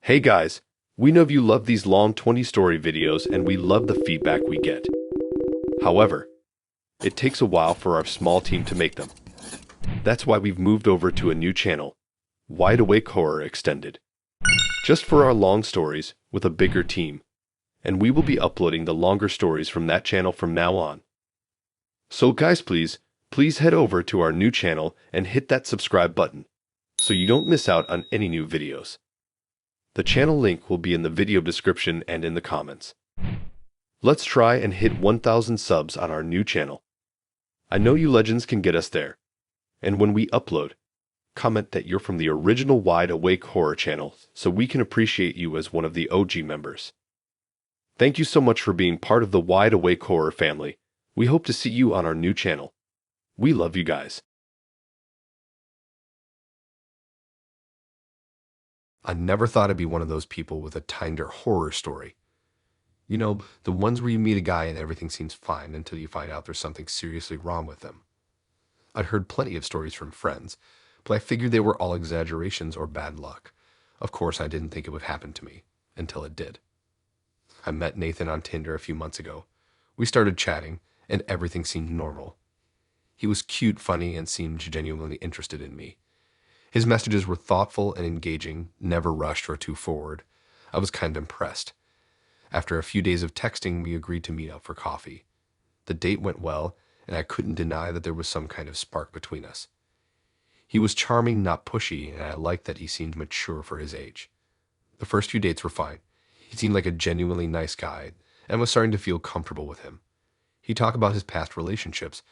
Hey guys, we know you love these long 20-story videos and we love the feedback we get. However, it takes a while for our small team to make them. That's why we've moved over to a new channel, Wideawakehorror Extended, just for our long stories with a bigger team, and we will be uploading the longer stories from that channel from now on. So guys, please head over to our new channel and hit that subscribe button so you don't miss out on any new videos. The channel link will be in the video description and in the comments. Let's try and hit 1,000 subs on our new channel. I know you legends can get us there. And when we upload, comment that you're from the original Wide Awake Horror channel so we can appreciate you as one of the OG members. Thank you so much for being part of the Wide Awake Horror family. We hope to see you on our new channel. We love you guys. I never thought I'd be one of those people with a Tinder horror story. You know, the ones where you meet a guy and everything seems fine until you find out there's something seriously wrong with them. I'd heard plenty of stories from friends, but I figured they were all exaggerations or bad luck. Of course, I didn't think it would happen to me, until it did. I met Nathan on Tinder a few months ago. We started chatting, and everything seemed normal. He was cute, funny, and seemed genuinely interested in me. His messages were thoughtful and engaging, never rushed or too forward. I was kind of impressed. After a few days of texting, we agreed to meet up for coffee. The date went well, and I couldn't deny that there was some kind of spark between us. He was charming, not pushy, and I liked that he seemed mature for his age. The first few dates were fine. He seemed like a genuinely nice guy, and was starting to feel comfortable with him. He talked about his past relationships,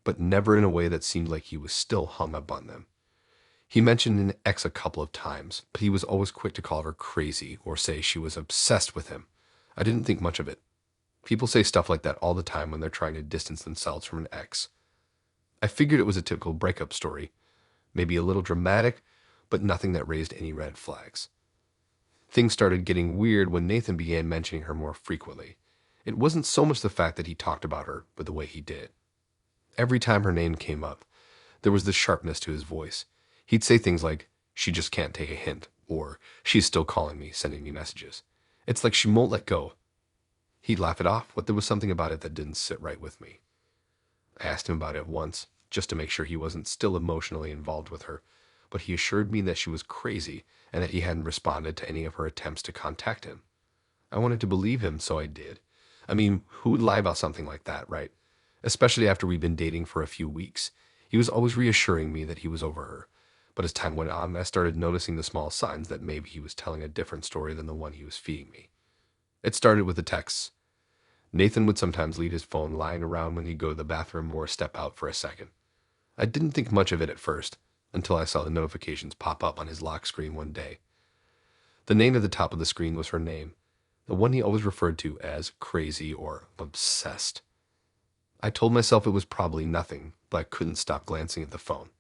but never in a way that seemed like he was still hung up on them. He mentioned an ex a couple of times, but he was always quick to call her crazy or say she was obsessed with him. I didn't think much of it. People say stuff like that all the time when they're trying to distance themselves from an ex. I figured it was a typical breakup story, maybe a little dramatic, but nothing that raised any red flags. Things started getting weird when Nathan began mentioning her more frequently. It wasn't so much the fact that he talked about her, but the way he did. Every time her name came up, there was this sharpness to his voice. He'd say things like, "She just can't take a hint," or "She's still calling me, sending me messages. It's like she won't let go." He'd laugh it off, but there was something about it that didn't sit right with me. I asked him about it once, just to make sure he wasn't still emotionally involved with her, but he assured me that she was crazy and that he hadn't responded to any of her attempts to contact him. I wanted to believe him, so I did. I mean, who would lie about something like that, right? Especially after we'd been dating for a few weeks. He was always reassuring me that he was over her. But as time went on, I started noticing the small signs that maybe he was telling a different story than the one he was feeding me. It started with the texts. Nathan would sometimes leave his phone lying around when he'd go to the bathroom or step out for a second. I didn't think much of it at first, until I saw the notifications pop up on his lock screen one day. The name at the top of the screen was her name, the one he always referred to as crazy or obsessed. I told myself it was probably nothing, but I couldn't stop glancing at the phone.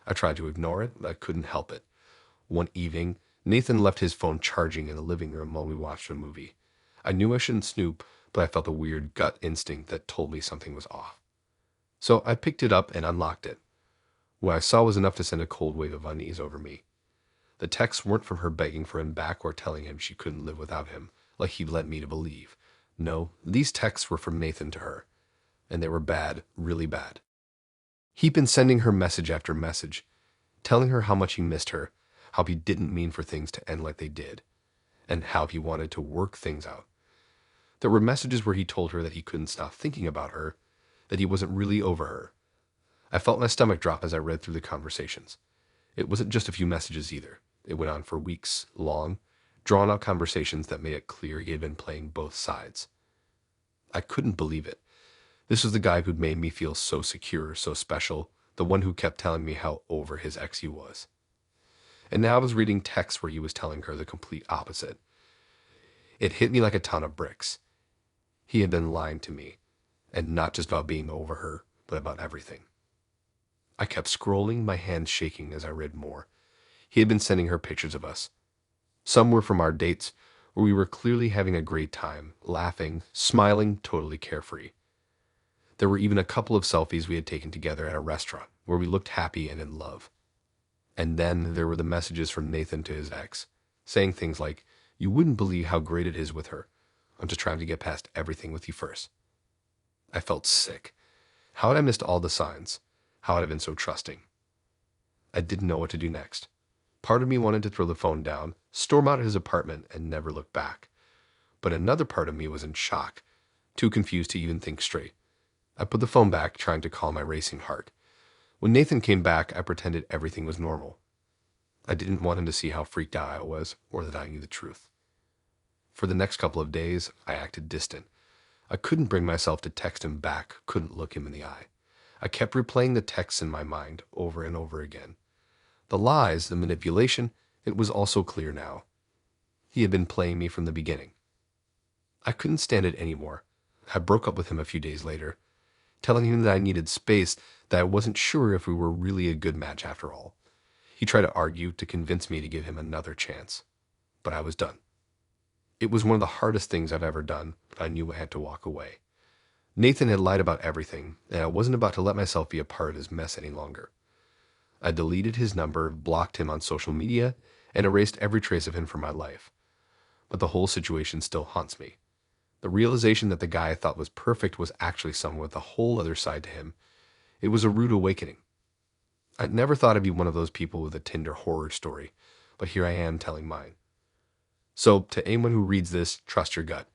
I tried to ignore it, but I couldn't help it. One evening, Nathan left his phone charging in the living room while we watched a movie. I knew I shouldn't snoop, but I felt a weird gut instinct that told me something was off. So I picked it up and unlocked it. What I saw was enough to send a cold wave of unease over me. The texts weren't from her begging for him back or telling him she couldn't live without him, like he'd led me to believe. No, these texts were from Nathan to her, and they were bad, really bad. He'd been sending her message after message, telling her how much he missed her, how he didn't mean for things to end like they did, and how he wanted to work things out. There were messages where he told her that he couldn't stop thinking about her, that he wasn't really over her. I felt my stomach drop as I read through the conversations. It wasn't just a few messages either. It went on for weeks, long, drawn-out conversations that made it clear he had been playing both sides. I couldn't believe it. This was the guy who'd made me feel so secure, so special, the one who kept telling me how over his ex he was. And now I was reading texts where he was telling her the complete opposite. It hit me like a ton of bricks. He had been lying to me, and not just about being over her, but about everything. I kept scrolling, my hands shaking as I read more. He had been sending her pictures of us. Some were from our dates, where we were clearly having a great time, laughing, smiling, totally carefree. There were even a couple of selfies we had taken together at a restaurant, where we looked happy and in love. And then there were the messages from Nathan to his ex, saying things like, You wouldn't believe how great it is with her. I'm just trying to get past everything with you first. I felt sick. How had I missed all the signs? How had I been so trusting? I didn't know what to do next. Part of me wanted to throw the phone down, storm out of his apartment, and never look back. But another part of me was in shock, too confused to even think straight. I put the phone back, trying to calm my racing heart. When Nathan came back, I pretended everything was normal. I didn't want him to see how freaked out I was, or that I knew the truth. For the next couple of days, I acted distant. I couldn't bring myself to text him back, couldn't look him in the eye. I kept replaying the texts in my mind over and over again. The lies, the manipulation, it was also clear now. He had been playing me from the beginning. I couldn't stand it anymore. I broke up with him a few days later, telling him that I needed space, that I wasn't sure if we were really a good match after all. He tried to argue to convince me to give him another chance, but I was done. It was one of the hardest things I've ever done, but I knew I had to walk away. Nathan had lied about everything, and I wasn't about to let myself be a part of his mess any longer. I deleted his number, blocked him on social media, and erased every trace of him from my life. But the whole situation still haunts me. The realization that the guy I thought was perfect was actually someone with a whole other side to him. It was a rude awakening. I'd never thought I'd be one of those people with a Tinder horror story, but here I am telling mine. So, to anyone who reads this, trust your gut.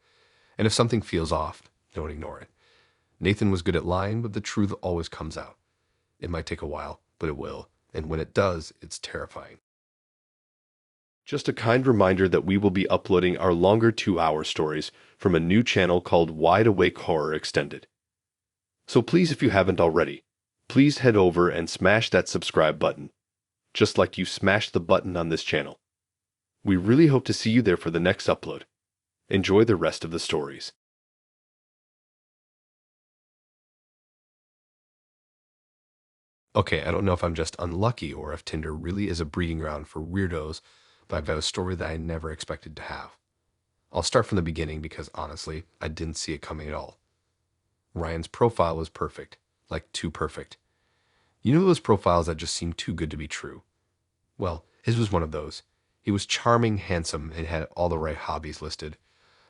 And if something feels off, don't ignore it. Nathan was good at lying, but the truth always comes out. It might take a while, but it will. And when it does, it's terrifying. Just a kind reminder that we will be uploading our longer 2-hour stories from a new channel called Wideawakehorror Extended. So please, if you haven't already, please head over and smash that subscribe button, just like you smashed the button on this channel. We really hope to see you there for the next upload. Enjoy the rest of the stories. Okay, I don't know if I'm just unlucky or if Tinder really is a breeding ground for weirdos, but I've got a story that I never expected to have. I'll start from the beginning because honestly, I didn't see it coming at all. Ryan's profile was perfect, like too perfect. You know those profiles that just seem too good to be true? Well, his was one of those. He was charming, handsome, and had all the right hobbies listed.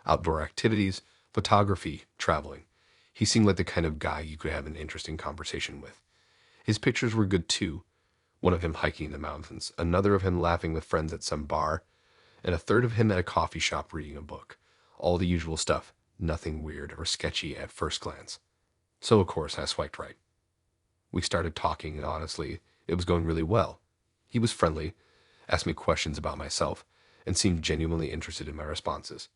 Outdoor activities, photography, traveling. He seemed like the kind of guy you could have an interesting conversation with. His pictures were good too. One of him hiking in the mountains, another of him laughing with friends at some bar, and a third of him at a coffee shop reading a book. All the usual stuff, nothing weird or sketchy at first glance. So of course I swiped right. We started talking, and honestly, it was going really well. He was friendly, asked me questions about myself, and seemed genuinely interested in my responses.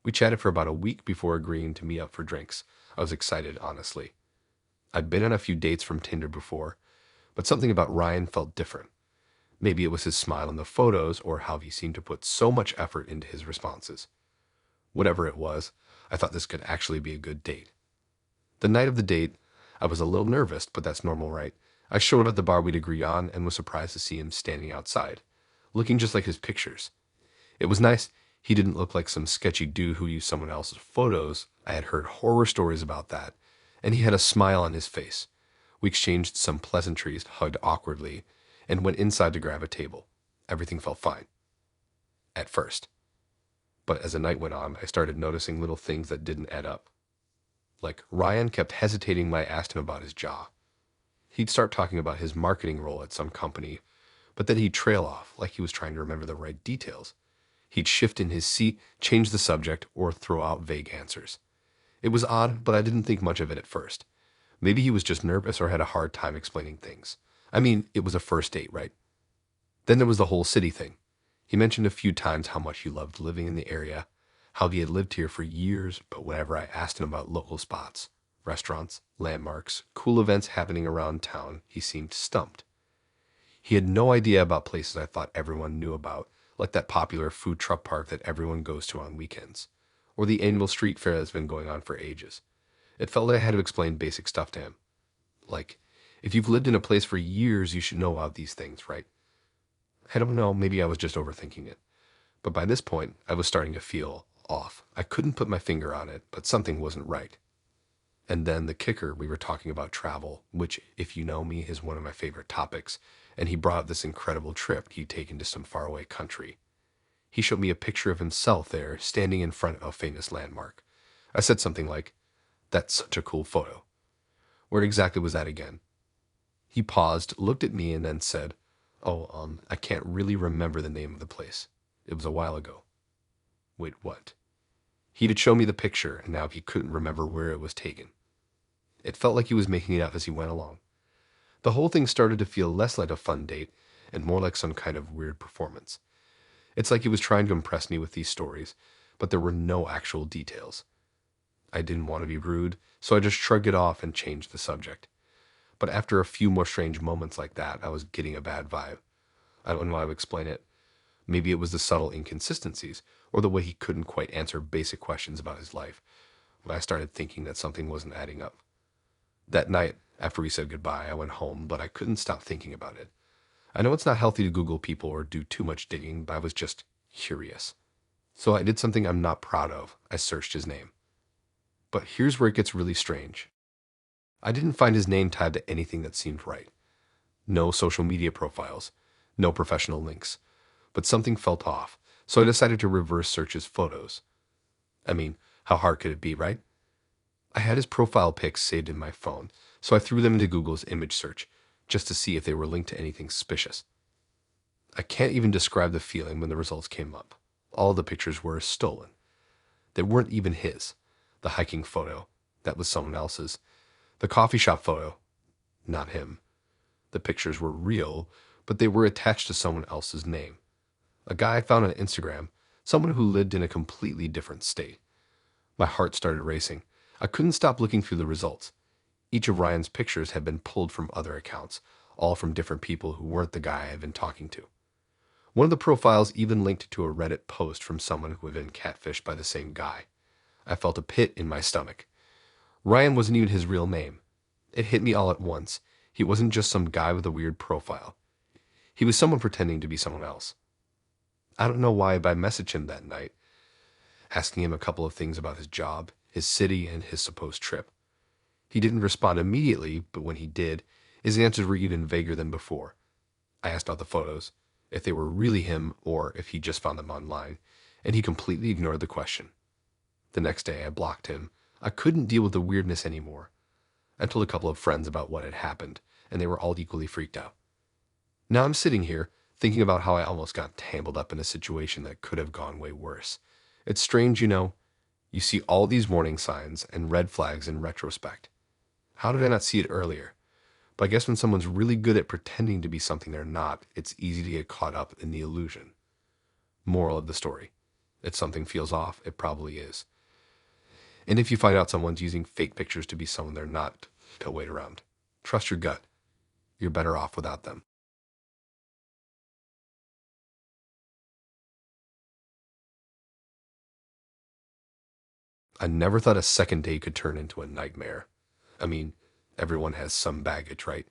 We chatted for about a week before agreeing to meet up for drinks. I was excited, honestly. I'd been on a few dates from Tinder before, but something about Ryan felt different. Maybe it was his smile in the photos or how he seemed to put so much effort into his responses. Whatever it was, I thought this could actually be a good date. The night of the date, I was a little nervous, but that's normal, right? I showed up at the bar we'd agreed on and was surprised to see him standing outside, looking just like his pictures. It was nice. He didn't look like some sketchy dude who used someone else's photos. I had heard horror stories about that, and he had a smile on his face. We exchanged some pleasantries, hugged awkwardly, and went inside to grab a table. Everything felt fine. At first. But as the night went on, I started noticing little things that didn't add up. Like, Ryan kept hesitating when I asked him about his jaw. He'd start talking about his marketing role at some company, but then he'd trail off, like he was trying to remember the right details. He'd shift in his seat, change the subject, or throw out vague answers. It was odd, but I didn't think much of it at first. Maybe he was just nervous or had a hard time explaining things. I mean, it was a first date, right? Then there was the whole city thing. He mentioned a few times how much he loved living in the area, how he had lived here for years, but whenever I asked him about local spots, restaurants, landmarks, cool events happening around town, he seemed stumped. He had no idea about places I thought everyone knew about, like that popular food truck park that everyone goes to on weekends, or the annual street fair that's been going on for ages. It felt like I had to explain basic stuff to him. Like, if you've lived in a place for years, you should know about these things, right? I don't know, maybe I was just overthinking it. But by this point, I was starting to feel off. I couldn't put my finger on it, but something wasn't right. And then the kicker, we were talking about travel, which, if you know me, is one of my favorite topics, and he brought up this incredible trip he'd taken to some faraway country. He showed me a picture of himself there, standing in front of a famous landmark. I said something like, "That's such a cool photo." Where exactly was that again? He paused, looked at me, and then said, "Oh, I can't really remember the name of the place. It was a while ago." Wait, what? He had shown me the picture, and now he couldn't remember where it was taken. It felt like he was making it up as he went along. The whole thing started to feel less like a fun date and more like some kind of weird performance. It's like he was trying to impress me with these stories, but there were no actual details. I didn't want to be rude, so I just shrugged it off and changed the subject. But after a few more strange moments like that, I was getting a bad vibe. I don't know how to explain it. Maybe it was the subtle inconsistencies, or the way he couldn't quite answer basic questions about his life, but I started thinking that something wasn't adding up. That night, after we said goodbye, I went home, but I couldn't stop thinking about it. I know it's not healthy to Google people or do too much digging, but I was just curious. So I did something I'm not proud of. I searched his name. But here's where it gets really strange. I didn't find his name tied to anything that seemed right. No social media profiles, no professional links, but something felt off, so I decided to reverse search his photos. I mean, how hard could it be, right? I had his profile pics saved in my phone, so I threw them into Google's image search, just to see if they were linked to anything suspicious. I can't even describe the feeling when the results came up. All the pictures were stolen. They weren't even his. The hiking photo, that was someone else's. The coffee shop photo, not him. The pictures were real, but they were attached to someone else's name. A guy I found on Instagram, someone who lived in a completely different state. My heart started racing. I couldn't stop looking through the results. Each of Ryan's pictures had been pulled from other accounts, all from different people who weren't the guy I had been talking to. One of the profiles even linked to a Reddit post from someone who had been catfished by the same guy. I felt a pit in my stomach. Ryan wasn't even his real name. It hit me all at once. He wasn't just some guy with a weird profile. He was someone pretending to be someone else. I don't know why, but I messaged him that night, asking him a couple of things about his job, his city, and his supposed trip. He didn't respond immediately, but when he did, his answers were even vaguer than before. I asked about the photos, if they were really him or if he just found them online, and he completely ignored the question. The next day, I blocked him. I couldn't deal with the weirdness anymore. I told a couple of friends about what had happened, and they were all equally freaked out. Now I'm sitting here, thinking about how I almost got tangled up in a situation that could have gone way worse. It's strange, you know. You see all these warning signs and red flags in retrospect. How did I not see it earlier? But I guess when someone's really good at pretending to be something they're not, it's easy to get caught up in the illusion. Moral of the story. If something feels off, it probably is. And if you find out someone's using fake pictures to be someone they're not, don't wait around. Trust your gut. You're better off without them. I never thought a second date could turn into a nightmare. I mean, everyone has some baggage, right?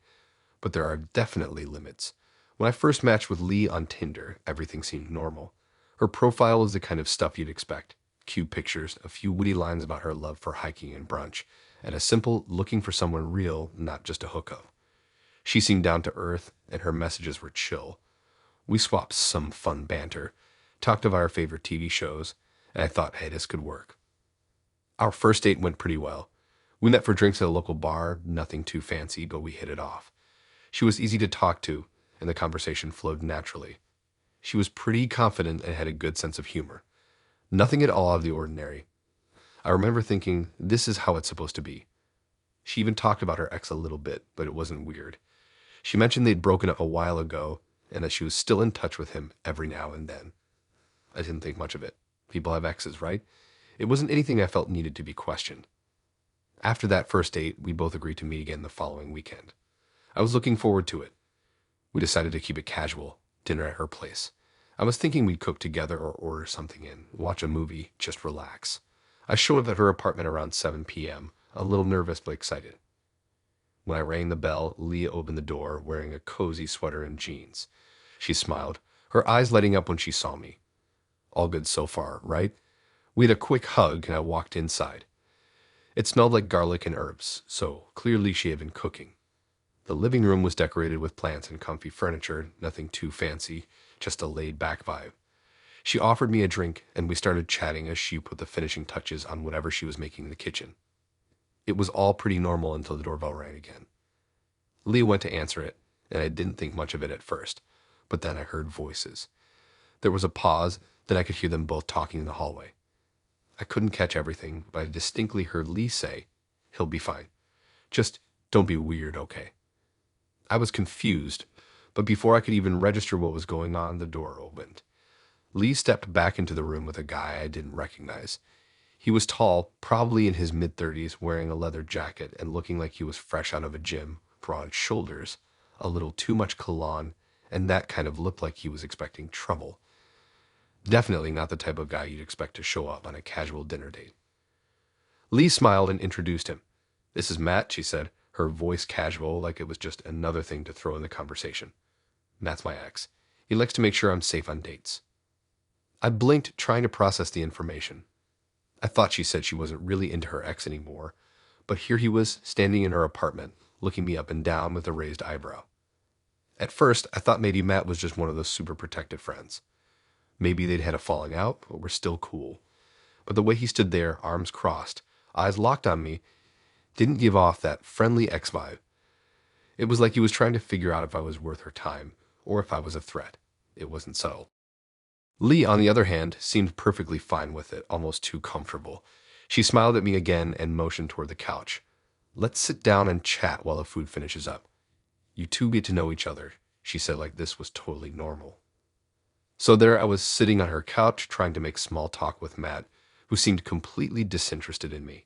But there are definitely limits. When I first matched with Lee on Tinder, everything seemed normal. Her profile was the kind of stuff you'd expect. Cute pictures, a few witty lines about her love for hiking and brunch, and a simple looking for someone real, not just a hookup. She seemed down to earth, and her messages were chill. We swapped some fun banter, talked about our favorite TV shows, and I thought, hey, this could work. Our first date went pretty well. We met for drinks at a local bar, nothing too fancy, but we hit it off. She was easy to talk to, and the conversation flowed naturally. She was pretty confident and had a good sense of humor. Nothing at all out of the ordinary. I remember thinking, this is how it's supposed to be. She even talked about her ex a little bit, but it wasn't weird. She mentioned they'd broken up a while ago, and that she was still in touch with him every now and then. I didn't think much of it. People have exes, right? It wasn't anything I felt needed to be questioned. After that first date, we both agreed to meet again the following weekend. I was looking forward to it. We decided to keep it casual, dinner at her place. I was thinking we'd cook together or order something in, watch a movie, just relax. I showed up at her apartment around 7 p.m., a little nervous but excited. When I rang the bell, Leah opened the door, wearing a cozy sweater and jeans. She smiled, her eyes lighting up when she saw me. All good so far, right? We had a quick hug, and I walked inside. It smelled like garlic and herbs, so clearly she had been cooking. The living room was decorated with plants and comfy furniture, nothing too fancy, just a laid-back vibe. She offered me a drink, and we started chatting as she put the finishing touches on whatever she was making in the kitchen. It was all pretty normal until the doorbell rang again. Lee went to answer it, and I didn't think much of it at first, but then I heard voices. There was a pause, then I could hear them both talking in the hallway. I couldn't catch everything, but I distinctly heard Lee say, "He'll be fine. Just don't be weird, okay?" I was confused, but before I could even register what was going on, the door opened. Lee stepped back into the room with a guy I didn't recognize. He was tall, probably in his mid-30s, wearing a leather jacket and looking like he was fresh out of a gym, broad shoulders, a little too much cologne, and that kind of looked like he was expecting trouble. Definitely not the type of guy you'd expect to show up on a casual dinner date. Lee smiled and introduced him. "This is Matt," she said, her voice casual, like it was just another thing to throw in the conversation. "Matt's my ex. He likes to make sure I'm safe on dates." I blinked, trying to process the information. I thought she said she wasn't really into her ex anymore, but here he was, standing in her apartment, looking me up and down with a raised eyebrow. At first, I thought maybe Matt was just one of those super protective friends. Maybe they'd had a falling out, but were still cool. But the way he stood there, arms crossed, eyes locked on me, didn't give off that friendly ex vibe. It was like he was trying to figure out if I was worth her time, or if I was a threat. It wasn't subtle. Lee, on the other hand, seemed perfectly fine with it, almost too comfortable. She smiled at me again and motioned toward the couch. "Let's sit down and chat while the food finishes up. You two get to know each other," she said, like this was totally normal. So there I was, sitting on her couch, trying to make small talk with Matt, who seemed completely disinterested in me.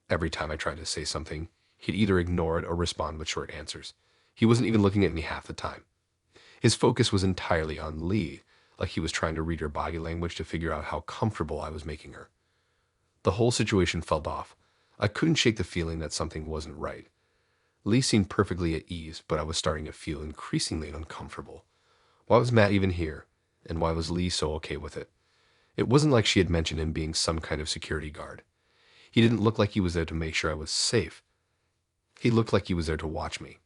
Every time I tried to say something, he'd either ignore it or respond with short answers. He wasn't even looking at me half the time. His focus was entirely on Lee, like he was trying to read her body language to figure out how comfortable I was making her. The whole situation felt off. I couldn't shake the feeling that something wasn't right. Lee seemed perfectly at ease, but I was starting to feel increasingly uncomfortable. Why was Matt even here? And why was Lee so okay with it? It wasn't like she had mentioned him being some kind of security guard. He didn't look like he was there to make sure I was safe. He looked like he was there to watch me.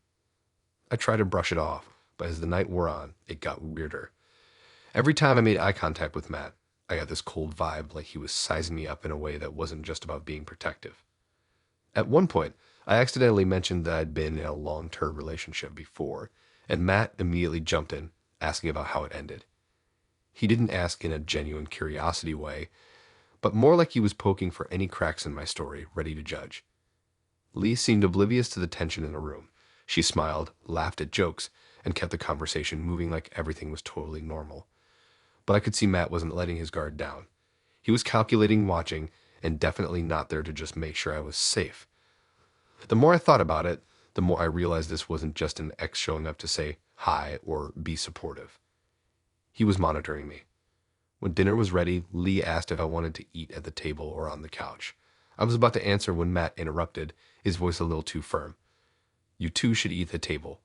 I tried to brush it off, but as the night wore on, it got weirder. Every time I made eye contact with Matt, I got this cold vibe, like he was sizing me up in a way that wasn't just about being protective. At one point, I accidentally mentioned that I'd been in a long-term relationship before, and Matt immediately jumped in, asking about how it ended. He didn't ask in a genuine curiosity way, but more like he was poking for any cracks in my story, ready to judge. Lee seemed oblivious to the tension in the room. She smiled, laughed at jokes, and kept the conversation moving like everything was totally normal. But I could see Matt wasn't letting his guard down. He was calculating, watching, and definitely not there to just make sure I was safe. The more I thought about it, the more I realized this wasn't just an ex showing up to say hi or be supportive. He was monitoring me. When dinner was ready, Lee asked if I wanted to eat at the table or on the couch. I was about to answer when Matt interrupted, his voice a little too firm. "You two should eat at the table.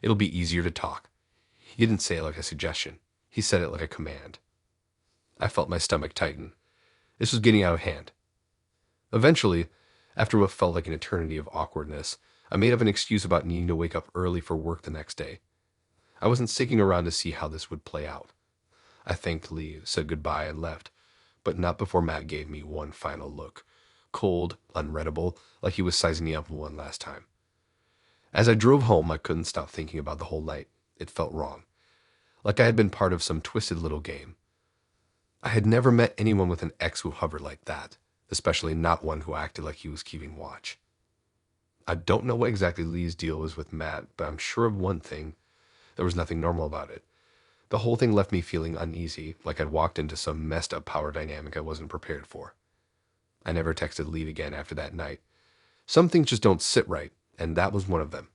It'll be easier to talk." He didn't say it like a suggestion. He said it like a command. I felt my stomach tighten. This was getting out of hand. Eventually, after what felt like an eternity of awkwardness, I made up an excuse about needing to wake up early for work the next day. I wasn't sticking around to see how this would play out. I thanked Lee, said goodbye, and left, but not before Matt gave me one final look. Cold, unreadable, like he was sizing me up one last time. As I drove home, I couldn't stop thinking about the whole night. It felt wrong. Like I had been part of some twisted little game. I had never met anyone with an ex who hovered like that, especially not one who acted like he was keeping watch. I don't know what exactly Lee's deal was with Matt, but I'm sure of one thing. There was nothing normal about it. The whole thing left me feeling uneasy, like I'd walked into some messed up power dynamic I wasn't prepared for. I never texted Lee again after that night. Some things just don't sit right, and that was one of them.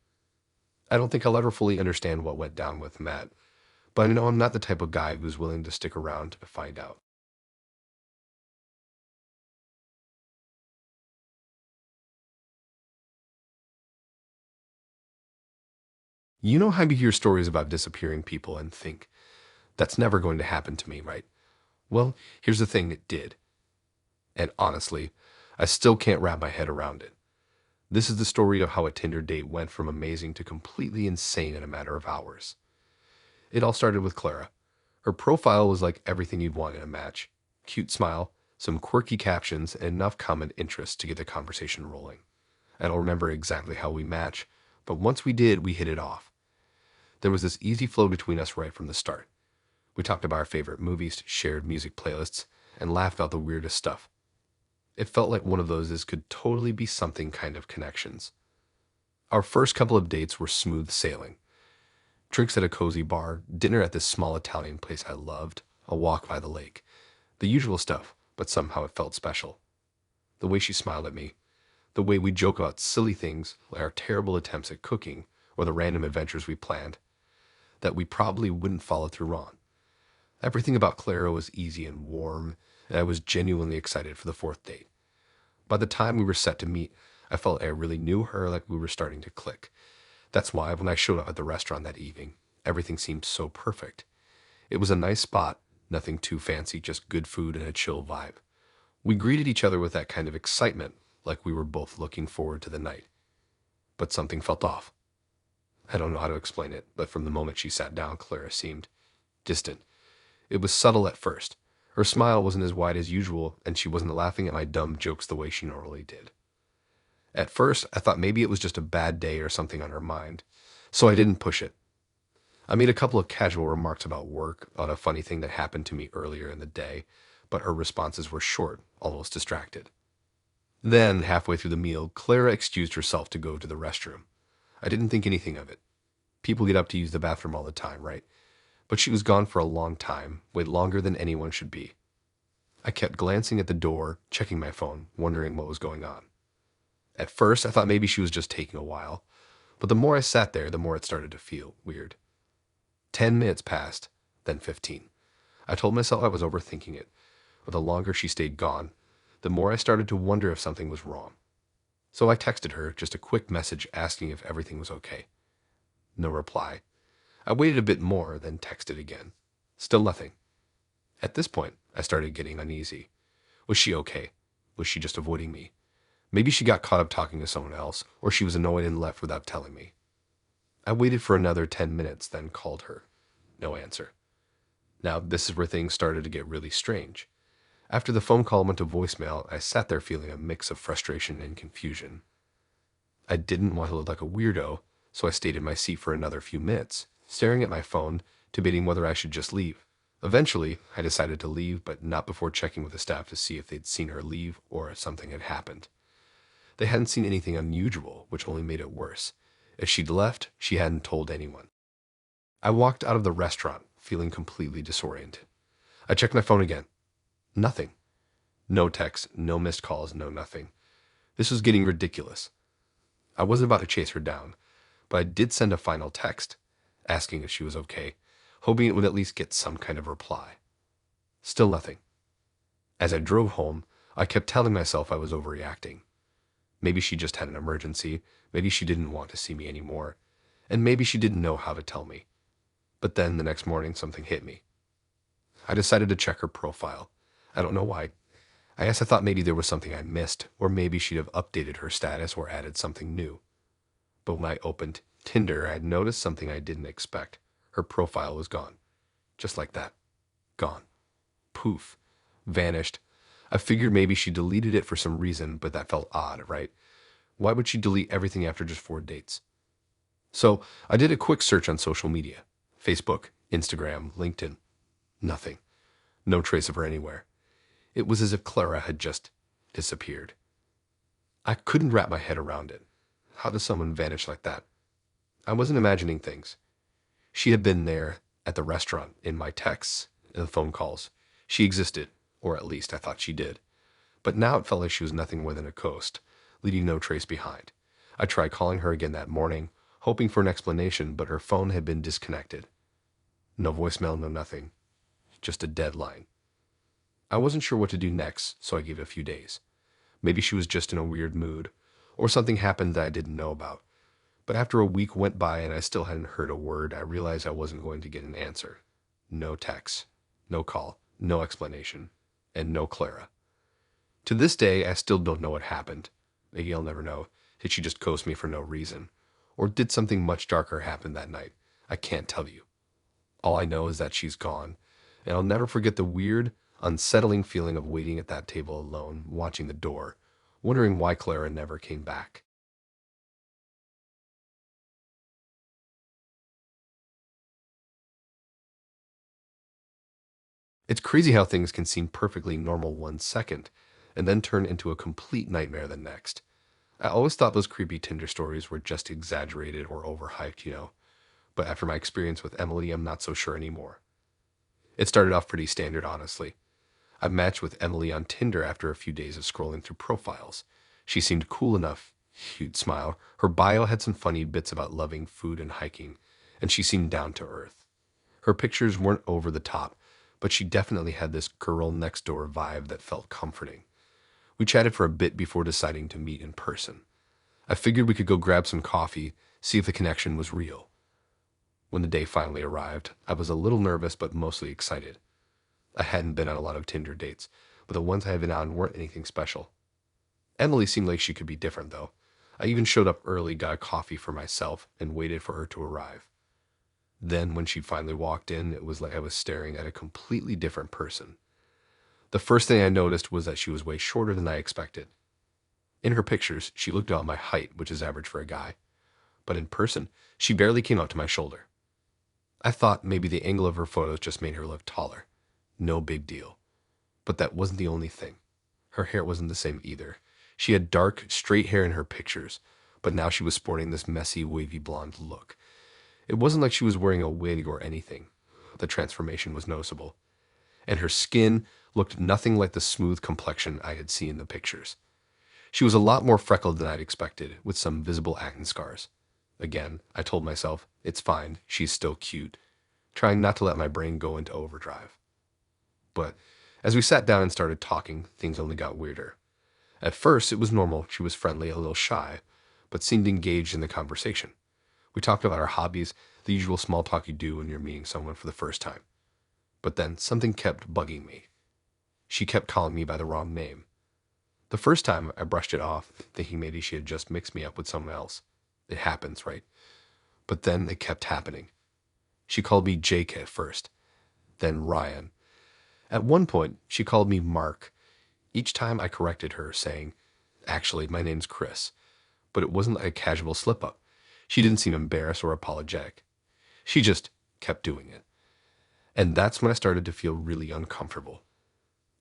I don't think I'll ever fully understand what went down with Matt, but I know I'm not the type of guy who's willing to stick around to find out. You know how you hear stories about disappearing people and think, that's never going to happen to me, right? Well, here's the thing, it did. And honestly, I still can't wrap my head around it. This is the story of how a Tinder date went from amazing to completely insane in a matter of hours. It all started with Clara. Her profile was like everything you'd want in a match. Cute smile, some quirky captions, and enough common interest to get the conversation rolling. I don't remember exactly how we matched, but once we did, we hit it off. There was this easy flow between us right from the start. We talked about our favorite movies, shared music playlists, and laughed about the weirdest stuff. It felt like one of those this could totally be something kind of connections. Our first couple of dates were smooth sailing. Drinks at a cozy bar, dinner at this small Italian place I loved, a walk by the lake. The usual stuff, but somehow it felt special. The way she smiled at me, the way we joke about silly things like our terrible attempts at cooking or the random adventures we planned that we probably wouldn't follow through on. Everything about Clara was easy and warm, and I was genuinely excited for the fourth date. By the time we were set to meet, I felt I really knew her, like we were starting to click. That's why when I showed up at the restaurant that evening, everything seemed so perfect. It was a nice spot, nothing too fancy, just good food and a chill vibe. We greeted each other with that kind of excitement, like we were both looking forward to the night. But something felt off. I don't know how to explain it, but from the moment she sat down, Clara seemed distant. It was subtle at first. Her smile wasn't as wide as usual, and she wasn't laughing at my dumb jokes the way she normally did. At first, I thought maybe it was just a bad day or something on her mind, so I didn't push it. I made a couple of casual remarks about work, about a funny thing that happened to me earlier in the day, but her responses were short, almost distracted. Then, halfway through the meal, Clara excused herself to go to the restroom. I didn't think anything of it. People get up to use the bathroom all the time, right? But she was gone for a long time, way longer than anyone should be. I kept glancing at the door, checking my phone, wondering what was going on. At first, I thought maybe she was just taking a while, but the more I sat there, the more it started to feel weird. 10 minutes passed, then 15. I told myself I was overthinking it, but the longer she stayed gone, the more I started to wonder if something was wrong. So I texted her just a quick message asking if everything was okay. No reply. I waited a bit more, then texted again. Still nothing. At this point, I started getting uneasy. Was she okay? Was she just avoiding me? Maybe she got caught up talking to someone else, or she was annoyed and left without telling me. I waited for another 10 minutes, then called her. No answer. Now, this is where things started to get really strange. After the phone call went to voicemail, I sat there feeling a mix of frustration and confusion. I didn't want to look like a weirdo, so I stayed in my seat for another few minutes, staring at my phone, debating whether I should just leave. Eventually, I decided to leave, but not before checking with the staff to see if they'd seen her leave or if something had happened. They hadn't seen anything unusual, which only made it worse. If she'd left, she hadn't told anyone. I walked out of the restaurant, feeling completely disoriented. I checked my phone again. Nothing. No texts, no missed calls, no nothing. This was getting ridiculous. I wasn't about to chase her down, but I did send a final text, asking if she was okay, hoping it would at least get some kind of reply. Still nothing. As I drove home, I kept telling myself I was overreacting. Maybe she just had an emergency, maybe she didn't want to see me anymore, and maybe she didn't know how to tell me. But then the next morning something hit me. I decided to check her profile. I don't know why. I guess I thought maybe there was something I missed, or maybe she'd have updated her status or added something new. But when I opened Tinder, I had noticed something I didn't expect. Her profile was gone. Just like that. Gone. Poof. Vanished. I figured maybe she deleted it for some reason, but that felt odd, right? Why would she delete everything after just 4 dates? So I did a quick search on social media. Facebook, Instagram, LinkedIn. Nothing. No trace of her anywhere. It was as if Clara had just disappeared. I couldn't wrap my head around it. How does someone vanish like that? I wasn't imagining things. She had been there at the restaurant, in my texts, in the phone calls. She existed, or at least I thought she did. But now it felt like she was nothing more than a ghost, leaving no trace behind. I tried calling her again that morning, hoping for an explanation, but her phone had been disconnected. No voicemail, no nothing. Just a dead line. I wasn't sure what to do next, so I gave it a few days. Maybe she was just in a weird mood, or something happened that I didn't know about. But after a week went by and I still hadn't heard a word, I realized I wasn't going to get an answer. No text, no call, no explanation, and no Clara. To this day, I still don't know what happened. Maybe I'll never know. Did she just ghost me for no reason? Or did something much darker happen that night? I can't tell you. All I know is that she's gone, And I'll never forget the weird, unsettling feeling of waiting at that table alone, watching the door, wondering why Clara never came back. It's crazy how things can seem perfectly normal 1 second and then turn into a complete nightmare the next. I always thought those creepy Tinder stories were just exaggerated or overhyped. But after my experience with Emily, I'm not so sure anymore. It started off pretty standard, honestly. I matched with Emily on Tinder after a few days of scrolling through profiles. She seemed cool enough. Huge smile. Her bio had some funny bits about loving food and hiking, and she seemed down to earth. Her pictures weren't over the top, but she definitely had this girl next door vibe that felt comforting. We chatted for a bit before deciding to meet in person. I figured we could go grab some coffee, see if the connection was real. When the day finally arrived, I was a little nervous but mostly excited. I hadn't been on a lot of Tinder dates, but the ones I had been on weren't anything special. Emily seemed like she could be different, though. I even showed up early, got a coffee for myself, and waited for her to arrive. Then, when she finally walked in, it was like I was staring at a completely different person. The first thing I noticed was that she was way shorter than I expected. In her pictures, she looked about my height, which is average for a guy, but in person, she barely came out to my shoulder. I thought maybe the angle of her photos just made her look taller. No big deal. But that wasn't the only thing. Her hair wasn't the same either. She had dark, straight hair in her pictures, but now she was sporting this messy, wavy blonde look. It wasn't like she was wearing a wig or anything. The transformation was noticeable. And her skin looked nothing like the smooth complexion I had seen in the pictures. She was a lot more freckled than I'd expected, with some visible acne scars. Again, I told myself, it's fine, she's still cute, trying not to let my brain go into overdrive. But as we sat down and started talking, things only got weirder. At first, it was normal. She was friendly, a little shy, but seemed engaged in the conversation. We talked about our hobbies, the usual small talk you do when you're meeting someone for the first time. But then something kept bugging me. She kept calling me by the wrong name. The first time, I brushed it off, thinking maybe she had just mixed me up with someone else. It happens, right? But then it kept happening. She called me Jake at first, then Ryan. At one point, she called me Mark. Each time I corrected her, saying, actually, my name's Chris. But it wasn't like a casual slip-up. She didn't seem embarrassed or apologetic. She just kept doing it. And that's when I started to feel really uncomfortable.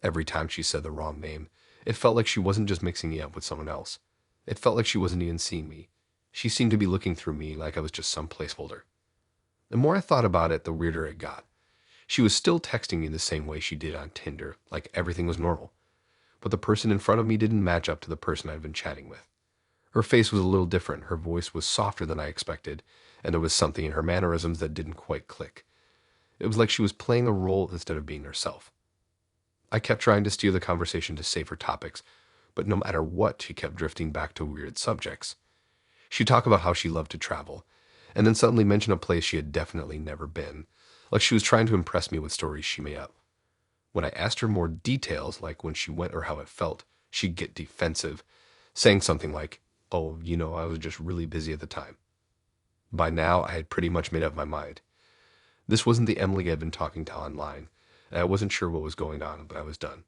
Every time she said the wrong name, it felt like she wasn't just mixing me up with someone else. It felt like she wasn't even seeing me. She seemed to be looking through me like I was just some placeholder. The more I thought about it, the weirder it got. She was still texting me the same way she did on Tinder, like everything was normal. But the person in front of me didn't match up to the person I'd been chatting with. Her face was a little different, her voice was softer than I expected, and there was something in her mannerisms that didn't quite click. It was like she was playing a role instead of being herself. I kept trying to steer the conversation to safer topics, but no matter what, she kept drifting back to weird subjects. She'd talk about how she loved to travel, and then suddenly mention a place she had definitely never been, like she was trying to impress me with stories she made up. When I asked her more details, like when she went or how it felt, she'd get defensive, saying something like, oh, I was just really busy at the time. By now, I had pretty much made up my mind. This wasn't the Emily I'd been talking to online, and I wasn't sure what was going on, but I was done.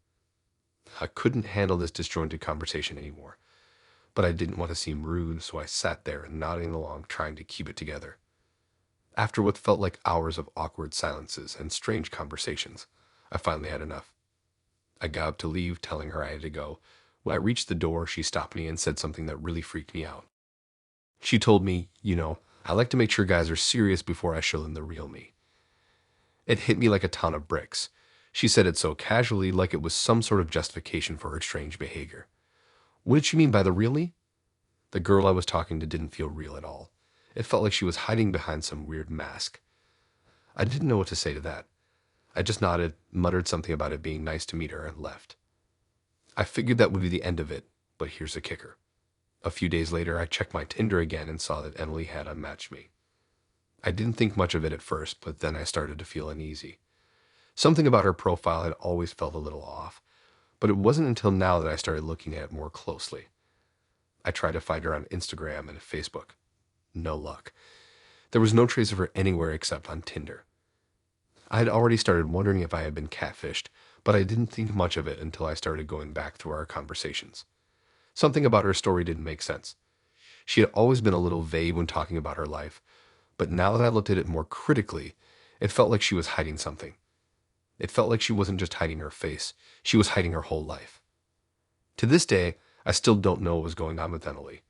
I couldn't handle this disjointed conversation anymore, but I didn't want to seem rude, so I sat there nodding along, trying to keep it together. After what felt like hours of awkward silences and strange conversations, I finally had enough. I got up to leave, telling her I had to go. When I reached the door, she stopped me and said something that really freaked me out. She told me, I like to make sure guys are serious before I show them the real me. It hit me like a ton of bricks. She said it so casually, like it was some sort of justification for her strange behavior. What did she mean by the real me? The girl I was talking to didn't feel real at all. It felt like she was hiding behind some weird mask. I didn't know what to say to that. I just nodded, muttered something about it being nice to meet her, and left. I figured that would be the end of it, but here's the kicker. A few days later, I checked my Tinder again and saw that Emily had unmatched me. I didn't think much of it at first, but then I started to feel uneasy. Something about her profile had always felt a little off, but it wasn't until now that I started looking at it more closely. I tried to find her on Instagram and Facebook. No luck. There was no trace of her anywhere except on Tinder. I had already started wondering if I had been catfished, but I didn't think much of it until I started going back through our conversations. Something about her story didn't make sense. She had always been a little vague when talking about her life, but now that I looked at it more critically, it felt like she was hiding something. It felt like she wasn't just hiding her face, she was hiding her whole life. To this day, I still don't know what was going on with Emily.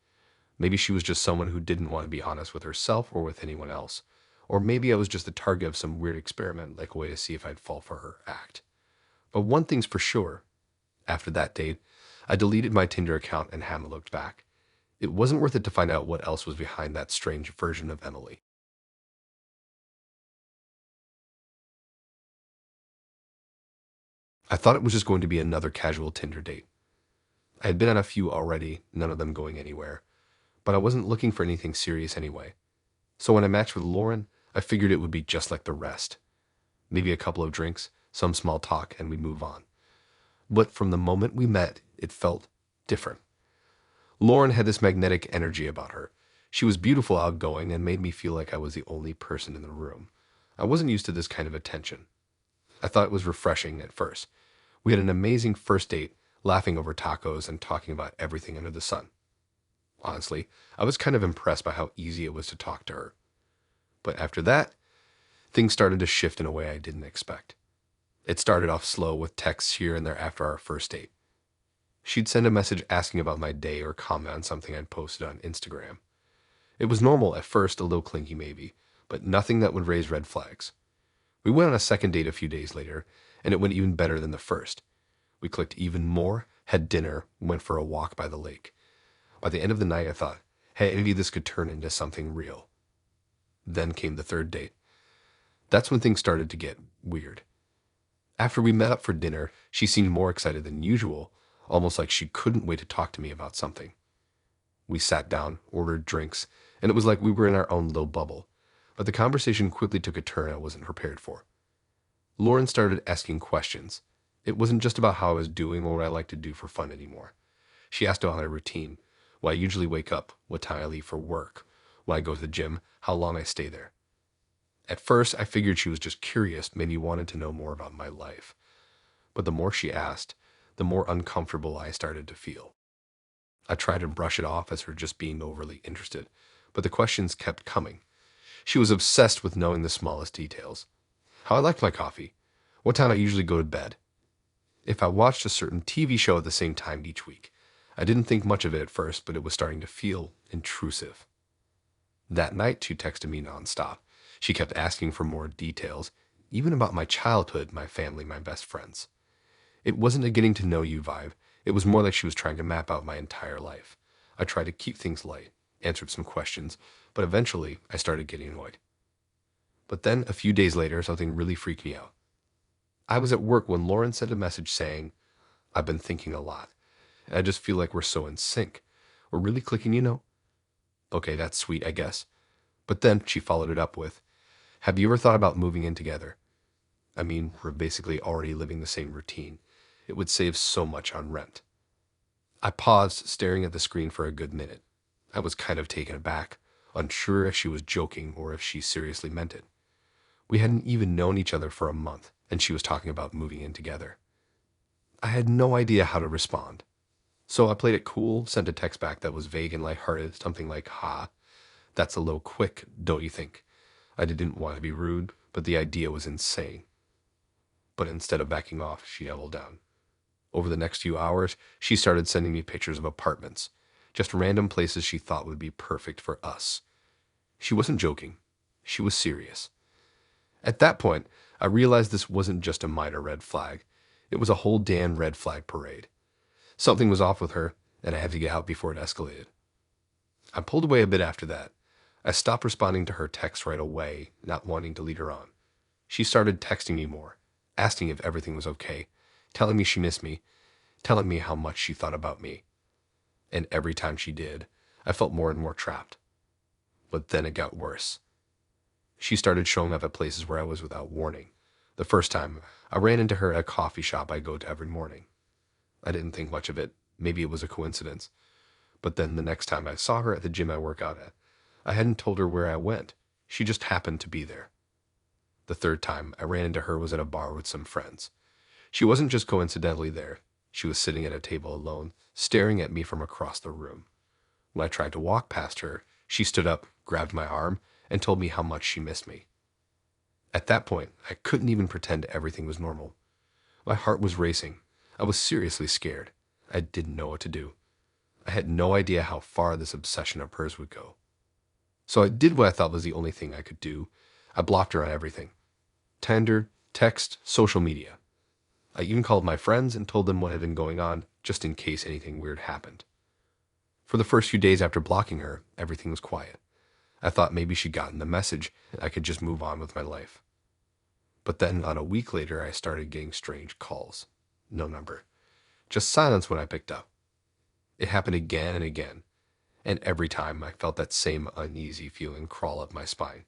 Maybe she was just someone who didn't want to be honest with herself or with anyone else. Or maybe I was just the target of some weird experiment, like a way to see if I'd fall for her act. But one thing's for sure. After that date, I deleted my Tinder account and haven't looked back. It wasn't worth it to find out what else was behind that strange version of Emily. I thought it was just going to be another casual Tinder date. I had been on a few already, none of them going anywhere, but I wasn't looking for anything serious anyway. So when I matched with Lauren, I figured it would be just like the rest. Maybe a couple of drinks, some small talk, and we move on. But from the moment we met, it felt different. Lauren had this magnetic energy about her. She was beautiful, outgoing, and made me feel like I was the only person in the room. I wasn't used to this kind of attention. I thought it was refreshing at first. We had an amazing first date, laughing over tacos and talking about everything under the sun. Honestly, I was kind of impressed by how easy it was to talk to her. But after that, things started to shift in a way I didn't expect. It started off slow with texts here and there after our first date. She'd send a message asking about my day or comment on something I'd posted on Instagram. It was normal at first, a little clingy maybe, but nothing that would raise red flags. We went on a second date a few days later, and it went even better than the first. We clicked even more, had dinner, went for a walk by the lake. By the end of the night, I thought, hey, maybe this could turn into something real. Then came the third date. That's when things started to get weird. After we met up for dinner, she seemed more excited than usual, almost like she couldn't wait to talk to me about something. We sat down, ordered drinks, and it was like we were in our own little bubble. But the conversation quickly took a turn I wasn't prepared for. Lauren started asking questions. It wasn't just about how I was doing or what I like to do for fun anymore. She asked about my routine, why I usually wake up, what time I leave for work, when I go to the gym, how long I stay there. At first, I figured she was just curious, maybe wanted to know more about my life. But the more she asked, the more uncomfortable I started to feel. I tried to brush it off as her just being overly interested, but the questions kept coming. She was obsessed with knowing the smallest details. How I liked my coffee, what time I usually go to bed, if I watched a certain TV show at the same time each week. I didn't think much of it at first, but it was starting to feel intrusive. That night, she texted me nonstop. She kept asking for more details, even about my childhood, my family, my best friends. It wasn't a getting to know you vibe. It was more like she was trying to map out my entire life. I tried to keep things light, answered some questions, but eventually I started getting annoyed. But then, a few days later, something really freaked me out. I was at work when Lauren sent a message saying, I've been thinking a lot. And I just feel like we're so in sync. We're really clicking, you know? Okay, that's sweet, I guess. But then she followed it up with, have you ever thought about moving in together? I mean, we're basically already living the same routine. It would save so much on rent. I paused, staring at the screen for a good minute. I was kind of taken aback, unsure if she was joking or if she seriously meant it. We hadn't even known each other for a month, and she was talking about moving in together. I had no idea how to respond. So I played it cool, sent a text back that was vague and lighthearted, something like, ha, that's a little quick, don't you think? I didn't want to be rude, but the idea was insane. But instead of backing off, she doubled down. Over the next few hours, she started sending me pictures of apartments, just random places she thought would be perfect for us. She wasn't joking. She was serious. At that point, I realized this wasn't just a minor red flag. It was a whole damn red flag parade. Something was off with her, and I had to get out before it escalated. I pulled away a bit after that. I stopped responding to her texts right away, not wanting to lead her on. She started texting me more, asking if everything was okay, telling me she missed me, telling me how much she thought about me. And every time she did, I felt more and more trapped. But then it got worse. She started showing up at places where I was without warning. The first time, I ran into her at a coffee shop I go to every morning. I didn't think much of it. Maybe it was a coincidence. But then the next time I saw her at the gym I work out at, I hadn't told her where I went. She just happened to be there. The third time I ran into her was at a bar with some friends. She wasn't just coincidentally there. She was sitting at a table alone, staring at me from across the room. When I tried to walk past her, she stood up, grabbed my arm, and told me how much she missed me. At that point, I couldn't even pretend everything was normal. My heart was racing. I was seriously scared. I didn't know what to do. I had no idea how far this obsession of hers would go. So I did what I thought was the only thing I could do. I blocked her on everything. Tinder, text, social media. I even called my friends and told them what had been going on, just in case anything weird happened. For the first few days after blocking her, everything was quiet. I thought maybe she'd gotten the message and I could just move on with my life. But then, about a week later, I started getting strange calls. No number. Just silence when I picked up. It happened again and again, and every time I felt that same uneasy feeling crawl up my spine.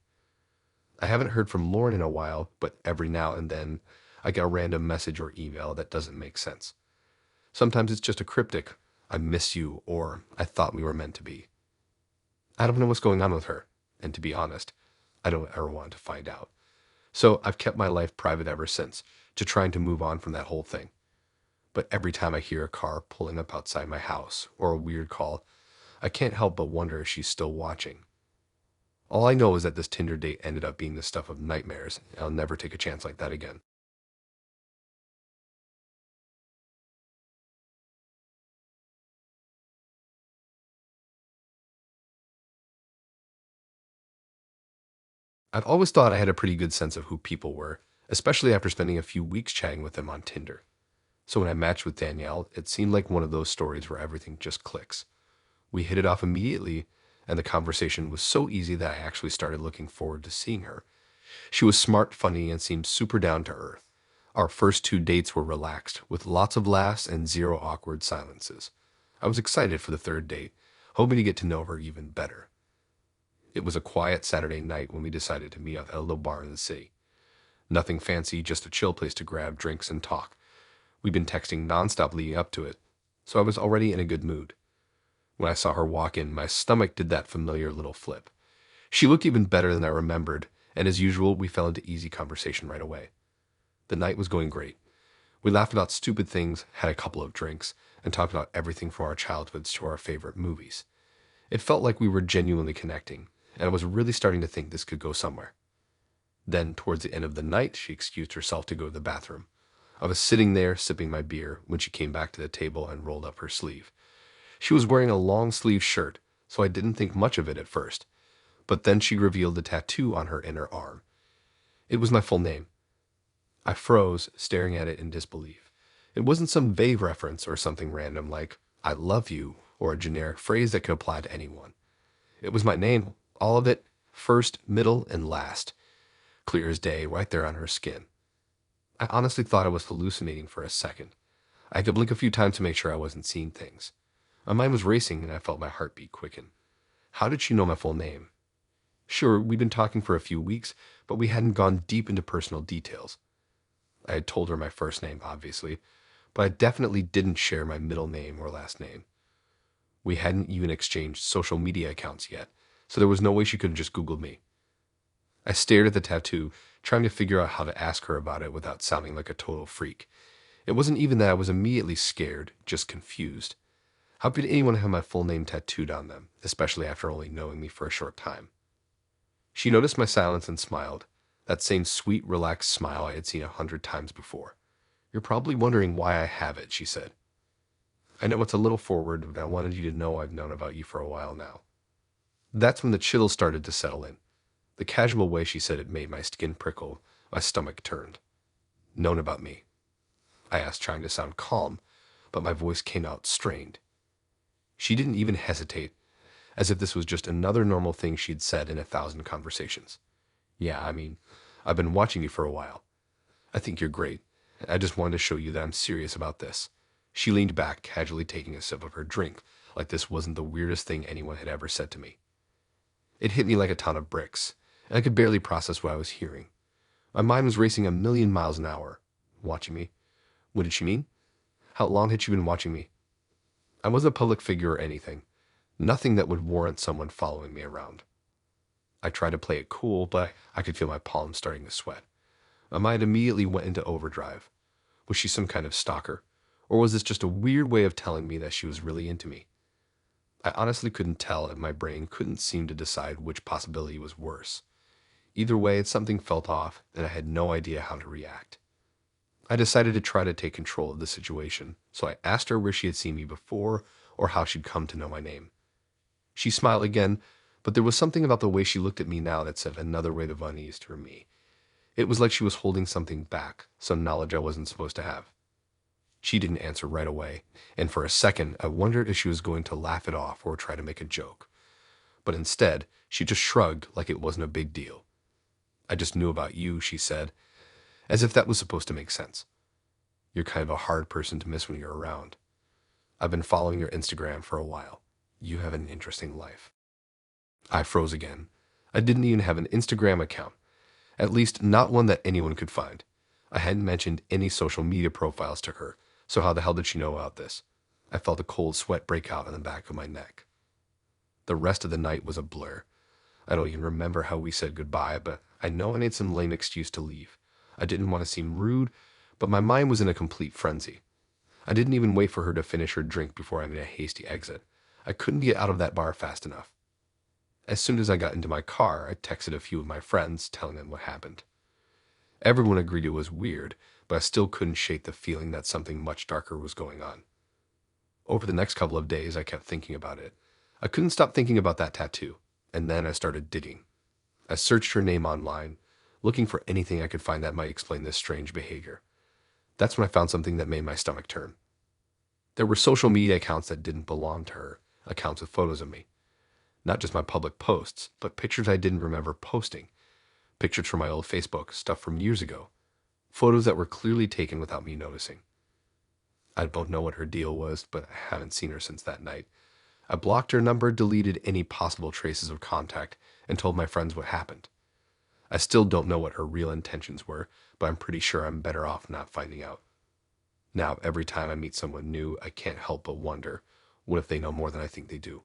I haven't heard from Lauren in a while, but every now and then I get a random message or email that doesn't make sense. Sometimes it's just a cryptic, "I miss you," or "I thought we were meant to be." I don't know what's going on with her, and to be honest, I don't ever want to find out. So I've kept my life private ever since, to trying to move on from that whole thing. But every time I hear a car pulling up outside my house, or a weird call, I can't help but wonder if she's still watching. All I know is that this Tinder date ended up being the stuff of nightmares, and I'll never take a chance like that again. I've always thought I had a pretty good sense of who people were, especially after spending a few weeks chatting with them on Tinder. So when I matched with Danielle, it seemed like one of those stories where everything just clicks. We hit it off immediately, and the conversation was so easy that I actually started looking forward to seeing her. She was smart, funny, and seemed super down to earth. Our first 2 dates were relaxed, with lots of laughs and zero awkward silences. I was excited for the third date, hoping to get to know her even better. It was a quiet Saturday night when we decided to meet up at a little bar in the city. Nothing fancy, just a chill place to grab drinks and talk. We'd been texting nonstop leading up to it, so I was already in a good mood. When I saw her walk in, my stomach did that familiar little flip. She looked even better than I remembered, and as usual, we fell into easy conversation right away. The night was going great. We laughed about stupid things, had a couple of drinks, and talked about everything from our childhoods to our favorite movies. It felt like we were genuinely connecting, and I was really starting to think this could go somewhere. Then, towards the end of the night, she excused herself to go to the bathroom. I was sitting there, sipping my beer, when she came back to the table and rolled up her sleeve. She was wearing a long-sleeved shirt, so I didn't think much of it at first. But then she revealed the tattoo on her inner arm. It was my full name. I froze, staring at it in disbelief. It wasn't some vague reference or something random like, "I love you," or a generic phrase that could apply to anyone. It was my name, all of it, first, middle, and last. Clear as day, right there on her skin. I honestly thought I was hallucinating for a second. I had to blink a few times to make sure I wasn't seeing things. My mind was racing and I felt my heartbeat quicken. How did she know my full name? Sure, we'd been talking for a few weeks, but we hadn't gone deep into personal details. I had told her my first name, obviously, but I definitely didn't share my middle name or last name. We hadn't even exchanged social media accounts yet, so there was no way she could have just Googled me. I stared at the tattoo, trying to figure out how to ask her about it without sounding like a total freak. It wasn't even that I was immediately scared, just confused. How could anyone have my full name tattooed on them, especially after only knowing me for a short time? She noticed my silence and smiled, that same sweet, relaxed smile I had seen 100 times before. "You're probably wondering why I have it," she said. "I know it's a little forward, but I wanted you to know I've known about you for a while now." That's when the chills started to settle in. The casual way she said it made my skin prickle, my stomach turned. "Known about me?" I asked, trying to sound calm, but my voice came out strained. She didn't even hesitate, as if this was just another normal thing she'd said in 1,000 conversations. "Yeah, I've been watching you for a while. I think you're great. I just wanted to show you that I'm serious about this." She leaned back, casually taking a sip of her drink, like this wasn't the weirdest thing anyone had ever said to me. It hit me like a ton of bricks, and I could barely process what I was hearing. My mind was racing a million miles an hour. Watching me? What did she mean? How long had she been watching me? I wasn't a public figure or anything. Nothing that would warrant someone following me around. I tried to play it cool, but I could feel my palms starting to sweat. My mind immediately went into overdrive. Was she some kind of stalker? Or was this just a weird way of telling me that she was really into me? I honestly couldn't tell, and my brain couldn't seem to decide which possibility was worse. Either way, something felt off, and I had no idea how to react. I decided to try to take control of the situation, so I asked her where she had seen me before or how she'd come to know my name. She smiled again, but there was something about the way she looked at me now that said another weight of unease for me. It was like she was holding something back, some knowledge I wasn't supposed to have. She didn't answer right away, and for a second I wondered if she was going to laugh it off or try to make a joke. But instead, she just shrugged like it wasn't a big deal. "I just knew about you," she said, as if that was supposed to make sense. "You're kind of a hard person to miss when you're around. I've been following your Instagram for a while. You have an interesting life." I froze again. I didn't even have an Instagram account, at least not one that anyone could find. I hadn't mentioned any social media profiles to her, so how the hell did she know about this? I felt a cold sweat break out on the back of my neck. The rest of the night was a blur. I don't even remember how we said goodbye, but I know I need some lame excuse to leave. I didn't want to seem rude, but my mind was in a complete frenzy. I didn't even wait for her to finish her drink before I made a hasty exit. I couldn't get out of that bar fast enough. As soon as I got into my car, I texted a few of my friends, telling them what happened. Everyone agreed it was weird, but I still couldn't shake the feeling that something much darker was going on. Over the next couple of days, I kept thinking about it. I couldn't stop thinking about that tattoo, and then I started digging. I searched her name online, looking for anything I could find that might explain this strange behavior. That's when I found something that made my stomach turn. There were social media accounts that didn't belong to her, accounts with photos of me. Not just my public posts, but pictures I didn't remember posting. Pictures from my old Facebook, stuff from years ago. Photos that were clearly taken without me noticing. I don't know what her deal was, but I haven't seen her since that night. I blocked her number, deleted any possible traces of contact, and told my friends what happened. I still don't know what her real intentions were, but I'm pretty sure I'm better off not finding out. Now, every time I meet someone new, I can't help but wonder, what if they know more than I think they do?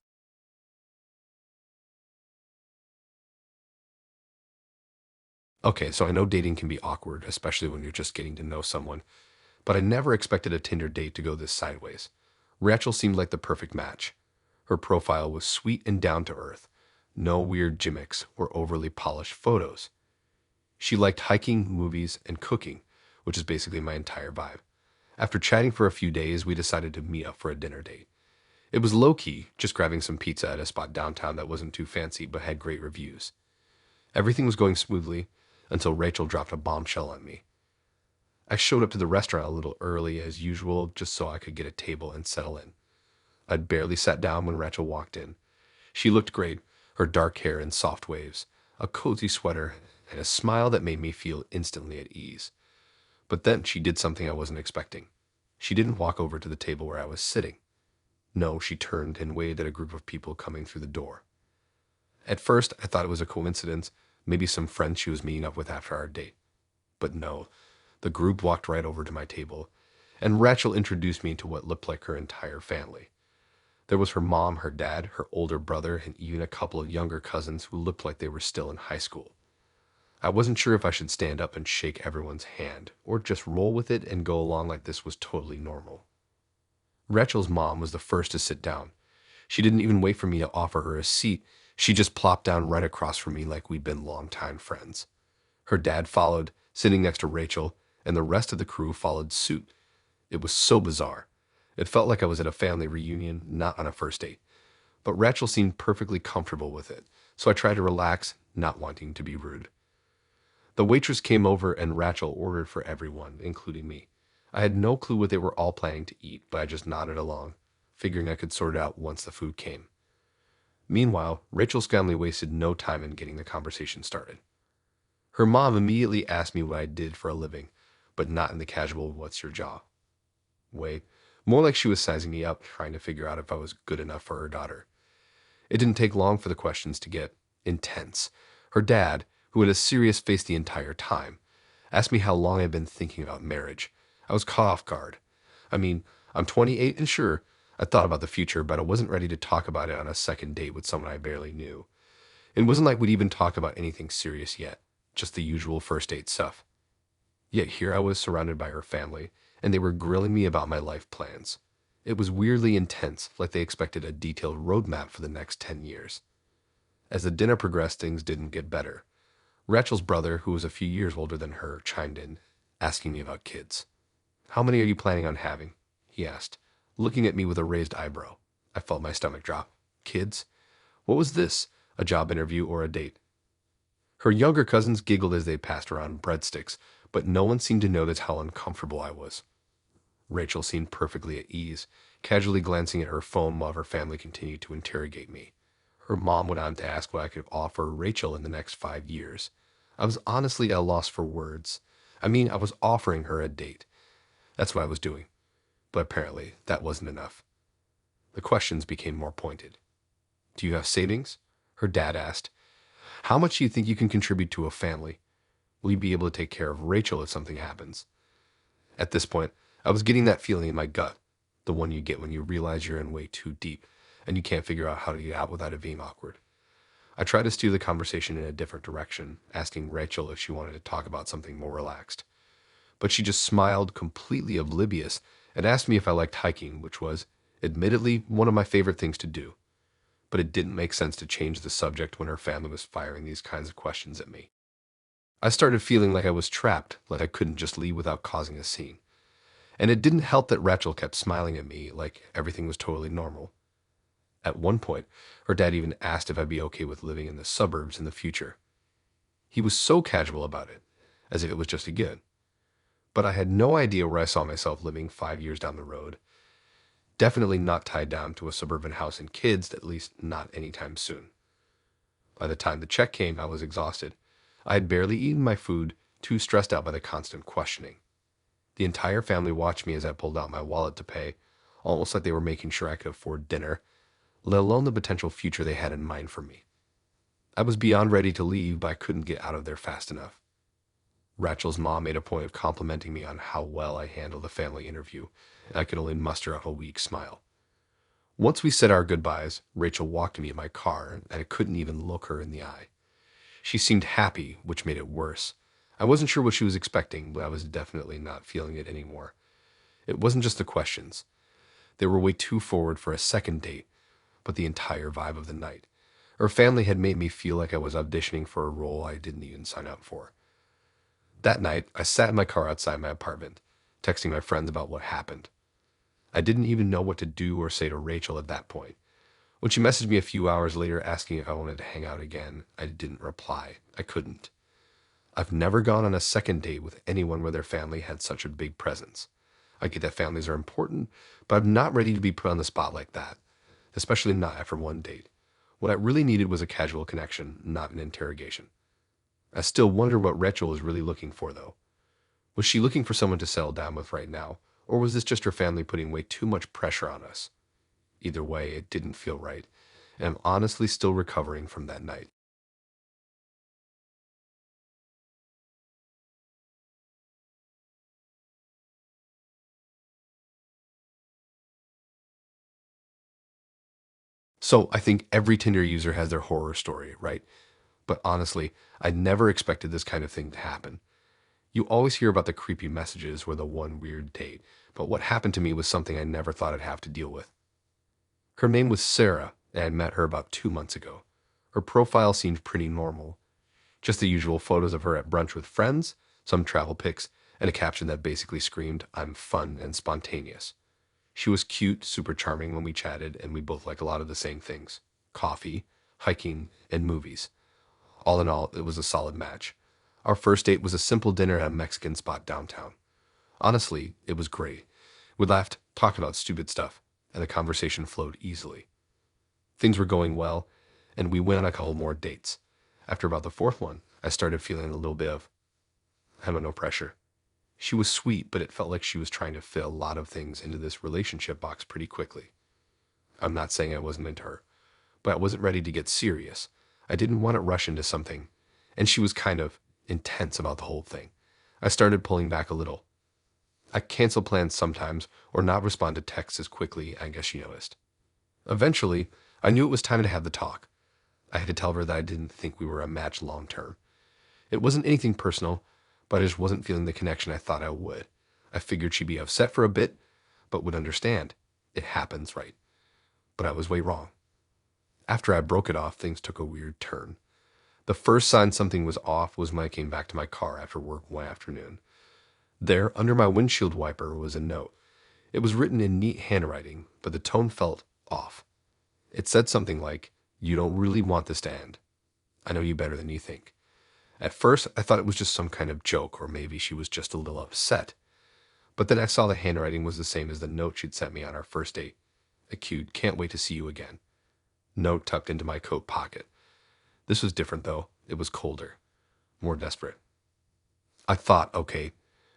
Okay, so I know dating can be awkward, especially when you're just getting to know someone, but I never expected a Tinder date to go this sideways. Rachel seemed like the perfect match. Her profile was sweet and down to earth. No weird gimmicks or overly polished photos. She liked hiking, movies, and cooking, which is basically my entire vibe. After chatting for a few days, we decided to meet up for a dinner date. It was low-key, just grabbing some pizza at a spot downtown that wasn't too fancy but had great reviews. Everything was going smoothly until Rachel dropped a bombshell on me. I showed up to the restaurant a little early as usual just so I could get a table and settle in. I'd barely sat down when Rachel walked in. She looked great, her dark hair in soft waves, a cozy sweater, and a smile that made me feel instantly at ease. But then she did something I wasn't expecting. She didn't walk over to the table where I was sitting. No, she turned and waved at a group of people coming through the door. At first, I thought it was a coincidence, maybe some friends she was meeting up with after our date. But no, the group walked right over to my table, and Rachel introduced me to what looked like her entire family. There was her mom, her dad, her older brother, and even a couple of younger cousins who looked like they were still in high school. I wasn't sure if I should stand up and shake everyone's hand, or just roll with it and go along like this was totally normal. Rachel's mom was the first to sit down. She didn't even wait for me to offer her a seat. She just plopped down right across from me like we'd been longtime friends. Her dad followed, sitting next to Rachel, and the rest of the crew followed suit. It was so bizarre. It felt like I was at a family reunion, not on a first date. But Rachel seemed perfectly comfortable with it, so I tried to relax, not wanting to be rude. The waitress came over and Rachel ordered for everyone, including me. I had no clue what they were all planning to eat, but I just nodded along, figuring I could sort it out once the food came. Meanwhile, Rachel's family wasted no time in getting the conversation started. Her mom immediately asked me what I did for a living, but not in the casual "what's your job" way. More like she was sizing me up, trying to figure out if I was good enough for her daughter. It didn't take long for the questions to get intense. Her dad, who had a serious face the entire time, asked me how long I'd been thinking about marriage. I was caught off guard. I mean, I'm 28 and sure, I thought about the future, but I wasn't ready to talk about it on a second date with someone I barely knew. It wasn't like we'd even talk about anything serious yet, just the usual first date stuff. Yet here I was surrounded by her family, and they were grilling me about my life plans. It was weirdly intense, like they expected a detailed roadmap for the next 10 years. As the dinner progressed, things didn't get better. Rachel's brother, who was a few years older than her, chimed in, asking me about kids. "How many are you planning on having?" he asked, looking at me with a raised eyebrow. I felt my stomach drop. Kids? What was this? A job interview or a date? Her younger cousins giggled as they passed around breadsticks, but no one seemed to notice how uncomfortable I was. Rachel seemed perfectly at ease, casually glancing at her phone while her family continued to interrogate me. Her mom went on to ask what I could offer Rachel in the next 5 years. I was honestly at a loss for words. I mean, I was offering her a date. That's what I was doing. But apparently, that wasn't enough. The questions became more pointed. "Do you have savings?" her dad asked. "How much do you think you can contribute to a family? Will you be able to take care of Rachel if something happens?" At this point, I was getting that feeling in my gut, the one you get when you realize you're in way too deep and you can't figure out how to get out without it being awkward. I tried to steer the conversation in a different direction, asking Rachel if she wanted to talk about something more relaxed. But she just smiled, completely oblivious, and asked me if I liked hiking, which was, admittedly, one of my favorite things to do. But it didn't make sense to change the subject when her family was firing these kinds of questions at me. I started feeling like I was trapped, like I couldn't just leave without causing a scene. And it didn't help that Rachel kept smiling at me like everything was totally normal. At one point, her dad even asked if I'd be okay with living in the suburbs in the future. He was so casual about it, as if it was just a gig. But I had no idea where I saw myself living 5 years down the road. Definitely not tied down to a suburban house and kids, at least not anytime soon. By the time the check came, I was exhausted. I had barely eaten my food, too stressed out by the constant questioning. The entire family watched me as I pulled out my wallet to pay, almost like they were making sure I could afford dinner, let alone the potential future they had in mind for me. I was beyond ready to leave, but I couldn't get out of there fast enough. Rachel's mom made a point of complimenting me on how well I handled the family interview, and I could only muster up a weak smile. Once we said our goodbyes, Rachel walked me in my car, and I couldn't even look her in the eye. She seemed happy, which made it worse. I wasn't sure what she was expecting, but I was definitely not feeling it anymore. It wasn't just the questions. They were way too forward for a second date, but the entire vibe of the night. Her family had made me feel like I was auditioning for a role I didn't even sign up for. That night, I sat in my car outside my apartment, texting my friends about what happened. I didn't even know what to do or say to Rachel at that point. When she messaged me a few hours later asking if I wanted to hang out again, I didn't reply. I couldn't. I've never gone on a second date with anyone where their family had such a big presence. I get that families are important, but I'm not ready to be put on the spot like that, especially not after one date. What I really needed was a casual connection, not an interrogation. I still wonder what Rachel was really looking for, though. Was she looking for someone to settle down with right now, or was this just her family putting way too much pressure on us? Either way, it didn't feel right, and I'm honestly still recovering from that night. So I think every Tinder user has their horror story, right? But honestly, I never expected this kind of thing to happen. You always hear about the creepy messages or the one weird date, but what happened to me was something I never thought I'd have to deal with. Her name was Sarah, and I met her about 2 months ago. Her profile seemed pretty normal. Just the usual photos of her at brunch with friends, some travel pics, and a caption that basically screamed, "I'm fun and spontaneous." She was cute, super charming when we chatted, and we both like a lot of the same things: coffee, hiking, and movies. All in all, it was a solid match. Our first date was a simple dinner at a Mexican spot downtown. Honestly, it was great. We laughed, talked about stupid stuff, and the conversation flowed easily. Things were going well, and we went on a couple more dates. After about the fourth one, I started feeling a little bit of, I don't know, pressure. She was sweet, but it felt like she was trying to fit a lot of things into this relationship box pretty quickly. I'm not saying I wasn't into her, but I wasn't ready to get serious. I didn't want to rush into something, and she was kind of intense about the whole thing. I started pulling back a little. I cancel plans sometimes or not respond to texts as quickly, I guess she noticed. Eventually, I knew it was time to have the talk. I had to tell her that I didn't think we were a match long term. It wasn't anything personal, but I just wasn't feeling the connection I thought I would. I figured she'd be upset for a bit, but would understand. It happens, right? But I was way wrong. After I broke it off, things took a weird turn. The first sign something was off was when I came back to my car after work one afternoon. There, under my windshield wiper, was a note. It was written in neat handwriting, but the tone felt off. It said something like, "You don't really want this to end. I know you better than you think." At first, I thought it was just some kind of joke, or maybe she was just a little upset. But then I saw the handwriting was the same as the note she'd sent me on our first date. A cute, "Can't wait to see you again." Note tucked into my coat pocket. This was different, though. It was colder, more desperate. I thought, okay,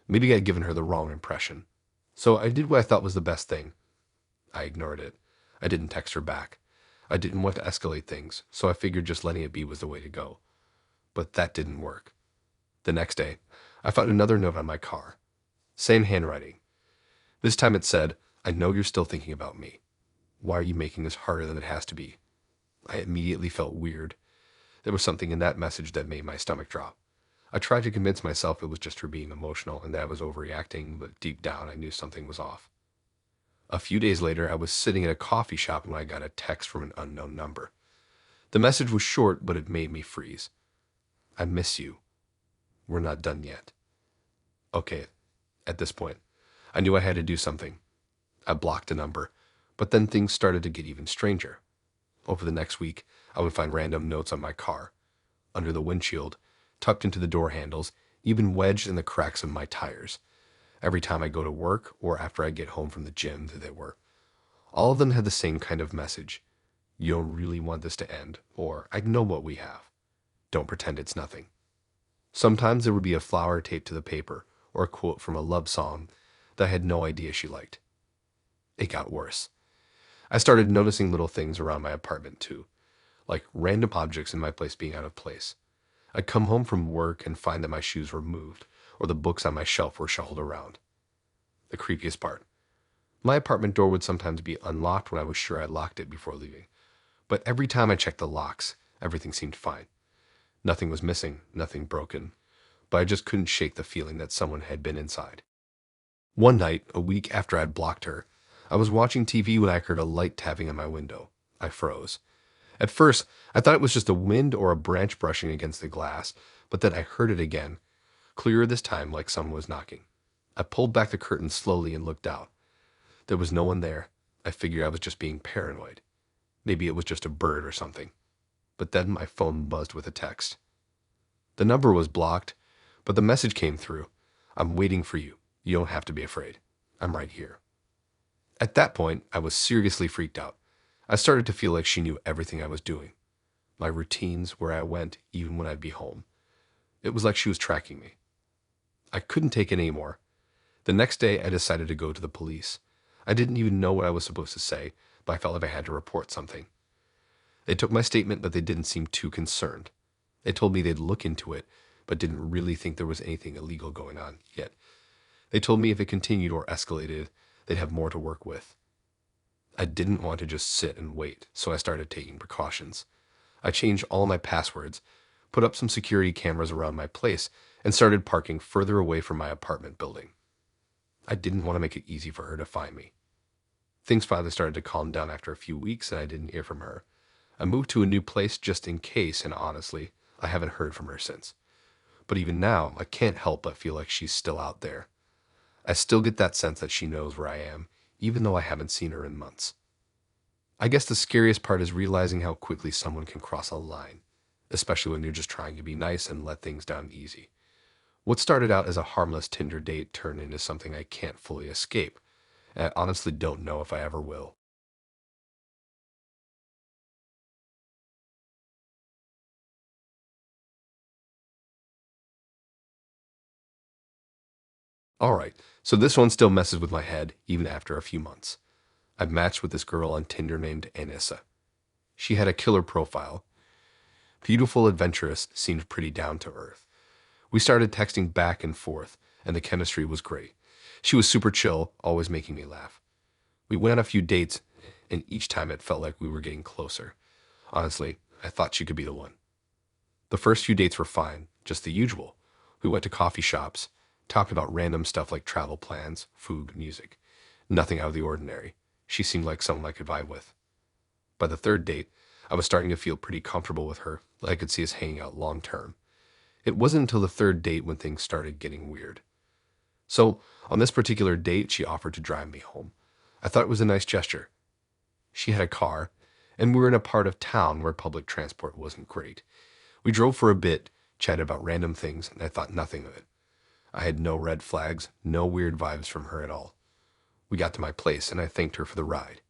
maybe I'd given her the wrong impression. So I did what I thought was the best thing. I ignored it. I didn't text her back. I didn't want to escalate things, so I figured just letting it be was the way to go. But that didn't work. The next day, I found another note on my car. Same handwriting. This time it said, "I know you're still thinking about me. Why are you making this harder than it has to be?" I immediately felt weird. There was something in that message that made my stomach drop. I tried to convince myself it was just her being emotional and that I was overreacting, but deep down I knew something was off. A few days later, I was sitting at a coffee shop when I got a text from an unknown number. The message was short, but it made me freeze. "I miss you. We're not done yet." Okay, at this point, I knew I had to do something. I blocked the number, but then things started to get even stranger. Over the next week, I would find random notes on my car, under the windshield, tucked into the door handles, even wedged in the cracks of my tires. Every time I go to work or after I get home from the gym, they were. All of them had the same kind of message. "You don't really want this to end," or "I know what we have. Don't pretend it's nothing." Sometimes there would be a flower taped to the paper, or a quote from a love song that I had no idea she liked. It got worse. I started noticing little things around my apartment too, like random objects in my place being out of place. I'd come home from work and find that my shoes were moved, or the books on my shelf were shuffled around. The creepiest part. My apartment door would sometimes be unlocked when I was sure I locked it before leaving. But every time I checked the locks, everything seemed fine. Nothing was missing, nothing broken. But I just couldn't shake the feeling that someone had been inside. One night, a week after I'd blocked her, I was watching TV when I heard a light tapping on my window. I froze. At first, I thought it was just the wind or a branch brushing against the glass, but then I heard it again, clearer this time, like someone was knocking. I pulled back the curtain slowly and looked out. There was no one there. I figured I was just being paranoid. Maybe it was just a bird or something. But then my phone buzzed with a text. The number was blocked, but the message came through. "I'm waiting for you. You don't have to be afraid. I'm right here." At that point, I was seriously freaked out. I started to feel like she knew everything I was doing. My routines, where I went, even when I'd be home. It was like she was tracking me. I couldn't take it anymore. The next day, I decided to go to the police. I didn't even know what I was supposed to say, but I felt like I had to report something. They took my statement, but they didn't seem too concerned. They told me they'd look into it, but didn't really think there was anything illegal going on yet. They told me if it continued or escalated, they'd have more to work with. I didn't want to just sit and wait, so I started taking precautions. I changed all my passwords, put up some security cameras around my place, and started parking further away from my apartment building. I didn't want to make it easy for her to find me. Things finally started to calm down after a few weeks, and I didn't hear from her. I moved to a new place just in case, and honestly, I haven't heard from her since. But even now, I can't help but feel like she's still out there. I still get that sense that she knows where I am, even though I haven't seen her in months. I guess the scariest part is realizing how quickly someone can cross a line, especially when you're just trying to be nice and let things down easy. What started out as a harmless Tinder date turned into something I can't fully escape, and I honestly don't know if I ever will. Alright, so this one still messes with my head, even after a few months. I've matched with this girl on Tinder named Anissa. She had a killer profile. Beautiful, adventurous, seemed pretty down to earth. We started texting back and forth, and the chemistry was great. She was super chill, always making me laugh. We went on a few dates, and each time it felt like we were getting closer. Honestly, I thought she could be the one. The first few dates were fine, just the usual. We went to coffee shops, talked about random stuff like travel plans, food, music. Nothing out of the ordinary. She seemed like someone I could vibe with. By the third date, I was starting to feel pretty comfortable with her, like I could see us hanging out long term. It wasn't until the third date when things started getting weird. So, on this particular date, she offered to drive me home. I thought it was a nice gesture. She had a car, and we were in a part of town where public transport wasn't great. We drove for a bit, chatted about random things, and I thought nothing of it. I had no red flags, no weird vibes from her at all. We got to my place, and I thanked her for the ride.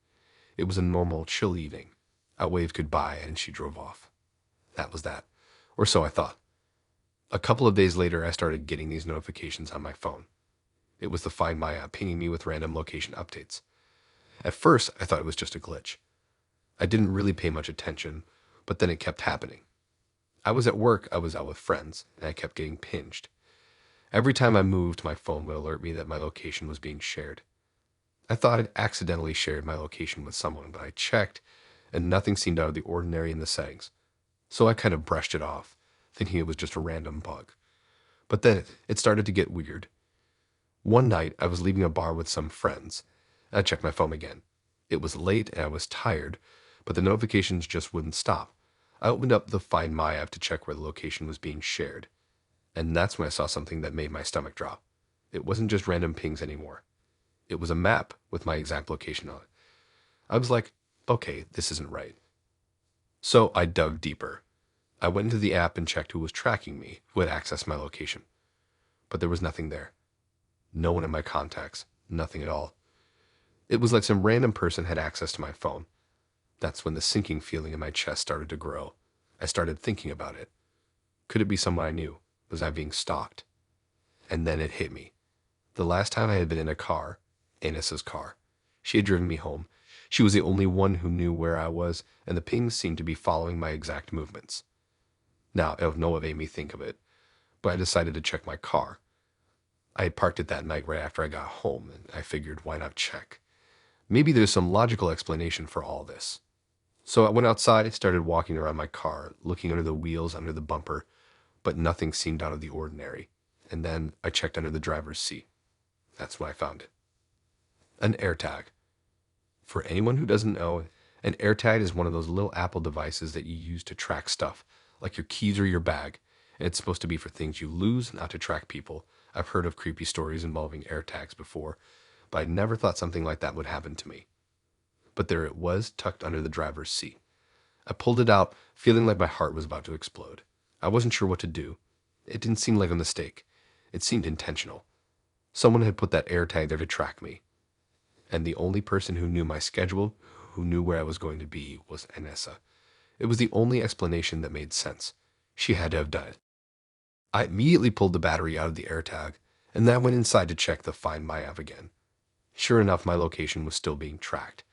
It was a normal, chill evening. I waved goodbye, and she drove off. That was that. Or so I thought. A couple of days later, I started getting these notifications on my phone. It was the Find My app pinging me with random location updates. At first, I thought it was just a glitch. I didn't really pay much attention, but then it kept happening. I was at work, I was out with friends, and I kept getting pinged. Every time I moved, my phone would alert me that my location was being shared. I thought I'd accidentally shared my location with someone, but I checked, and nothing seemed out of the ordinary in the settings. So I kind of brushed it off, thinking it was just a random bug. But then it started to get weird. One night, I was leaving a bar with some friends, and I checked my phone again. It was late and I was tired, but the notifications just wouldn't stop. I opened up the Find My app to check where the location was being shared, and that's when I saw something that made my stomach drop. It wasn't just random pings anymore. It was a map with my exact location on it. I was like, okay, this isn't right. So I dug deeper. I went into the app and checked who was tracking me, who had accessed my location. But there was nothing there. No one in my contacts. Nothing at all. It was like some random person had access to my phone. That's when the sinking feeling in my chest started to grow. I started thinking about it. Could it be someone I knew? Was I being stalked? And then it hit me. The last time I had been in a car, Anissa's car. She had driven me home. She was the only one who knew where I was, and the pings seemed to be following my exact movements. Now, I don't know what made me think of it, but I decided to check my car. I had parked it that night right after I got home, and I figured, why not check? Maybe there's some logical explanation for all this. So I went outside, started walking around my car, looking under the wheels, under the bumper, but nothing seemed out of the ordinary. And then I checked under the driver's seat. That's when I found it. An AirTag. For anyone who doesn't know, an AirTag is one of those little Apple devices that you use to track stuff, like your keys or your bag. And it's supposed to be for things you lose, not to track people. I've heard of creepy stories involving AirTags before, but I never thought something like that would happen to me. But there it was, tucked under the driver's seat. I pulled it out, feeling like my heart was about to explode. I wasn't sure what to do. It didn't seem like a mistake. It seemed intentional. Someone had put that AirTag there to track me. And the only person who knew my schedule, who knew where I was going to be, was Anissa. It was the only explanation that made sense. She had to have done it. I immediately pulled the battery out of the AirTag, and then went inside to check the Find My app again. Sure enough, my location was still being tracked.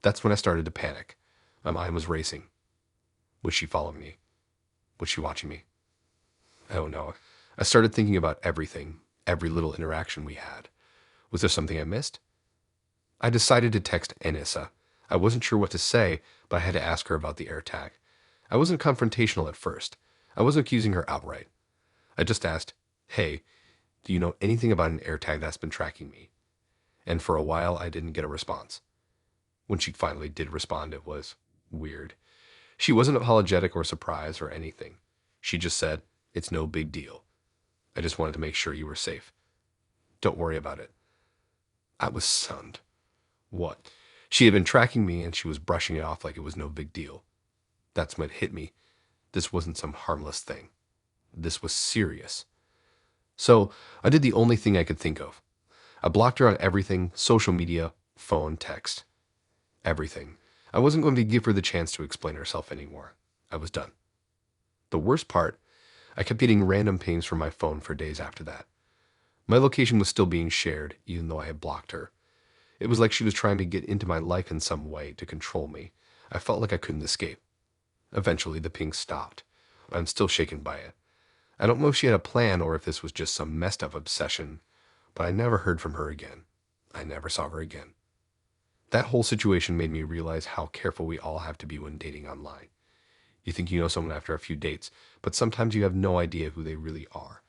That's when I started to panic. My mind was racing. Was she following me? Was she watching me? I don't know. I started thinking about everything, every little interaction we had. Was there something I missed? I decided to text Anissa. I wasn't sure what to say, but I had to ask her about the AirTag. I wasn't confrontational at first. I wasn't accusing her outright. I just asked, hey, do you know anything about an AirTag that's been tracking me? And for a while, I didn't get a response. When she finally did respond, it was weird. She wasn't apologetic or surprised or anything. She just said, it's no big deal. I just wanted to make sure you were safe. Don't worry about it. I was stunned. What? She had been tracking me and she was brushing it off like it was no big deal. That's when it hit me. This wasn't some harmless thing. This was serious. So I did the only thing I could think of. I blocked her on everything, social media, phone, text. Everything. I wasn't going to give her the chance to explain herself anymore. I was done. The worst part, I kept getting random pings from my phone for days after that. My location was still being shared, even though I had blocked her. It was like she was trying to get into my life in some way to control me. I felt like I couldn't escape. Eventually, the pings stopped. I'm still shaken by it. I don't know if she had a plan or if this was just some messed up obsession, but I never heard from her again. I never saw her again. That whole situation made me realize how careful we all have to be when dating online. You think you know someone after a few dates, but sometimes you have no idea who they really are.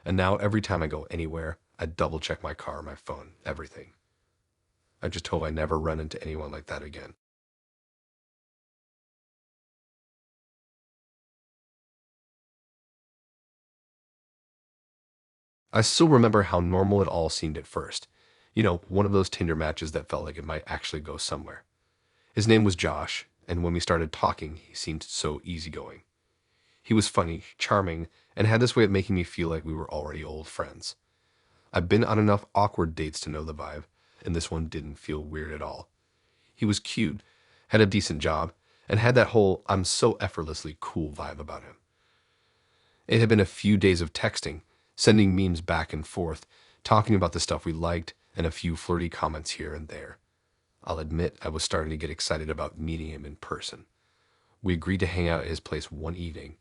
And now every time I go anywhere, I double check my car, my phone, everything. I just hope I never run into anyone like that again. I still remember how normal it all seemed at first. One of those Tinder matches that felt like it might actually go somewhere. His name was Josh, and when we started talking, he seemed so easygoing. He was funny, charming, and had this way of making me feel like we were already old friends. I've been on enough awkward dates to know the vibe, and this one didn't feel weird at all. He was cute, had a decent job, and had that whole I'm so effortlessly cool vibe about him. It had been a few days of texting, sending memes back and forth, talking about the stuff we liked, and a few flirty comments here and there. I'll admit I was starting to get excited about meeting him in person. We agreed to hang out at his place one evening.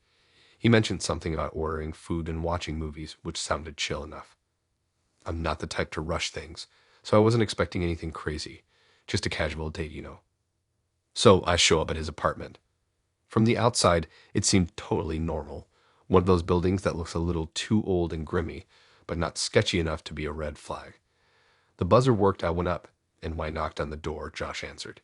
He mentioned something about ordering food and watching movies, which sounded chill enough. I'm not the type to rush things, so I wasn't expecting anything crazy. Just a casual date. So I show up at his apartment. From the outside, it seemed totally normal. One of those buildings that looks a little too old and grimy, but not sketchy enough to be a red flag. The buzzer worked, I went up, and when I knocked on the door, Josh answered.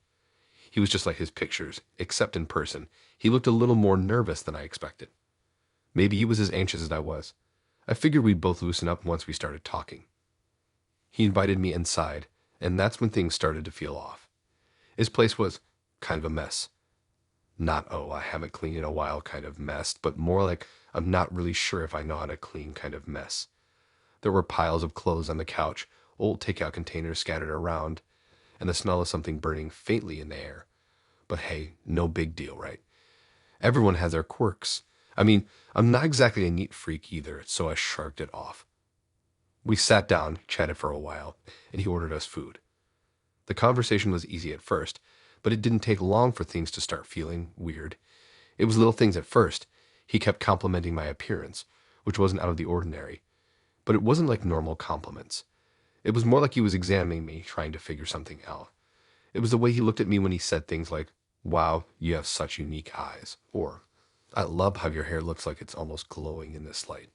He was just like his pictures, except in person. He looked a little more nervous than I expected. Maybe he was as anxious as I was. I figured we'd both loosen up once we started talking. He invited me inside, and that's when things started to feel off. His place was kind of a mess. Not, oh, I haven't cleaned in a while kind of mess, but more like I'm not really sure if I know how to clean kind of mess. There were piles of clothes on the couch, old takeout containers scattered around, and the smell of something burning faintly in the air. But hey, no big deal, right? Everyone has their quirks. I mean, I'm not exactly a neat freak either, so I shrugged it off. We sat down, chatted for a while, and he ordered us food. The conversation was easy at first, but it didn't take long for things to start feeling weird. It was little things at first. He kept complimenting my appearance, which wasn't out of the ordinary, but it wasn't like normal compliments. It was more like he was examining me, trying to figure something out. It was the way he looked at me when he said things like, "Wow, you have such unique eyes," or "I love how your hair looks like it's almost glowing in this light."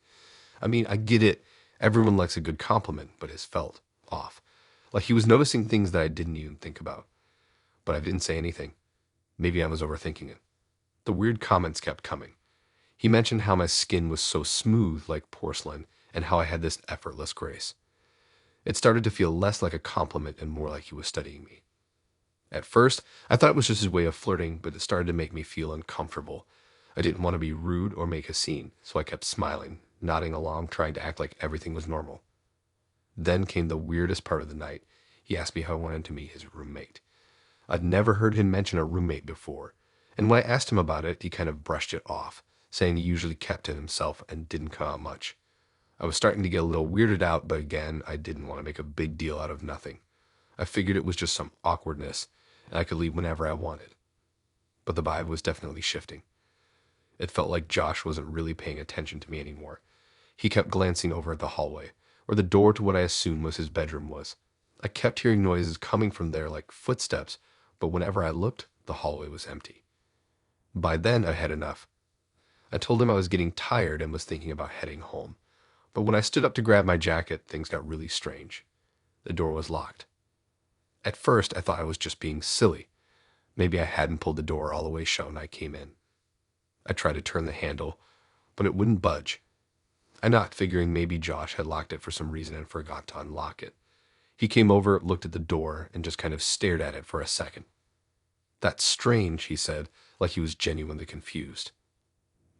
I mean, I get it. Everyone likes a good compliment, but his felt off. Like he was noticing things that I didn't even think about. But I didn't say anything. Maybe I was overthinking it. The weird comments kept coming. He mentioned how my skin was so smooth like porcelain and how I had this effortless grace. It started to feel less like a compliment and more like he was studying me. At first, I thought it was just his way of flirting, but it started to make me feel uncomfortable. I didn't want to be rude or make a scene, so I kept smiling, nodding along, trying to act like everything was normal. Then came the weirdest part of the night. He asked me how I wanted to meet his roommate. I'd never heard him mention a roommate before, and when I asked him about it, he kind of brushed it off, saying he usually kept to himself and didn't come out much. I was starting to get a little weirded out, but again, I didn't want to make a big deal out of nothing. I figured it was just some awkwardness, and I could leave whenever I wanted. But the vibe was definitely shifting. It felt like Josh wasn't really paying attention to me anymore. He kept glancing over at the hallway, where the door to what I assumed was his bedroom was. I kept hearing noises coming from there like footsteps, but whenever I looked, the hallway was empty. By then, I had enough. I told him I was getting tired and was thinking about heading home. But when I stood up to grab my jacket, things got really strange. The door was locked. At first, I thought I was just being silly. Maybe I hadn't pulled the door all the way shut when I came in. I tried to turn the handle, but it wouldn't budge. I knocked, figuring maybe Josh had locked it for some reason and forgot to unlock it. He came over, looked at the door, and just kind of stared at it for a second. "That's strange," he said, like he was genuinely confused.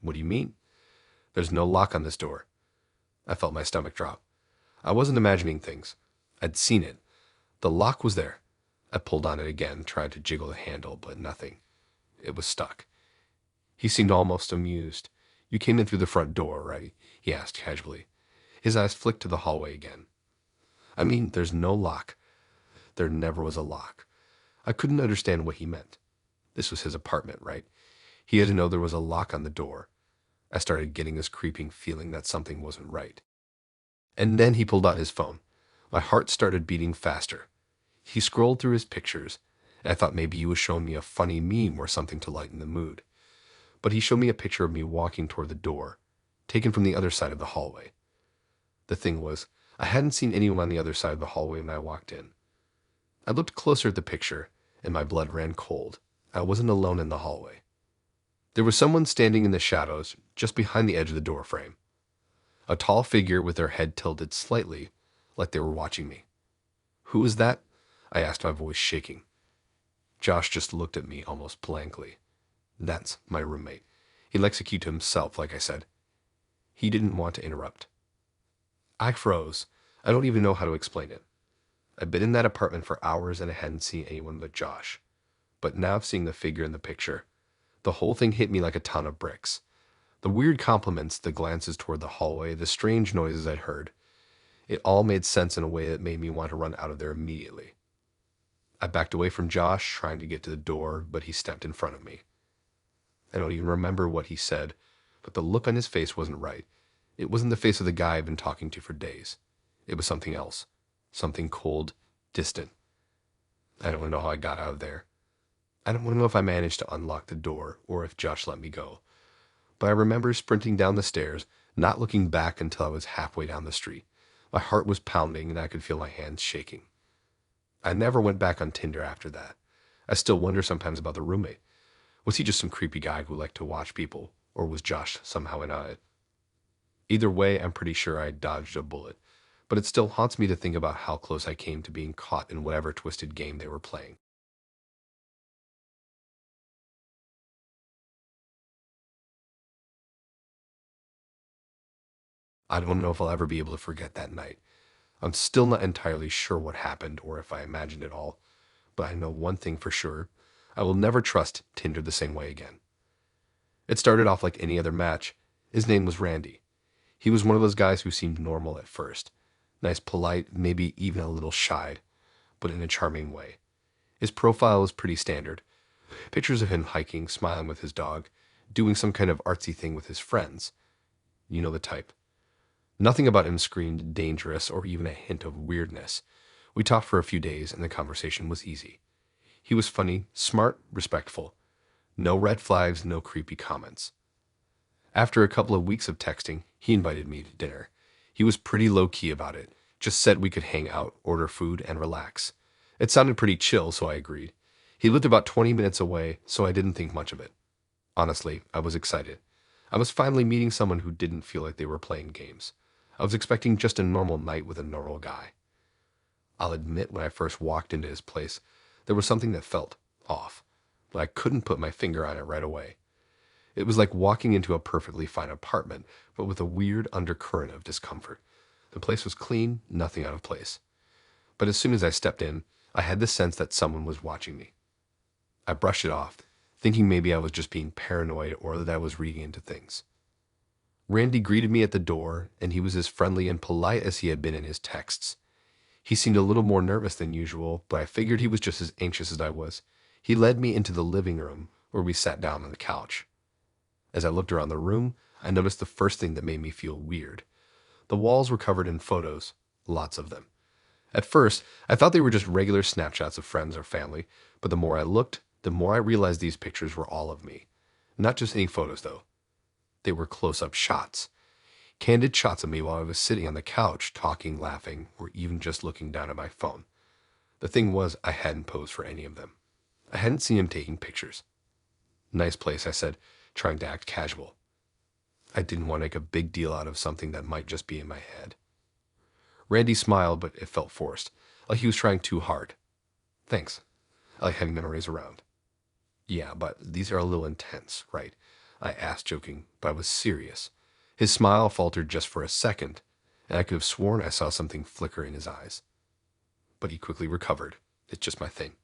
"What do you mean?" "There's no lock on this door." I felt my stomach drop. I wasn't imagining things. I'd seen it. The lock was there. I pulled on it again, tried to jiggle the handle, but nothing. It was stuck. He seemed almost amused. "You came in through the front door, right?" he asked casually. His eyes flicked to the hallway again. "I mean, there's no lock." There never was a lock. I couldn't understand what he meant. This was his apartment, right? He had to know there was a lock on the door. I started getting this creeping feeling that something wasn't right. And then he pulled out his phone. My heart started beating faster. He scrolled through his pictures, and I thought maybe he was showing me a funny meme or something to lighten the mood. but he showed me a picture of me walking toward the door, taken from the other side of the hallway. The thing was, I hadn't seen anyone on the other side of the hallway when I walked in. I looked closer at the picture, and my blood ran cold. I wasn't alone in the hallway. There was someone standing in the shadows, just behind the edge of the door frame. A tall figure with their head tilted slightly, like they were watching me. "Who was that?" I asked, my voice shaking. Josh just looked at me almost blankly. "That's my roommate. He likes to keep to himself, like I said." He didn't want to interrupt. I froze. I don't even know how to explain it. I'd been in that apartment for hours and I hadn't seen anyone but Josh. But now seeing the figure in the picture, the whole thing hit me like a ton of bricks. The weird compliments, the glances toward the hallway, the strange noises I'd heard. It all made sense in a way that made me want to run out of there immediately. I backed away from Josh, trying to get to the door, but he stepped in front of me. I don't even remember what he said, but the look on his face wasn't right. It wasn't the face of the guy I've been talking to for days. It was something else. Something cold, distant. I don't know how I got out of there. I don't know if I managed to unlock the door or if Josh let me go. But I remember sprinting down the stairs, not looking back until I was halfway down the street. My heart was pounding and I could feel my hands shaking. I never went back on Tinder after that. I still wonder sometimes about the roommate. Was he just some creepy guy who liked to watch people, or was Josh somehow in on it? Either way, I'm pretty sure I dodged a bullet, but it still haunts me to think about how close I came to being caught in whatever twisted game they were playing. I don't know if I'll ever be able to forget that night. I'm still not entirely sure what happened or if I imagined it all, but I know one thing for sure. I will never trust Tinder the same way again. It started off like any other match. His name was Randy. He was one of those guys who seemed normal at first. Nice, polite, maybe even a little shy, but in a charming way. His profile was pretty standard. Pictures of him hiking, smiling with his dog, doing some kind of artsy thing with his friends. You know the type. Nothing about him screamed dangerous or even a hint of weirdness. We talked for a few days and the conversation was easy. He was funny, smart, respectful. No red flags, no creepy comments. After a couple of weeks of texting, he invited me to dinner. He was pretty low-key about it, just said we could hang out, order food, and relax. It sounded pretty chill, so I agreed. He lived about 20 minutes away, so I didn't think much of it. Honestly, I was excited. I was finally meeting someone who didn't feel like they were playing games. I was expecting just a normal night with a normal guy. I'll admit when I first walked into his place, there was something that felt off, but I couldn't put my finger on it right away. It was like walking into a perfectly fine apartment, but with a weird undercurrent of discomfort. The place was clean, nothing out of place. But as soon as I stepped in, I had the sense that someone was watching me. I brushed it off, thinking maybe I was just being paranoid or that I was reading into things. Randy greeted me at the door, and he was as friendly and polite as he had been in his texts. He seemed a little more nervous than usual, but I figured he was just as anxious as I was. He led me into the living room, where we sat down on the couch. As I looked around the room, I noticed the first thing that made me feel weird. The walls were covered in photos, lots of them. At first, I thought they were just regular snapshots of friends or family, but the more I looked, the more I realized these pictures were all of me. Not just any photos, though. They were close-up shots. Candid shots of me while I was sitting on the couch, talking, laughing, or even just looking down at my phone. The thing was, I hadn't posed for any of them. I hadn't seen him taking pictures. "Nice place," I said, trying to act casual. I didn't want to make a big deal out of something that might just be in my head. Randy smiled, but it felt forced, like he was trying too hard. "Thanks. I like having memories around." "Yeah, but these are a little intense, right?" I asked, joking, but I was serious. His smile faltered just for a second, and I could have sworn I saw something flicker in his eyes. But he quickly recovered. "It's just my thing.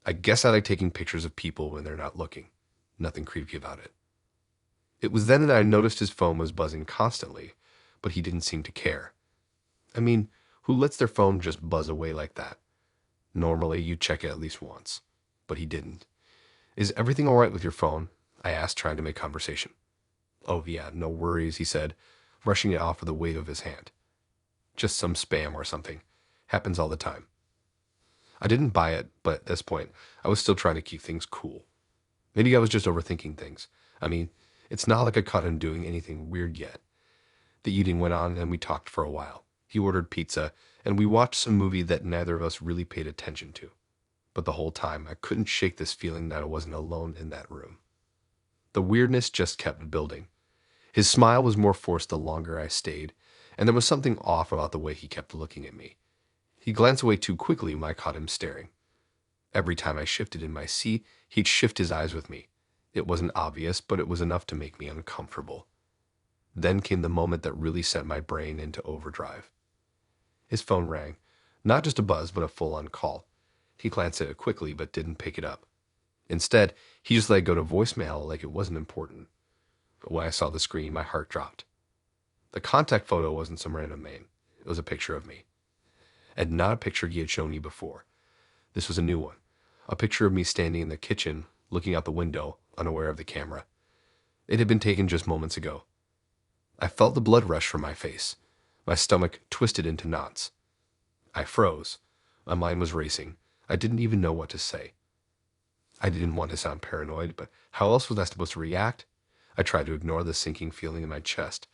I guess I like taking pictures of people when they're not looking. Nothing creepy about it." It was then that I noticed his phone was buzzing constantly, but he didn't seem to care. I mean, who lets their phone just buzz away like that? Normally, you check it at least once, but he didn't. "Is everything all right with your phone?" I asked, trying to make conversation. "Oh yeah, no worries," he said, brushing it off with a wave of his hand. "Just some spam or something. Happens all the time." I didn't buy it, but at this point, I was still trying to keep things cool. Maybe I was just overthinking things. I mean, it's not like I caught him doing anything weird yet. The eating went on and we talked for a while. He ordered pizza and we watched some movie that neither of us really paid attention to. But the whole time, I couldn't shake this feeling that I wasn't alone in that room. The weirdness just kept building. His smile was more forced the longer I stayed, and there was something off about the way he kept looking at me. He glanced away too quickly when I caught him staring. Every time I shifted in my seat, he'd shift his eyes with me. It wasn't obvious, but it was enough to make me uncomfortable. Then came the moment that really sent my brain into overdrive. His phone rang. Not just a buzz, but a full-on call. He glanced at it quickly, but didn't pick it up. Instead, he just let it go to voicemail like it wasn't important. But when I saw the screen, my heart dropped. The contact photo wasn't some random name. It was a picture of me. And not a picture he had shown me before. This was a new one. A picture of me standing in the kitchen, looking out the window, unaware of the camera. It had been taken just moments ago. I felt the blood rush from my face. My stomach twisted into knots. I froze. My mind was racing. I didn't even know what to say. I didn't want to sound paranoid, but how else was I supposed to react? I tried to ignore the sinking feeling in my chest,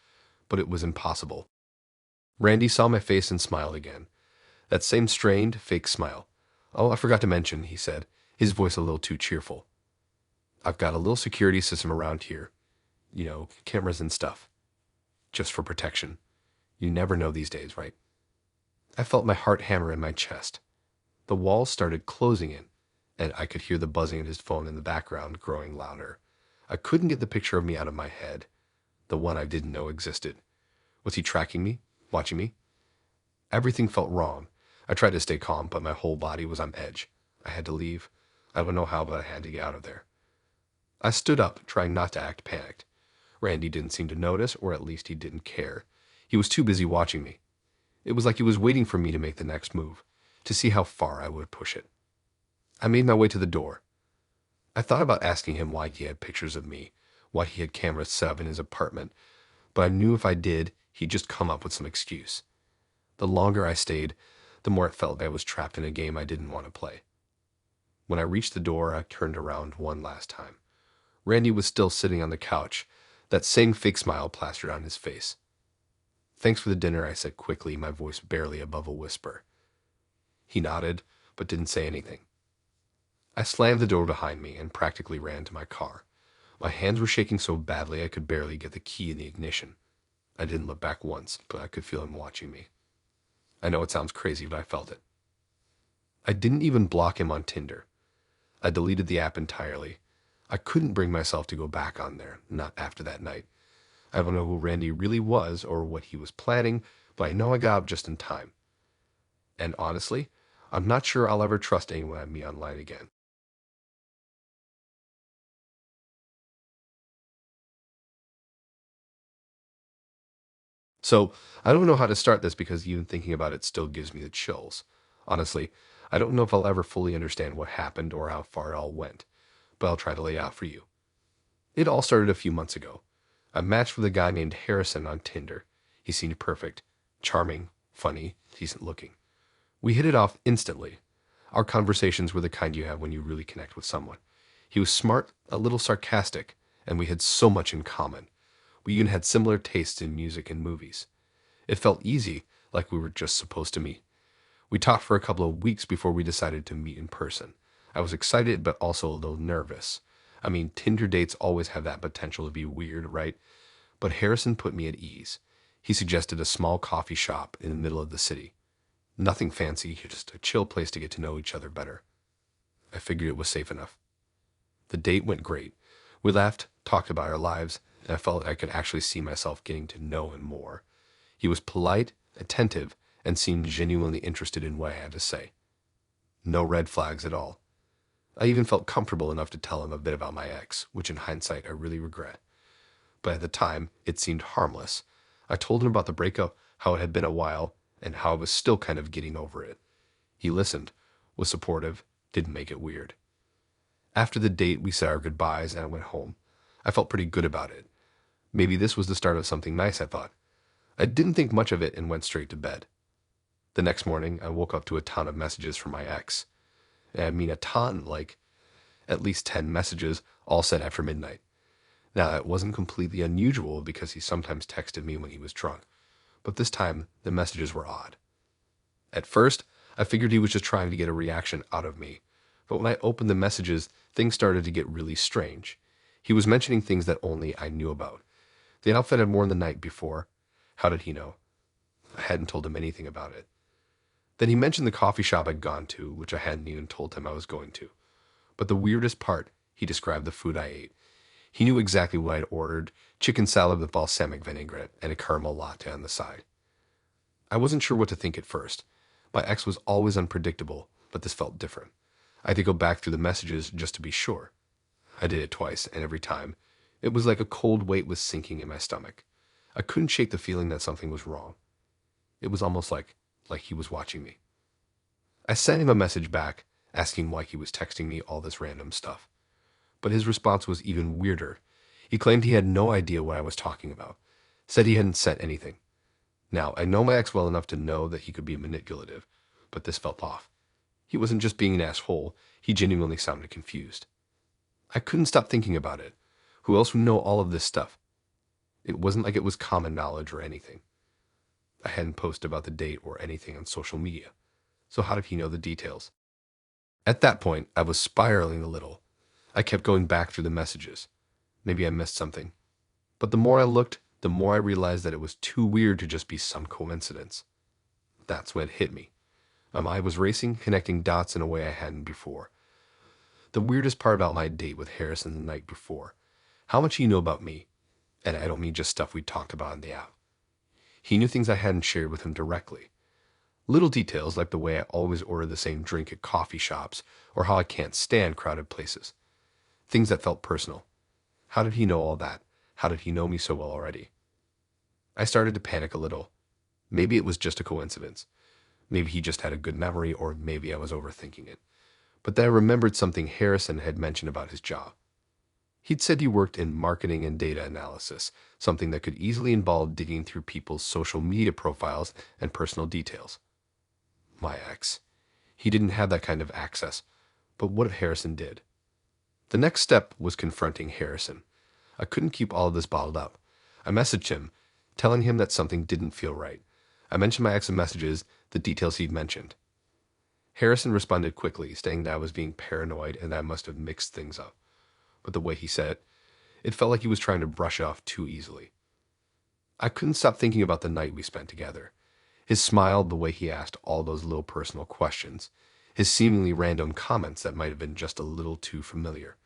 but it was impossible. Randy saw my face and smiled again. That same strained, fake smile. "Oh, I forgot to mention," he said, his voice a little too cheerful. "I've got a little security system around here. Cameras and stuff. Just for protection. You never know these days, right?" I felt my heart hammer in my chest. The walls started closing in, and I could hear the buzzing of his phone in the background growing louder. I couldn't get the picture of me out of my head, the one I didn't know existed. Was he tracking me? Watching me? Everything felt wrong. I tried to stay calm, but my whole body was on edge. I had to leave. I don't know how, but I had to get out of there. I stood up, trying not to act panicked. Randy didn't seem to notice, or at least he didn't care. He was too busy watching me. It was like he was waiting for me to make the next move, to see how far I would push it. I made my way to the door. I thought about asking him why he had pictures of me, why he had cameras set up in his apartment, but I knew if I did, he'd just come up with some excuse. The longer I stayed, the more it felt like I was trapped in a game I didn't want to play. When I reached the door, I turned around one last time. Randy was still sitting on the couch, that same fake smile plastered on his face. "Thanks for the dinner," I said quickly, my voice barely above a whisper. He nodded, but didn't say anything. I slammed the door behind me and practically ran to my car. My hands were shaking so badly I could barely get the key in the ignition. I didn't look back once, but I could feel him watching me. I know it sounds crazy, but I felt it. I didn't even block him on Tinder. I deleted the app entirely. I couldn't bring myself to go back on there, not after that night. I don't know who Randy really was or what he was planning, but I know I got up just in time. And honestly, I'm not sure I'll ever trust anyone I meet online again. So, I don't know how to start this because even thinking about it still gives me the chills. Honestly, I don't know if I'll ever fully understand what happened or how far it all went, but I'll try to lay it out for you. It all started a few months ago. I matched with a guy named Harrison on Tinder. He seemed perfect, charming, funny, decent looking. We hit it off instantly. Our conversations were the kind you have when you really connect with someone. He was smart, a little sarcastic, and we had so much in common. We even had similar tastes in music and movies. It felt easy, like we were just supposed to meet. We talked for a couple of weeks before we decided to meet in person. I was excited, but also a little nervous. I mean, Tinder dates always have that potential to be weird, right? But Harrison put me at ease. He suggested a small coffee shop in the middle of the city. Nothing fancy, just a chill place to get to know each other better. I figured it was safe enough. The date went great. We laughed, talked about our lives, and I felt I could actually see myself getting to know him more. He was polite, attentive, and seemed genuinely interested in what I had to say. No red flags at all. I even felt comfortable enough to tell him a bit about my ex, which in hindsight I really regret. But at the time, it seemed harmless. I told him about the breakup, how it had been a while, and how I was still kind of getting over it. He listened, was supportive, didn't make it weird. After the date, we said our goodbyes and I went home. I felt pretty good about it. Maybe this was the start of something nice, I thought. I didn't think much of it and went straight to bed. The next morning, I woke up to a ton of messages from my ex. I mean a ton, like at least 10 messages, all sent after midnight. Now, it wasn't completely unusual because he sometimes texted me when he was drunk, but this time the messages were odd. At first, I figured he was just trying to get a reaction out of me, but when I opened the messages, things started to get really strange. He was mentioning things that only I knew about. The outfit I'd worn the night before. How did he know? I hadn't told him anything about it. Then he mentioned the coffee shop I'd gone to, which I hadn't even told him I was going to. But the weirdest part, he described the food I ate. He knew exactly what I'd ordered: chicken salad with balsamic vinaigrette and a caramel latte on the side. I wasn't sure what to think at first. My ex was always unpredictable, but this felt different. I had to go back through the messages just to be sure. I did it twice, and every time, it was like a cold weight was sinking in my stomach. I couldn't shake the feeling that something was wrong. It was almost like he was watching me. I sent him a message back, asking why he was texting me all this random stuff. But his response was even weirder. He claimed he had no idea what I was talking about, said he hadn't sent anything. Now, I know my ex well enough to know that he could be manipulative, but this felt off. He wasn't just being an asshole, he genuinely sounded confused. I couldn't stop thinking about it. Who else would know all of this stuff? It wasn't like it was common knowledge or anything. I hadn't posted about the date or anything on social media, so how did he know the details? At that point, I was spiraling a little. I kept going back through the messages. Maybe I missed something. But the more I looked, the more I realized that it was too weird to just be some coincidence. That's when it hit me. My mind was racing, connecting dots in a way I hadn't before. The weirdest part about my date with Harrison the night before: how much he knew about me. And I don't mean just stuff we'd talked about on the app. He knew things I hadn't shared with him directly. Little details like the way I always order the same drink at coffee shops, or how I can't stand crowded places. Things that felt personal. How did he know all that? How did he know me so well already? I started to panic a little. Maybe it was just a coincidence. Maybe he just had a good memory, or maybe I was overthinking it. But then I remembered something Harrison had mentioned about his job. He'd said he worked in marketing and data analysis, something that could easily involve digging through people's social media profiles and personal details. My ex. He didn't have that kind of access, but what if Harrison did? The next step was confronting Harrison. I couldn't keep all of this bottled up. I messaged him, telling him that something didn't feel right. I mentioned my ex's messages, the details he'd mentioned. Harrison responded quickly, saying that I was being paranoid and that I must have mixed things up. But the way he said it, it felt like he was trying to brush it off too easily. I couldn't stop thinking about the night we spent together. His smile, the way he asked all those little personal questions, his seemingly random comments that might have been just a little too familiar.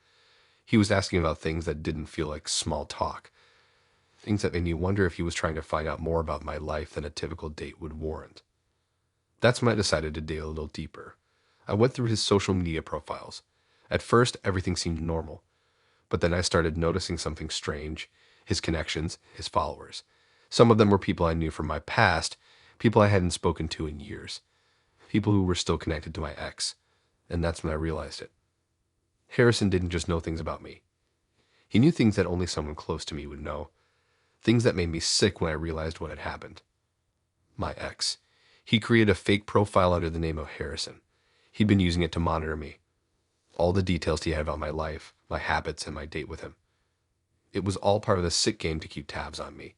He was asking about things that didn't feel like small talk, things that made me wonder if he was trying to find out more about my life than a typical date would warrant. That's when I decided to dig a little deeper. I went through his social media profiles. At first, everything seemed normal, but then I started noticing something strange: his connections, his followers. Some of them were people I knew from my past, people I hadn't spoken to in years, people who were still connected to my ex, and that's when I realized it. Harrison didn't just know things about me. He knew things that only someone close to me would know, things that made me sick when I realized what had happened. My ex. He created a fake profile under the name of Harrison. He'd been using it to monitor me. All the details he had about my life, my habits, and my date with him. It was all part of the sick game to keep tabs on me.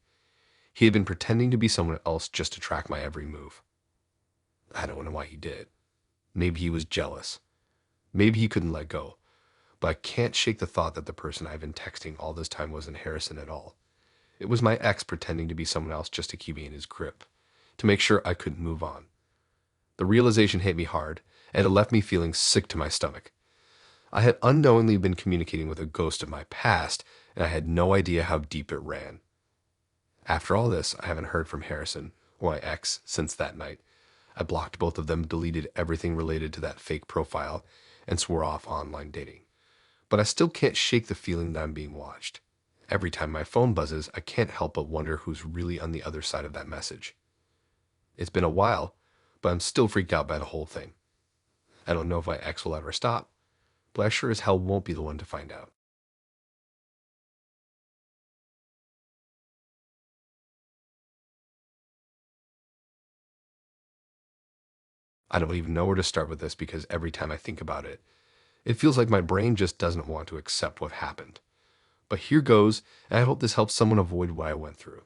He had been pretending to be someone else just to track my every move. I don't know why he did it. Maybe he was jealous. Maybe he couldn't let go. But I can't shake the thought that the person I've been texting all this time wasn't Harrison at all. It was my ex pretending to be someone else just to keep me in his grip, to make sure I couldn't move on. The realization hit me hard, and it left me feeling sick to my stomach. I had unknowingly been communicating with a ghost of my past, and I had no idea how deep it ran. After all this, I haven't heard from Harrison or my ex since that night. I blocked both of them, deleted everything related to that fake profile, and swore off online dating. But I still can't shake the feeling that I'm being watched. Every time my phone buzzes, I can't help but wonder who's really on the other side of that message. It's been a while, but I'm still freaked out by the whole thing. I don't know if my ex will ever stop, but I sure as hell won't be the one to find out. I don't even know where to start with this because every time I think about it, it feels like my brain just doesn't want to accept what happened. But here goes, and I hope this helps someone avoid what I went through.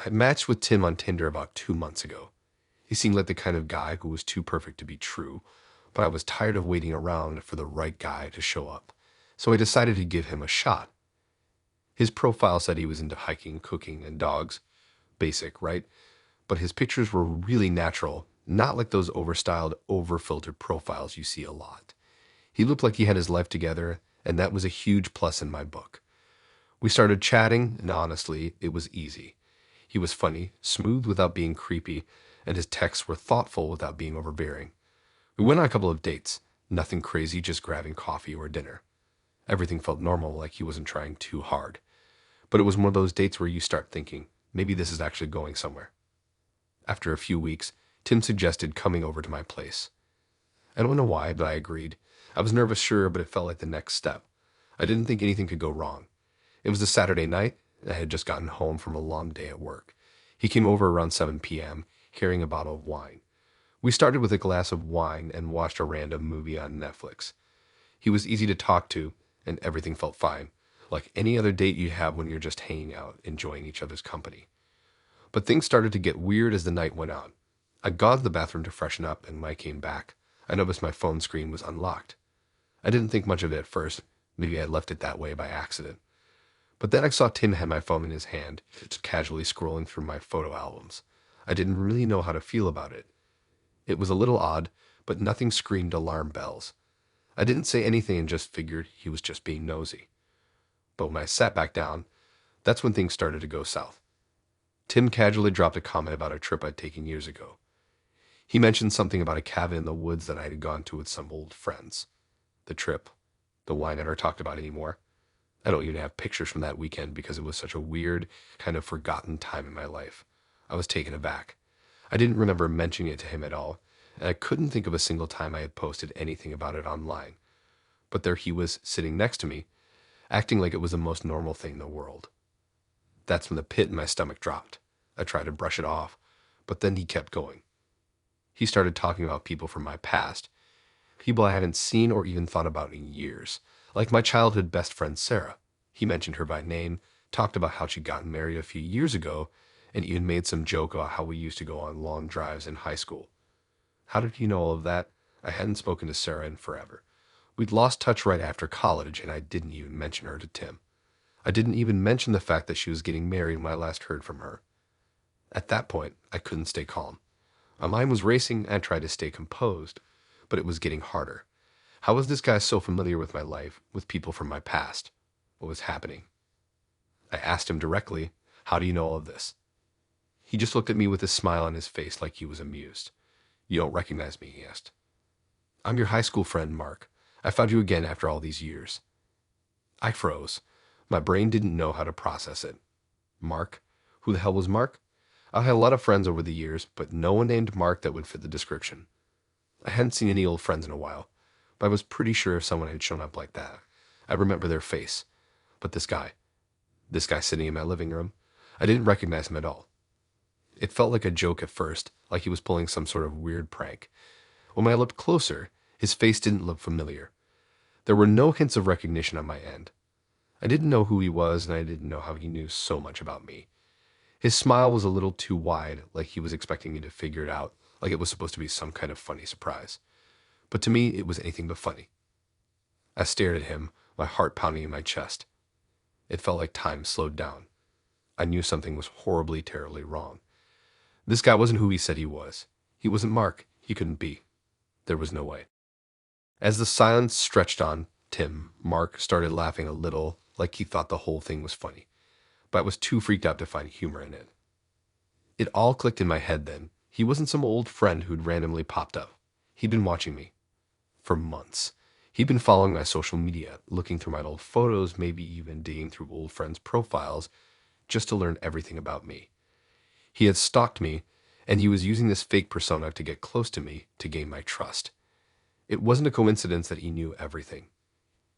I matched with Tim on Tinder about 2 months ago. He seemed like the kind of guy who was too perfect to be true, but I was tired of waiting around for the right guy to show up, so I decided to give him a shot. His profile said he was into hiking, cooking, and dogs. Basic, right? But his pictures were really natural, not like those overstyled, overfiltered profiles you see a lot. He looked like he had his life together, and that was a huge plus in my book. We started chatting, and honestly, it was easy. He was funny, smooth without being creepy, and his texts were thoughtful without being overbearing. We went on a couple of dates, nothing crazy, just grabbing coffee or dinner. Everything felt normal, like he wasn't trying too hard. But it was one of those dates where you start thinking, maybe this is actually going somewhere. After a few weeks, Tim suggested coming over to my place. I don't know why, but I agreed. I was nervous, sure, but it felt like the next step. I didn't think anything could go wrong. It was a Saturday night, and I had just gotten home from a long day at work. He came over around 7 p.m., carrying a bottle of wine. We started with a glass of wine and watched a random movie on Netflix. He was easy to talk to, and everything felt fine, like any other date you have when you're just hanging out, enjoying each other's company. But things started to get weird as the night went on. I got to the bathroom to freshen up, and when I came back, I noticed my phone screen was unlocked. I didn't think much of it at first. Maybe I left it that way by accident. But then I saw Tim had my phone in his hand, just casually scrolling through my photo albums. I didn't really know how to feel about it. It was a little odd, but nothing screamed alarm bells. I didn't say anything and just figured he was just being nosy. But when I sat back down, that's when things started to go south. Tim casually dropped a comment about a trip I'd taken years ago. He mentioned something about a cabin in the woods that I had gone to with some old friends. The trip. The wine I never talked about anymore. I don't even have pictures from that weekend because it was such a weird, kind of forgotten time in my life. I was taken aback. I didn't remember mentioning it to him at all, and I couldn't think of a single time I had posted anything about it online. But there he was, sitting next to me, acting like it was the most normal thing in the world. That's when the pit in my stomach dropped. I tried to brush it off, but then he kept going. He started talking about people from my past, people I hadn't seen or even thought about in years, like my childhood best friend Sarah. He mentioned her by name, talked about how she'd gotten married a few years ago, and even made some joke about how we used to go on long drives in high school. How did he know all of that? I hadn't spoken to Sarah in forever. We'd lost touch right after college, and I didn't even mention her to Tim. I didn't even mention the fact that she was getting married when I last heard from her. At that point, I couldn't stay calm. My mind was racing, and I tried to stay composed, but it was getting harder. How was this guy so familiar with my life, with people from my past? What was happening? I asked him directly, "How do you know all of this?" He just looked at me with a smile on his face like he was amused. "You don't recognize me?" he asked. "I'm your high school friend, Mark. I found you again after all these years." I froze. My brain didn't know how to process it. Mark? Who the hell was Mark? I had a lot of friends over the years, but no one named Mark that would fit the description. I hadn't seen any old friends in a while, but I was pretty sure if someone had shown up like that, I'd remember their face. But this guy sitting in my living room, I didn't recognize him at all. It felt like a joke at first, like he was pulling some sort of weird prank. When I looked closer, his face didn't look familiar. There were no hints of recognition on my end. I didn't know who he was, and I didn't know how he knew so much about me. His smile was a little too wide, like he was expecting me to figure it out, like it was supposed to be some kind of funny surprise. But to me, it was anything but funny. I stared at him, my heart pounding in my chest. It felt like time slowed down. I knew something was horribly, terribly wrong. This guy wasn't who he said he was. He wasn't Mark. He couldn't be. There was no way. As the silence stretched on, Mark started laughing a little, like he thought the whole thing was funny, but I was too freaked out to find humor in it. It all clicked in my head then. He wasn't some old friend who'd randomly popped up. He'd been watching me. For months. He'd been following my social media, looking through my old photos, maybe even digging through old friends' profiles, just to learn everything about me. He had stalked me, and he was using this fake persona to get close to me, to gain my trust. It wasn't a coincidence that he knew everything.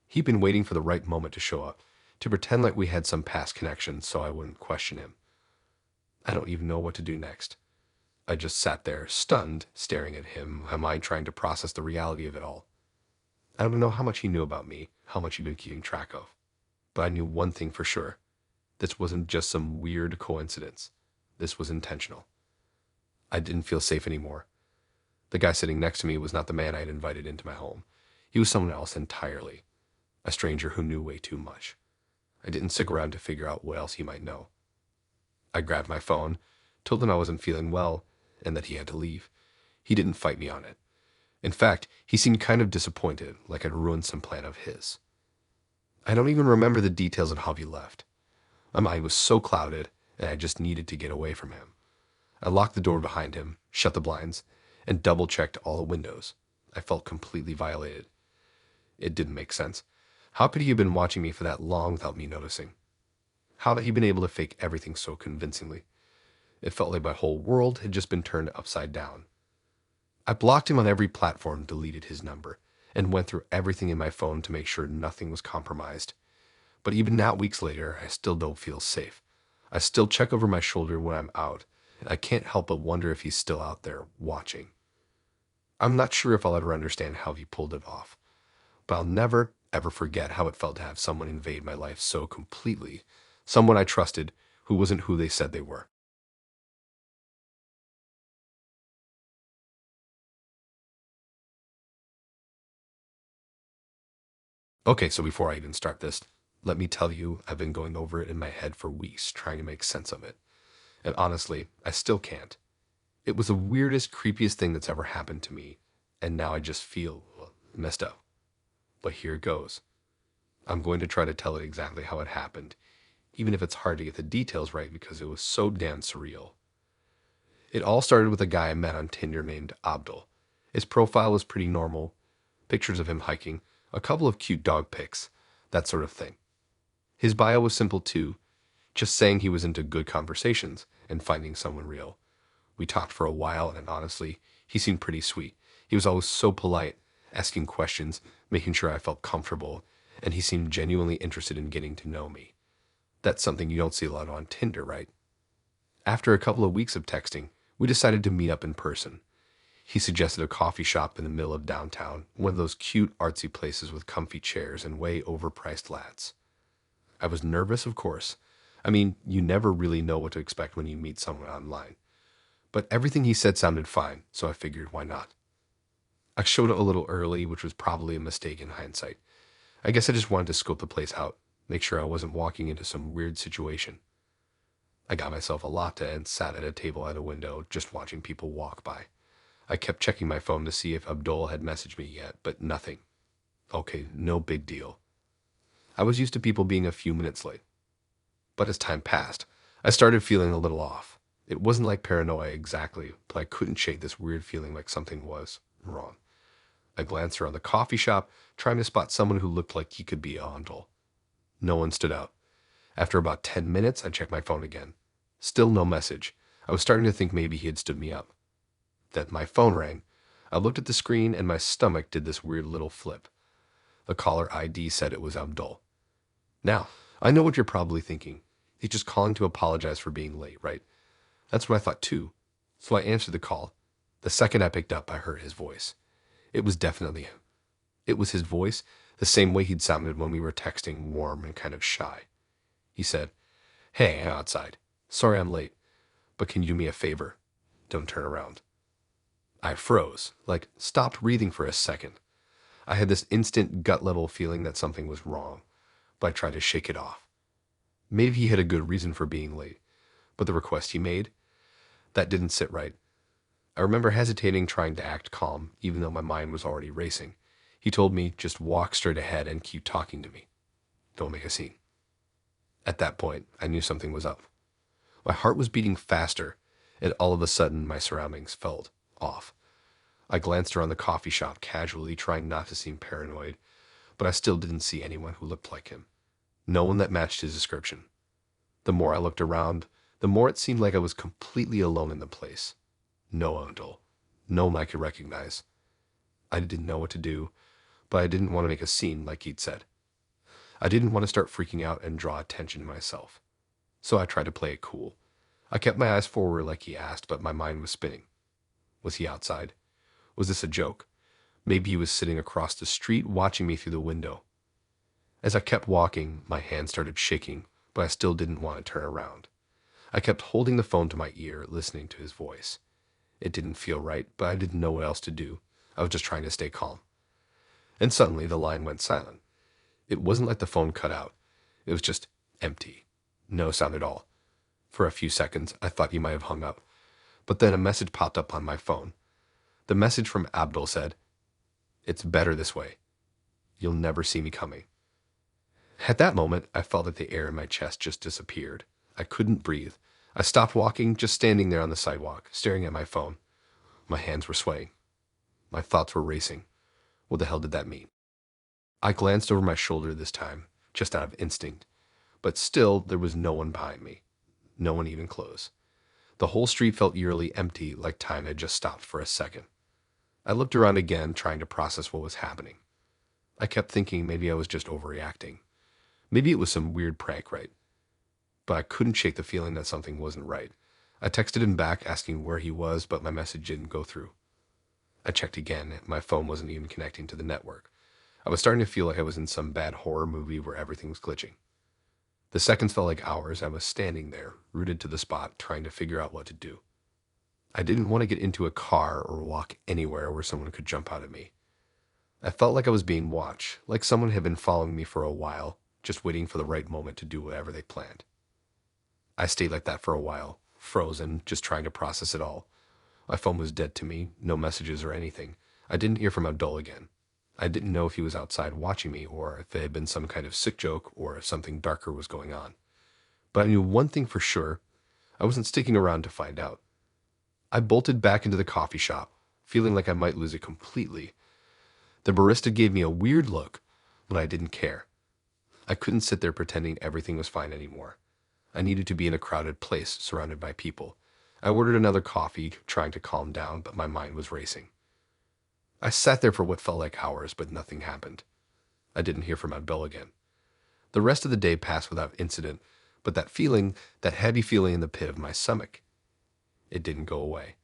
He'd been waiting for the right moment to show up, to pretend like we had some past connection so I wouldn't question him. I don't even know what to do next. I just sat there, stunned, staring at him, my mind trying to process the reality of it all. I don't know how much he knew about me, how much he'd been keeping track of. But I knew one thing for sure. This wasn't just some weird coincidence. This was intentional. I didn't feel safe anymore. The guy sitting next to me was not the man I had invited into my home. He was someone else entirely. A stranger who knew way too much. I didn't stick around to figure out what else he might know. I grabbed my phone, told him I wasn't feeling well, and that he had to leave. He didn't fight me on it. In fact, he seemed kind of disappointed, like I'd ruined some plan of his. I don't even remember the details of how he left. My mind was so clouded, and I just needed to get away from him. I locked the door behind him, shut the blinds, and double-checked all the windows. I felt completely violated. It didn't make sense. How could he have been watching me for that long without me noticing? How had he been able to fake everything so convincingly? It felt like my whole world had just been turned upside down. I blocked him on every platform, deleted his number, and went through everything in my phone to make sure nothing was compromised. But even now, weeks later, I still don't feel safe. I still check over my shoulder when I'm out, and I can't help but wonder if he's still out there watching. I'm not sure if I'll ever understand how he pulled it off, but I'll never, ever forget how it felt to have someone invade my life so completely, someone I trusted who wasn't who they said they were. Okay, so before I even start this, let me tell you, I've been going over it in my head for weeks, trying to make sense of it. And honestly, I still can't. It was the weirdest, creepiest thing that's ever happened to me, and now I just feel messed up. But here it goes. I'm going to try to tell it exactly how it happened, even if it's hard to get the details right because it was so damn surreal. It all started with a guy I met on Tinder named Abdul. His profile was pretty normal, pictures of him hiking, a couple of cute dog pics, that sort of thing. His bio was simple too, just saying he was into good conversations and finding someone real. We talked for a while, and honestly, he seemed pretty sweet. He was always so polite, asking questions, making sure I felt comfortable, and he seemed genuinely interested in getting to know me. That's something you don't see a lot on Tinder, right? After a couple of weeks of texting, we decided to meet up in person. He suggested a coffee shop in the middle of downtown, one of those cute artsy places with comfy chairs and way overpriced lats. I was nervous, of course. I mean, you never really know what to expect when you meet someone online. But everything he said sounded fine, so I figured why not. I showed up a little early, which was probably a mistake in hindsight. I guess I just wanted to scope the place out, make sure I wasn't walking into some weird situation. I got myself a latte and sat at a table at a window, just watching people walk by. I kept checking my phone to see if Abdul had messaged me yet, but nothing. Okay, no big deal. I was used to people being a few minutes late. But as time passed, I started feeling a little off. It wasn't like paranoia exactly, but I couldn't shake this weird feeling like something was wrong. I glanced around the coffee shop, trying to spot someone who looked like he could be Abdul. No one stood out. After about 10 minutes, I checked my phone again. Still no message. I was starting to think maybe he had stood me up. Then my phone rang. I looked at the screen and my stomach did this weird little flip. The caller ID said it was Abdul. Now, I know what you're probably thinking. He's just calling to apologize for being late, right? That's what I thought too. So I answered the call. The second I picked up, I heard his voice. It was definitely him. It was his voice, the same way he'd sounded when we were texting, warm and kind of shy. He said, "Hey, I'm outside. Sorry I'm late, but can you do me a favor? Don't turn around." I froze, like stopped breathing for a second. I had this instant gut-level feeling that something was wrong, but I tried to shake it off. Maybe he had a good reason for being late, but the request he made, that didn't sit right. I remember hesitating, trying to act calm, even though my mind was already racing. He told me, just walk straight ahead and keep talking to me. Don't make a scene. At that point, I knew something was up. My heart was beating faster, and all of a sudden my surroundings felt off. I glanced around the coffee shop casually, trying not to seem paranoid, but I still didn't see anyone who looked like him. No one that matched his description. The more I looked around, the more it seemed like I was completely alone in the place. No Abdul. No one I could recognize. I didn't know what to do, but I didn't want to make a scene like he'd said. I didn't want to start freaking out and draw attention to myself. So I tried to play it cool. I kept my eyes forward like he asked, but my mind was spinning. Was he outside? Was this a joke? Maybe he was sitting across the street watching me through the window. As I kept walking, my hand started shaking, but I still didn't want to turn around. I kept holding the phone to my ear, listening to his voice. It didn't feel right, but I didn't know what else to do. I was just trying to stay calm. And suddenly the line went silent. It wasn't like the phone cut out. It was just empty. No sound at all. For a few seconds, I thought he might have hung up. But then a message popped up on my phone. The message from Abdul said, "It's better this way. You'll never see me coming." At that moment, I felt that the air in my chest just disappeared. I couldn't breathe. I stopped walking, just standing there on the sidewalk, staring at my phone. My hands were swaying. My thoughts were racing. What the hell did that mean? I glanced over my shoulder this time, just out of instinct. But still, there was no one behind me. No one even close. The whole street felt eerily empty, like time had just stopped for a second. I looked around again, trying to process what was happening. I kept thinking maybe I was just overreacting. Maybe it was some weird prank, right? But I couldn't shake the feeling that something wasn't right. I texted him back asking where he was, but my message didn't go through. I checked again. My phone wasn't even connecting to the network. I was starting to feel like I was in some bad horror movie where everything was glitching. The seconds felt like hours. I was standing there, rooted to the spot, trying to figure out what to do. I didn't want to get into a car or walk anywhere where someone could jump out at me. I felt like I was being watched, like someone had been following me for a while, just waiting for the right moment to do whatever they planned. I stayed like that for a while, frozen, just trying to process it all. My phone was dead to me, no messages or anything. I didn't hear from Abdul again. I didn't know if he was outside watching me or if it had been some kind of sick joke or if something darker was going on. But I knew one thing for sure. I wasn't sticking around to find out. I bolted back into the coffee shop, feeling like I might lose it completely. The barista gave me a weird look, but I didn't care. I couldn't sit there pretending everything was fine anymore. I needed to be in a crowded place, surrounded by people. I ordered another coffee, trying to calm down, but my mind was racing. I sat there for what felt like hours, but nothing happened. I didn't hear from Abdul again. The rest of the day passed without incident, but that feeling, that heavy feeling in the pit of my stomach, it didn't go away.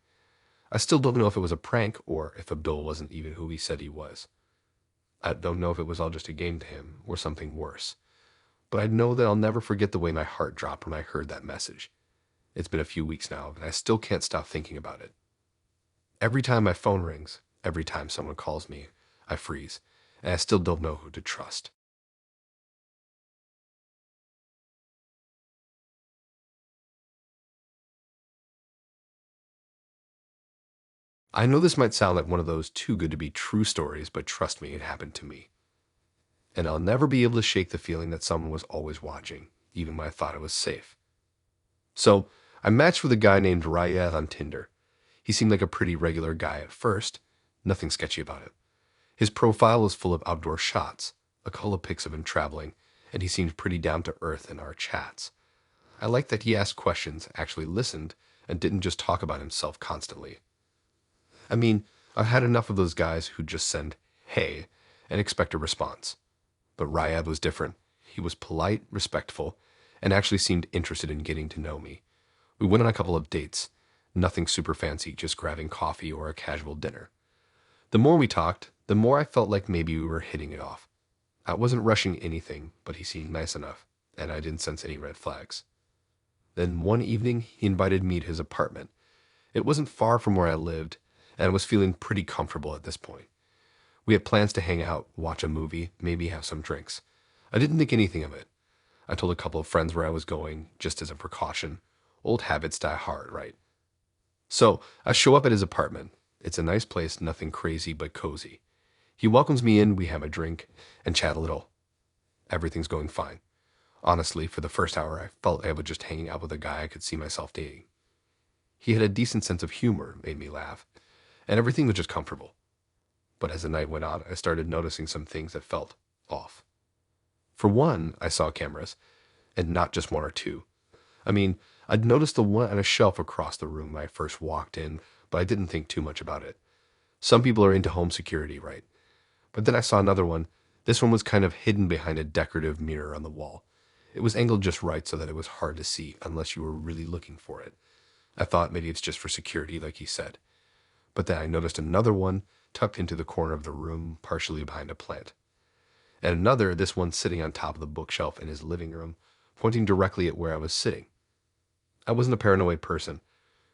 I still don't know if it was a prank or if Abdul wasn't even who he said he was. I don't know if it was all just a game to him or something worse. But I know that I'll never forget the way my heart dropped when I heard that message. It's been a few weeks now, and I still can't stop thinking about it. Every time my phone rings, every time someone calls me, I freeze, and I still don't know who to trust. I know this might sound like one of those too good to be true stories, but trust me, it happened to me. And I'll never be able to shake the feeling that someone was always watching, even when I thought I was safe. So, I matched with a guy named Rayed on Tinder. He seemed like a pretty regular guy at first, nothing sketchy about it. His profile was full of outdoor shots, a couple of pics of him traveling, and he seemed pretty down to earth in our chats. I liked that he asked questions, actually listened, and didn't just talk about himself constantly. I mean, I've had enough of those guys who just send, "Hey," and expect a response. But Rayed was different. He was polite, respectful, and actually seemed interested in getting to know me. We went on a couple of dates. Nothing super fancy, just grabbing coffee or a casual dinner. The more we talked, the more I felt like maybe we were hitting it off. I wasn't rushing anything, but he seemed nice enough, and I didn't sense any red flags. Then one evening, he invited me to his apartment. It wasn't far from where I lived, and I was feeling pretty comfortable at this point. We had plans to hang out, watch a movie, maybe have some drinks. I didn't think anything of it. I told a couple of friends where I was going, just as a precaution. Old habits die hard, right? So I show up at his apartment. It's a nice place, nothing crazy but cozy. He welcomes me in, we have a drink, and chat a little. Everything's going fine. Honestly, for the first hour, I felt I was just hanging out with a guy I could see myself dating. He had a decent sense of humor, made me laugh, and everything was just comfortable. But as the night went on, I started noticing some things that felt off. For one, I saw cameras, and not just one or two. I mean, I'd noticed the one on a shelf across the room when I first walked in, but I didn't think too much about it. Some people are into home security, right? But then I saw another one. This one was kind of hidden behind a decorative mirror on the wall. It was angled just right so that it was hard to see unless you were really looking for it. I thought maybe it's just for security, like he said. But then I noticed another one tucked into the corner of the room, partially behind a plant. and another, this one sitting on top of the bookshelf in his living room, pointing directly at where I was sitting. I wasn't a paranoid person,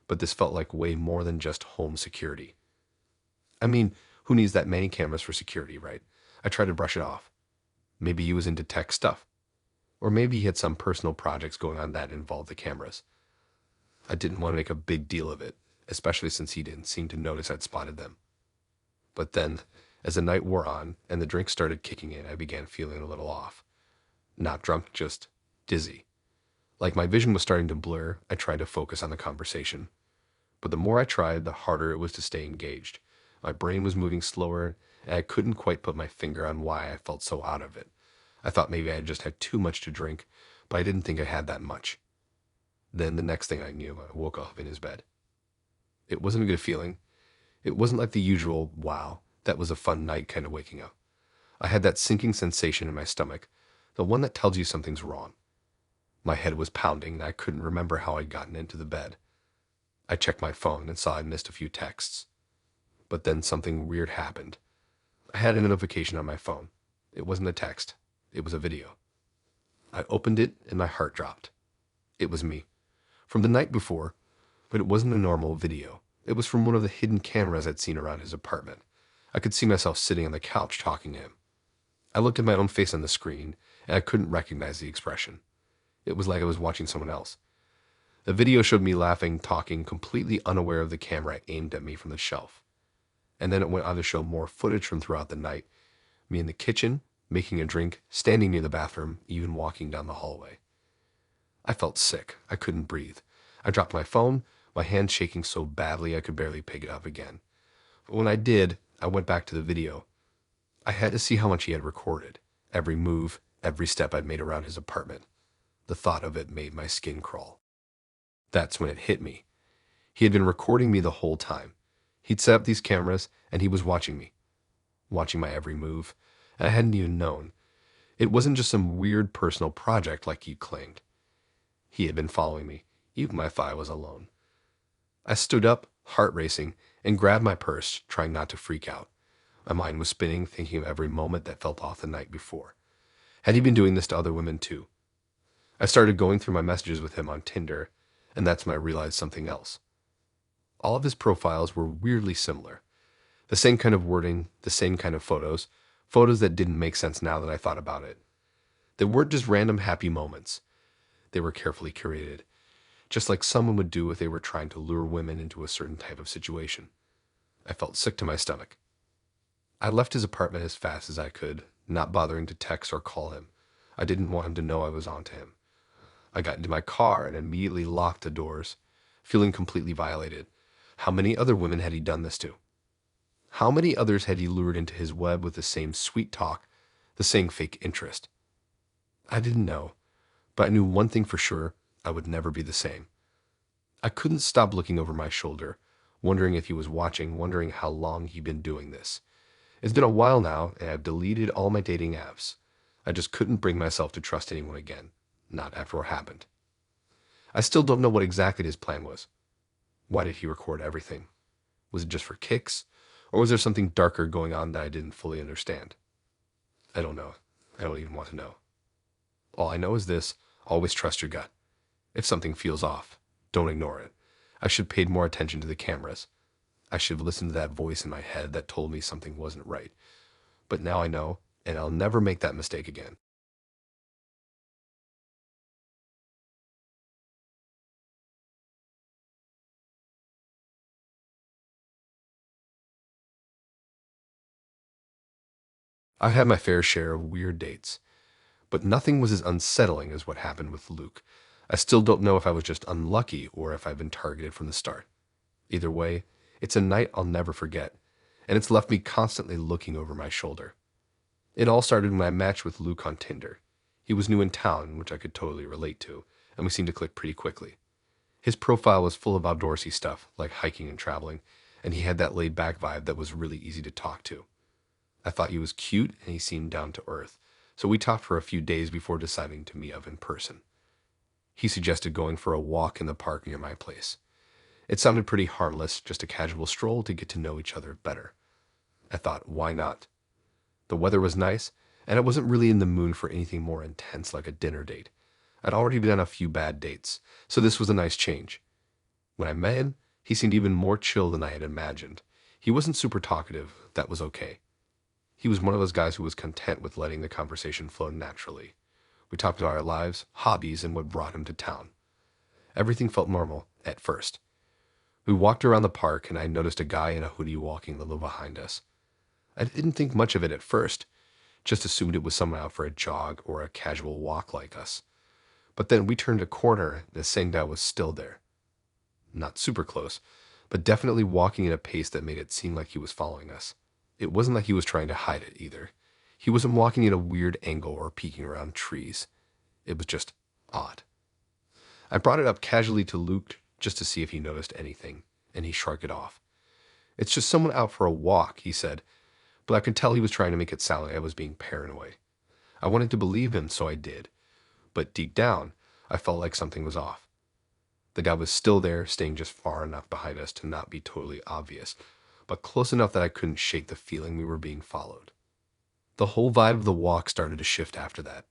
but this felt like way more than just home security. I mean, who needs that many cameras for security, right? I tried to brush it off. Maybe he was into tech stuff. Or maybe he had some personal projects going on that involved the cameras. I didn't want to make a big deal of it, especially since he didn't seem to notice I'd spotted them. But then, as the night wore on and the drink started kicking in, I began feeling a little off. Not drunk, just dizzy. Like my vision was starting to blur, I tried to focus on the conversation. But the more I tried, the harder it was to stay engaged. My brain was moving slower, and I couldn't quite put my finger on why I felt so out of it. I thought maybe I had just had too much to drink, but I didn't think I had that much. Then the next thing I knew, I woke up in his bed. It wasn't a good feeling. It wasn't like the usual, wow, that was a fun night kind of waking up. I had that sinking sensation in my stomach, the one that tells you something's wrong. My head was pounding, and I couldn't remember how I'd gotten into the bed. I checked my phone and saw I'd missed a few texts. But then something weird happened. I had a notification on my phone. It wasn't a text. It was a video. I opened it and my heart dropped. It was me. From the night before, but it wasn't a normal video. It was from one of the hidden cameras I'd seen around his apartment. I could see myself sitting on the couch talking to him. I looked at my own face on the screen, and I couldn't recognize the expression. It was like I was watching someone else. The video showed me laughing, talking, completely unaware of the camera aimed at me from the shelf. And then it went on to show more footage from throughout the night. Me in the kitchen, making a drink, standing near the bathroom, even walking down the hallway. I felt sick. I couldn't breathe. I dropped my phone, my hand shaking so badly I could barely pick it up again. But when I did, I went back to the video. I had to see how much he had recorded. Every move, every step I'd made around his apartment. The thought of it made my skin crawl. That's when it hit me. He had been recording me the whole time. He'd set up these cameras, and he was watching me. Watching my every move. And I hadn't even known. It wasn't just some weird personal project like he claimed. He had been following me, even if I was alone. I stood up, heart racing, and grabbed my purse, trying not to freak out. My mind was spinning, thinking of every moment that felt off the night before. Had he been doing this to other women too? I started going through my messages with him on Tinder, and that's when I realized something else. All of his profiles were weirdly similar. The same kind of wording, the same kind of photos that didn't make sense now that I thought about it. They weren't just random happy moments. They were carefully curated, just like someone would do if they were trying to lure women into a certain type of situation. I felt sick to my stomach. I left his apartment as fast as I could, not bothering to text or call him. I didn't want him to know I was on to him. I got into my car and immediately locked the doors, feeling completely violated. How many other women had he done this to? How many others had he lured into his web with the same sweet talk, the same fake interest? I didn't know, but I knew one thing for sure: I would never be the same. I couldn't stop looking over my shoulder, wondering if he was watching, wondering how long he'd been doing this. It's been a while now, and I've deleted all my dating apps. I just couldn't bring myself to trust anyone again, not after what happened. I still don't know what exactly his plan was. Why did he record everything? Was it just for kicks? Or was there something darker going on that I didn't fully understand? I don't know. I don't even want to know. All I know is this: always trust your gut. If something feels off, don't ignore it. I should have paid more attention to the cameras. I should have listened to that voice in my head that told me something wasn't right. But now I know, and I'll never make that mistake again. I've had my fair share of weird dates, but nothing was as unsettling as what happened with Luke. I still don't know if I was just unlucky or if I've been targeted from the start. Either way, it's a night I'll never forget, and it's left me constantly looking over my shoulder. It all started when I matched with Luke on Tinder. He was new in town, which I could totally relate to, and we seemed to click pretty quickly. His profile was full of outdoorsy stuff, like hiking and traveling, and he had that laid-back vibe that was really easy to talk to. I thought he was cute and he seemed down to earth, so we talked for a few days before deciding to meet up in person. He suggested going for a walk in the park near my place. It sounded pretty harmless, just a casual stroll to get to know each other better. I thought, why not? The weather was nice, And I wasn't really in the mood for anything more intense like a dinner date. I'd already been on a few bad dates, so this was a nice change. When I met him, he seemed even more chill than I had imagined. He wasn't super talkative, that was okay. He was one of those guys who was content with letting the conversation flow naturally. We talked about our lives, hobbies, and what brought him to town. Everything felt normal at first. We walked around the park, and I noticed a guy in a hoodie walking a little behind us. I didn't think much of it at first, just assumed it was someone out for a jog or a casual walk like us. But then we turned a corner, and the same guy was still there. Not super close, but definitely walking at a pace that made it seem like he was following us. It wasn't like he was trying to hide it either. He wasn't walking at a weird angle or peeking around trees. It was just odd. I brought it up casually to Luke just to see if he noticed anything, and he shrugged it off. "It's just someone out for a walk," he said, but I could tell he was trying to make it sound like I was being paranoid. I wanted to believe him, so I did. But deep down, I felt like something was off. The guy was still there, staying just far enough behind us to not be totally obvious, but close enough that I couldn't shake the feeling we were being followed. The whole vibe of the walk started to shift after that.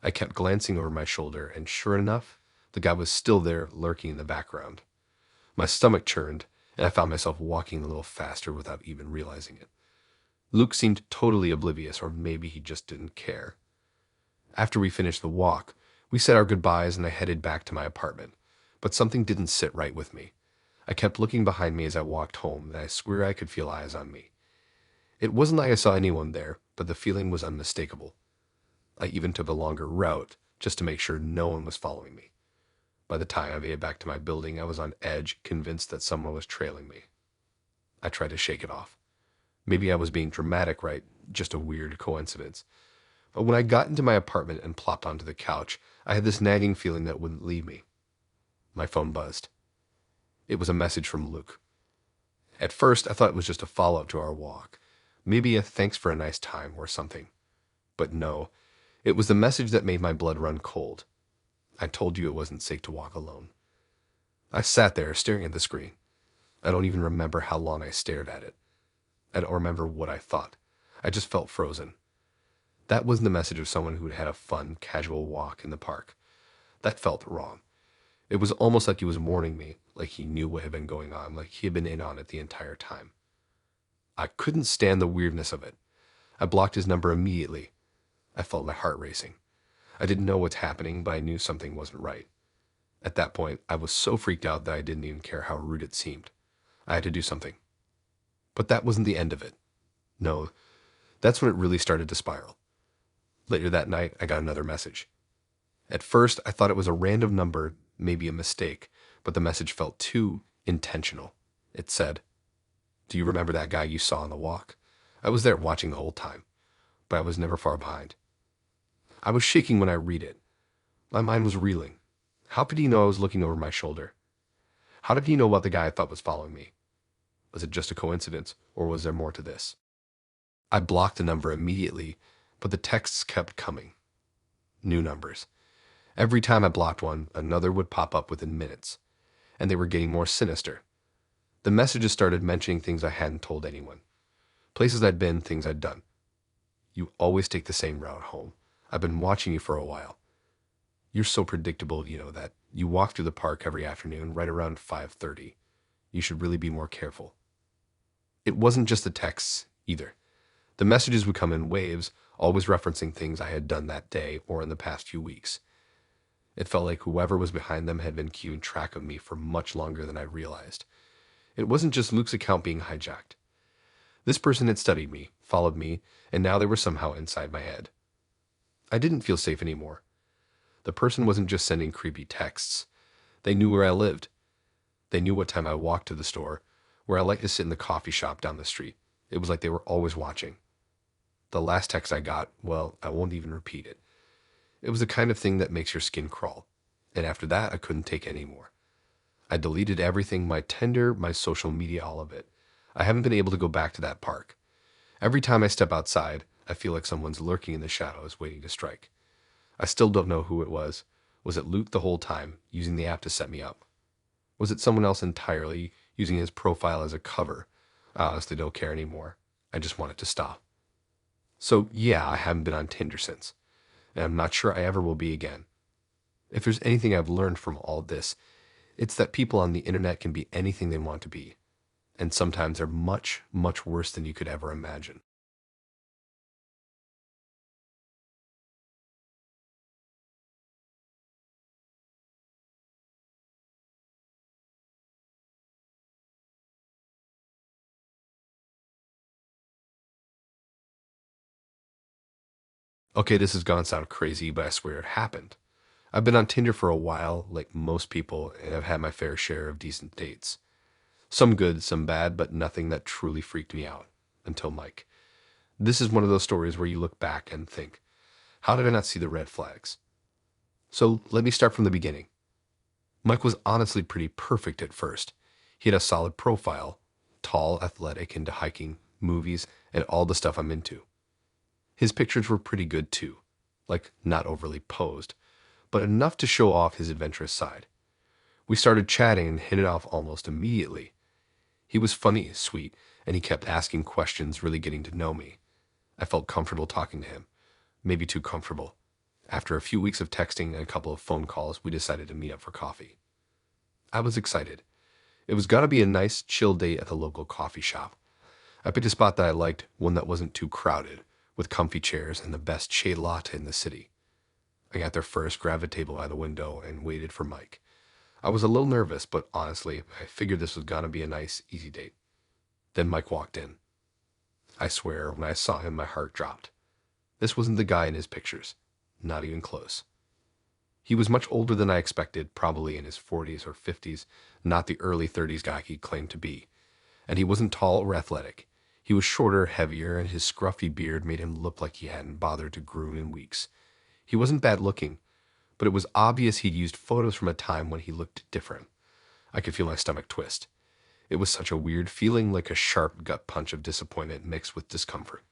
I kept glancing over my shoulder, and sure enough, the guy was still there, lurking in the background. My stomach churned, and I found myself walking a little faster without even realizing it. Luke seemed totally oblivious, or maybe he just didn't care. After we finished the walk, we said our goodbyes and I headed back to my apartment, but something didn't sit right with me. I kept looking behind me as I walked home, and I swear I could feel eyes on me. It wasn't like I saw anyone there, but the feeling was unmistakable. I even took a longer route, just to make sure no one was following me. By the time I made it back to my building, I was on edge, convinced that someone was trailing me. I tried to shake it off. Maybe I was being dramatic, right? Just a weird coincidence. But when I got into my apartment and plopped onto the couch, I had this nagging feeling that wouldn't leave me. My phone buzzed. It was a message from Luke. At first, I thought it was just a follow-up to our walk. Maybe a thanks for a nice time or something. But no, it was the message that made my blood run cold. "I told you it wasn't safe to walk alone." I sat there staring at the screen. I don't even remember how long I stared at it. I don't remember what I thought. I just felt frozen. That wasn't the message of someone who'd had a fun, casual walk in the park. That felt wrong. It was almost like he was warning me, like he knew what had been going on, like he had been in on it the entire time. I couldn't stand the weirdness of it. I blocked his number immediately. I felt my heart racing. I didn't know what's happening, but I knew something wasn't right. At that point, I was so freaked out that I didn't even care how rude it seemed. I had to do something. But that wasn't the end of it. No, that's when it really started to spiral. Later that night, I got another message. At first, I thought it was a random number, maybe a mistake, but the message felt too intentional. It said, "Do you remember that guy you saw on the walk? I was there watching the whole time, but I was never far behind." I was shaking when I read it. My mind was reeling. How could he know I was looking over my shoulder? How did he know about the guy I thought was following me? Was it just a coincidence, or was there more to this? I blocked the number immediately, but the texts kept coming. New numbers. Every time I blocked one, another would pop up within minutes, and they were getting more sinister. The messages started mentioning things I hadn't told anyone. Places I'd been, things I'd done. "You always take the same route home. I've been watching you for a while. You're so predictable, you know that. You walk through the park every afternoon right around 5:30. You should really be more careful." It wasn't just the texts, either. The messages would come in waves, always referencing things I had done that day or in the past few weeks. It felt like whoever was behind them had been keeping track of me for much longer than I realized. It wasn't just Luke's account being hijacked. This person had studied me, followed me, and now they were somehow inside my head. I didn't feel safe anymore. The person wasn't just sending creepy texts. They knew where I lived. They knew what time I walked to the store, where I liked to sit in the coffee shop down the street. It was like they were always watching. The last text I got, well, I won't even repeat it. It was the kind of thing that makes your skin crawl. And after that, I couldn't take any more. I deleted everything, my Tinder, my social media, all of it. I haven't been able to go back to that park. Every time I step outside, I feel like someone's lurking in the shadows waiting to strike. I still don't know who it was. Was it Luke the whole time, using the app to set me up? Was it someone else entirely, using his profile as a cover? I honestly don't care anymore. I just want it to stop. So yeah, I haven't been on Tinder since, and I'm not sure I ever will be again. If there's anything I've learned from all this, it's that people on the internet can be anything they want to be, and sometimes they're much, much worse than you could ever imagine. Okay, this is gonna sound crazy, but I swear it happened. I've been on Tinder for a while, like most people, and I've had my fair share of decent dates. Some good, some bad, but nothing that truly freaked me out. Until Mike. This is one of those stories where you look back and think, how did I not see the red flags? So let me start from the beginning. Mike was honestly pretty perfect at first. He had a solid profile, tall, athletic, into hiking, movies, and all the stuff I'm into. His pictures were pretty good too, like not overly posed, but enough to show off his adventurous side. We started chatting and hit it off almost immediately. He was funny, sweet, and he kept asking questions, really getting to know me. I felt comfortable talking to him, maybe too comfortable. After a few weeks of texting and a couple of phone calls, we decided to meet up for coffee. I was excited. It was gonna be a nice, chill date at the local coffee shop. I picked a spot that I liked, one that wasn't too crowded, with comfy chairs and the best chai latte in the city. I got there first, grabbed a table by the window, and waited for Mike. I was a little nervous, but honestly, I figured this was gonna be a nice, easy date. Then Mike walked in. I swear, when I saw him, my heart dropped. This wasn't the guy in his pictures. Not even close. He was much older than I expected, probably in his 40s or 50s, not the early 30s guy he claimed to be. And he wasn't tall or athletic. He was shorter, heavier, and his scruffy beard made him look like he hadn't bothered to groom in weeks. He wasn't bad looking, but it was obvious he'd used photos from a time when he looked different. I could feel my stomach twist. It was such a weird feeling, like a sharp gut punch of disappointment mixed with discomfort.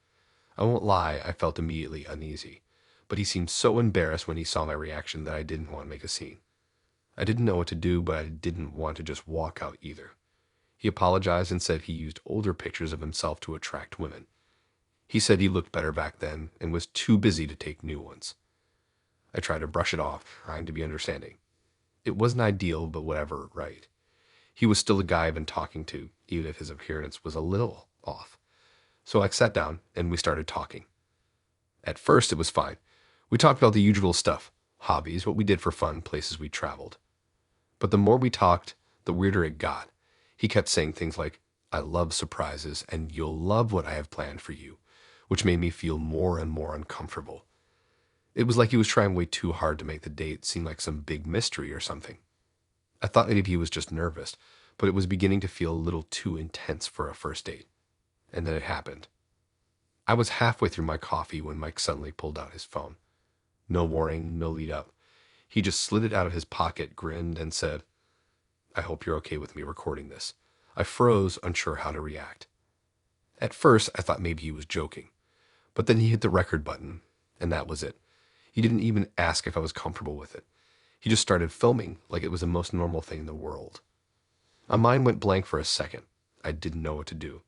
I won't lie, I felt immediately uneasy, but he seemed so embarrassed when he saw my reaction that I didn't want to make a scene. I didn't know what to do, but I didn't want to just walk out either. He apologized and said he used older pictures of himself to attract women. He said he looked better back then and was too busy to take new ones. I tried to brush it off, trying to be understanding. It wasn't ideal, but whatever, right? He was still a guy I've been talking to, even if his appearance was a little off. So I sat down and we started talking. At first, it was fine. We talked about the usual stuff, hobbies, what we did for fun, places we traveled. But the more we talked, the weirder it got. He kept saying things like, I love surprises and you'll love what I have planned for you, which made me feel more and more uncomfortable. It was like he was trying way too hard to make the date seem like some big mystery or something. I thought maybe he was just nervous, but it was beginning to feel a little too intense for a first date. And then it happened. I was halfway through my coffee when Mike suddenly pulled out his phone. No warning, no lead up. He just slid it out of his pocket, grinned, and said, I hope you're okay with me recording this. I froze, unsure how to react. At first, I thought maybe he was joking, but then he hit the record button, and that was it. He didn't even ask if I was comfortable with it. He just started filming like it was the most normal thing in the world. My mind went blank for a second. I didn't know what to do.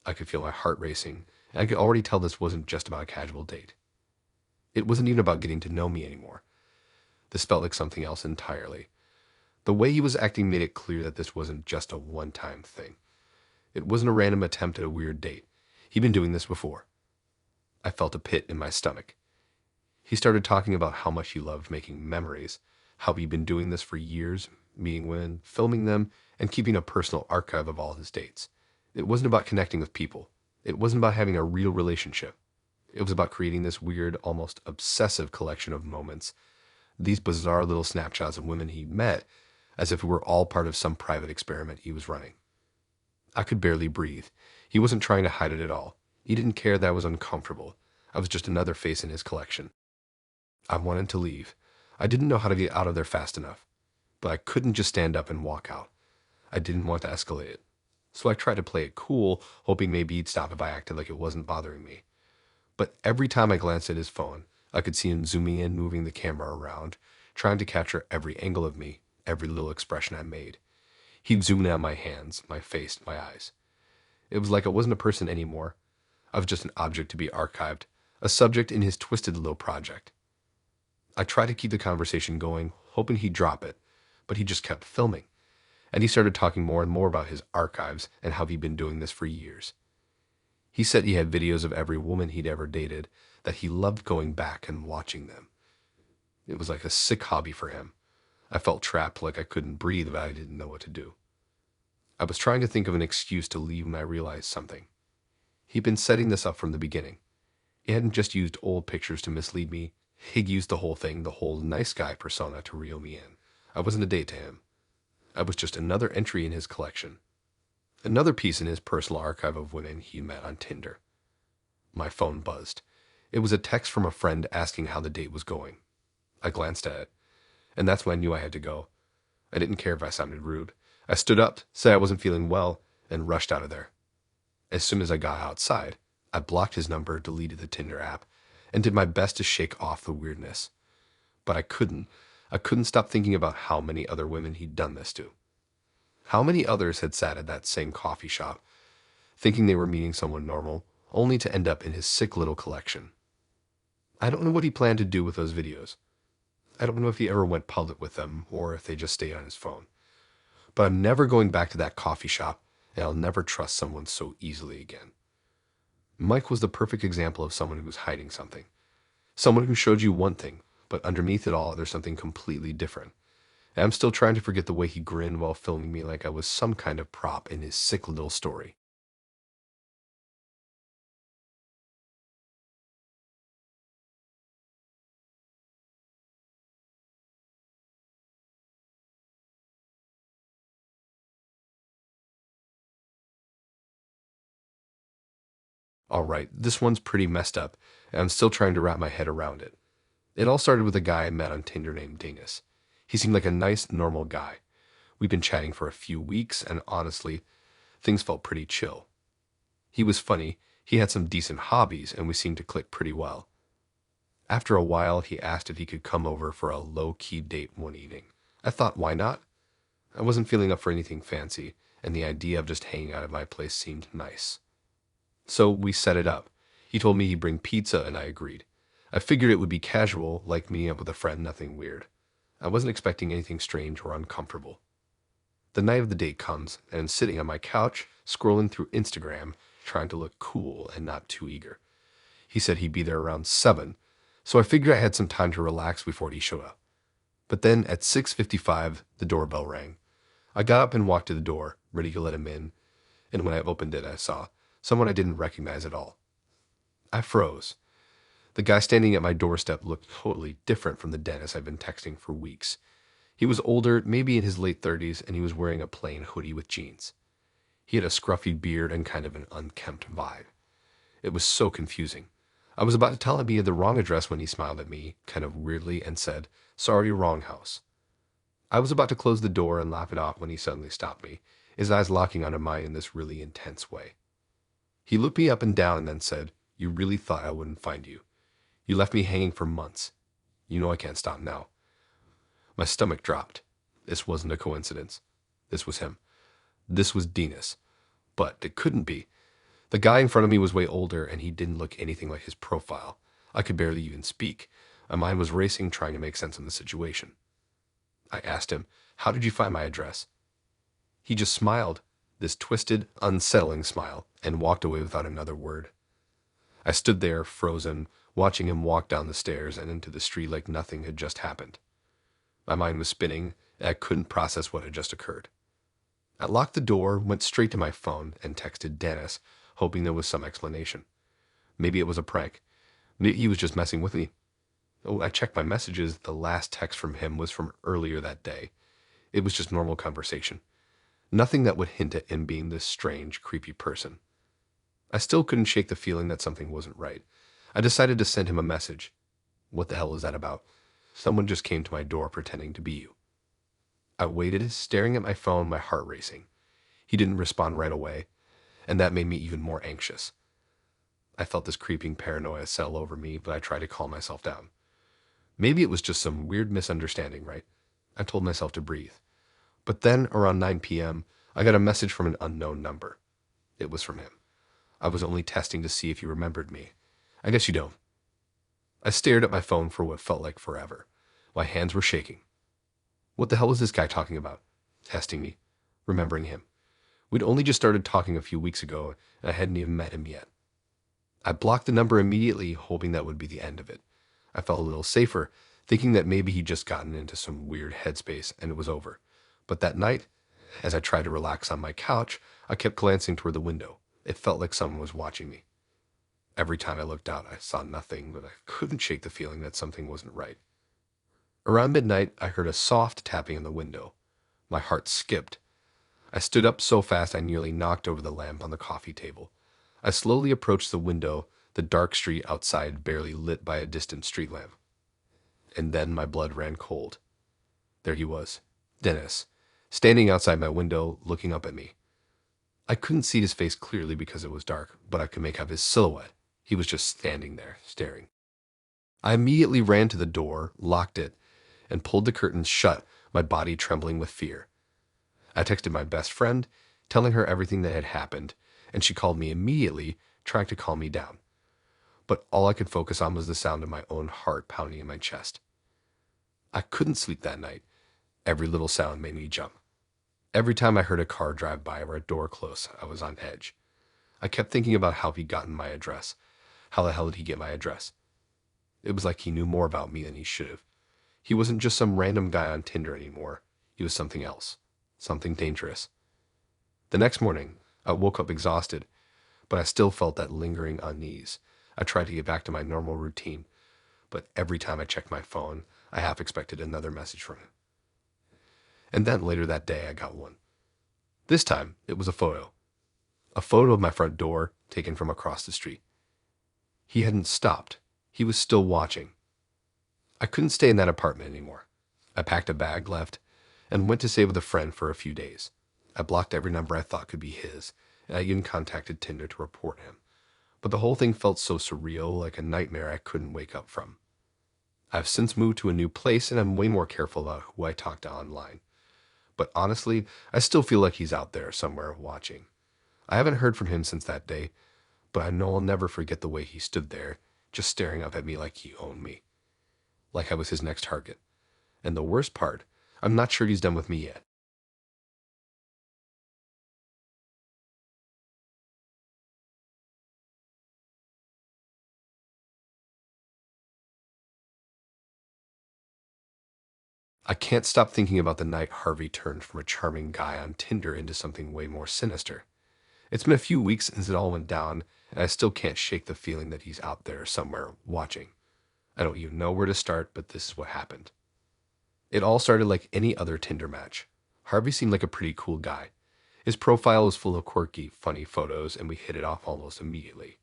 I could feel my heart racing, and I could already tell this wasn't just about a casual date. It wasn't even about getting to know me anymore. This felt like something else entirely. The way he was acting made it clear that this wasn't just a one-time thing. It wasn't a random attempt at a weird date. He'd been doing this before. I felt a pit in my stomach. He started talking about how much he loved making memories, how he'd been doing this for years, meeting women, filming them, and keeping a personal archive of all his dates. It wasn't about connecting with people. It wasn't about having a real relationship. It was about creating this weird, almost obsessive collection of moments, these bizarre little snapshots of women he met, as if it were all part of some private experiment he was running. I could barely breathe. He wasn't trying to hide it at all. He didn't care that I was uncomfortable. I was just another face in his collection. I wanted to leave. I didn't know how to get out of there fast enough, but I couldn't just stand up and walk out. I didn't want to escalate it. So I tried to play it cool, hoping maybe he'd stop if I acted like it wasn't bothering me. But every time I glanced at his phone, I could see him zooming in, moving the camera around, trying to capture every angle of me, every little expression I made. He'd zoom in on my hands, my face, my eyes. It was like I wasn't a person anymore. I was just an object to be archived, a subject in his twisted little project. I tried to keep the conversation going, hoping he'd drop it, but he just kept filming. And he started talking more and more about his archives and how he'd been doing this for years. He said he had videos of every woman he'd ever dated, that he loved going back and watching them. It was like a sick hobby for him. I felt trapped, like I couldn't breathe, but I didn't know what to do. I was trying to think of an excuse to leave when I realized something. He'd been setting this up from the beginning. He hadn't just used old pictures to mislead me. He'd used the whole thing, the whole nice guy persona, to reel me in. I wasn't a date to him. I was just another entry in his collection. Another piece in his personal archive of women he met on Tinder. My phone buzzed. It was a text from a friend asking how the date was going. I glanced at it, and that's when I knew I had to go. I didn't care if I sounded rude. I stood up, said I wasn't feeling well, and rushed out of there. As soon as I got outside, I blocked his number, deleted the Tinder app, and did my best to shake off the weirdness. But I couldn't. I couldn't stop thinking about how many other women he'd done this to. How many others had sat at that same coffee shop, thinking they were meeting someone normal, only to end up in his sick little collection. I don't know what he planned to do with those videos. I don't know if he ever went public with them, or if they just stayed on his phone. But I'm never going back to that coffee shop, and I'll never trust someone so easily again. Mike was the perfect example of someone who was hiding something. Someone who showed you one thing, but underneath it all, there's something completely different. And I'm still trying to forget the way he grinned while filming me like I was some kind of prop in his sick little story. All right, this one's pretty messed up, and I'm still trying to wrap my head around it. It all started with a guy I met on Tinder named Dingus. He seemed like a nice, normal guy. We'd been chatting for a few weeks, and honestly, things felt pretty chill. He was funny, he had some decent hobbies, and we seemed to click pretty well. After a while, he asked if he could come over for a low-key date one evening. I thought, why not? I wasn't feeling up for anything fancy, and the idea of just hanging out at my place seemed nice. So we set it up. He told me he'd bring pizza, and I agreed. I figured it would be casual, like meeting up with a friend, nothing weird. I wasn't expecting anything strange or uncomfortable. The night of the date comes, and I'm sitting on my couch, scrolling through Instagram, trying to look cool and not too eager. He said he'd be there around 7, so I figured I had some time to relax before he showed up. But then at 6:55, the doorbell rang. I got up and walked to the door, ready to let him in, and when I opened it, I saw someone I didn't recognize at all. I froze. The guy standing at my doorstep looked totally different from the Dennis I'd been texting for weeks. He was older, maybe in his late 30s, and he was wearing a plain hoodie with jeans. He had a scruffy beard and kind of an unkempt vibe. It was so confusing. I was about to tell him he had the wrong address when he smiled at me, kind of weirdly, and said, "Sorry, wrong house." I was about to close the door and laugh it off when he suddenly stopped me, his eyes locking onto mine in this really intense way. He looked me up and down and then said, "You really thought I wouldn't find you. You left me hanging for months. You know I can't stop now." My stomach dropped. This wasn't a coincidence. This was him. This was Dinas. But it couldn't be. The guy in front of me was way older, and he didn't look anything like his profile. I could barely even speak. My mind was racing, trying to make sense of the situation. I asked him, "How did you find my address?" He just smiled, this twisted, unsettling smile, and walked away without another word. I stood there, frozen, watching him walk down the stairs and into the street like nothing had just happened. My mind was spinning, and I couldn't process what had just occurred. I locked the door, went straight to my phone, and texted Dennis, hoping there was some explanation. Maybe it was a prank. Maybe he was just messing with me. Oh, I checked my messages. The last text from him was from earlier that day. It was just normal conversation. Nothing that would hint at him being this strange, creepy person. I still couldn't shake the feeling that something wasn't right. I decided to send him a message. "What the hell is that about? Someone just came to my door pretending to be you." I waited, staring at my phone, my heart racing. He didn't respond right away, and that made me even more anxious. I felt this creeping paranoia settle over me, but I tried to calm myself down. Maybe it was just some weird misunderstanding, right? I told myself to breathe. But then, around 9 p.m., I got a message from an unknown number. It was from him. I was only testing to see if he remembered me. I guess you don't. I stared at my phone for what felt like forever. My hands were shaking. What the hell was this guy talking about? Testing me, remembering him. We'd only just started talking a few weeks ago, and I hadn't even met him yet. I blocked the number immediately, hoping that would be the end of it. I felt a little safer, thinking that maybe he'd just gotten into some weird headspace and it was over. But that night, as I tried to relax on my couch, I kept glancing toward the window. It felt like someone was watching me. Every time I looked out, I saw nothing, but I couldn't shake the feeling that something wasn't right. Around midnight, I heard a soft tapping on the window. My heart skipped. I stood up so fast I nearly knocked over the lamp on the coffee table. I slowly approached the window, the dark street outside barely lit by a distant street lamp. And then my blood ran cold. There he was, Dennis, standing outside my window, looking up at me. I couldn't see his face clearly because it was dark, but I could make out his silhouette. He was just standing there, staring. I immediately ran to the door, locked it, and pulled the curtains shut, my body trembling with fear. I texted my best friend, telling her everything that had happened, and she called me immediately, trying to calm me down. But all I could focus on was the sound of my own heart pounding in my chest. I couldn't sleep that night. Every little sound made me jump. Every time I heard a car drive by or a door close, I was on edge. I kept thinking about how he'd gotten my address. How the hell did he get my address? It was like he knew more about me than he should have. He wasn't just some random guy on Tinder anymore. He was something else. Something dangerous. The next morning, I woke up exhausted, but I still felt that lingering unease. I tried to get back to my normal routine, but every time I checked my phone, I half expected another message from him. And then later that day, I got one. This time, it was a photo. A photo of my front door taken from across the street. He hadn't stopped. He was still watching. I couldn't stay in that apartment anymore. I packed a bag, left, and went to stay with a friend for a few days. I blocked every number I thought could be his, and I even contacted Tinder to report him. But the whole thing felt so surreal, like a nightmare I couldn't wake up from. I've since moved to a new place, and I'm way more careful about who I talk to online. But honestly, I still feel like he's out there somewhere watching. I haven't heard from him since that day, but I know I'll never forget the way he stood there, just staring up at me like he owned me. Like I was his next target. And the worst part, I'm not sure he's done with me yet. I can't stop thinking about the night Harvey turned from a charming guy on Tinder into something way more sinister. It's been a few weeks since it all went down, and I still can't shake the feeling that he's out there somewhere watching. I don't even know where to start, but this is what happened. It all started like any other Tinder match. Harvey seemed like a pretty cool guy. His profile was full of quirky, funny photos, and we hit it off almost immediately.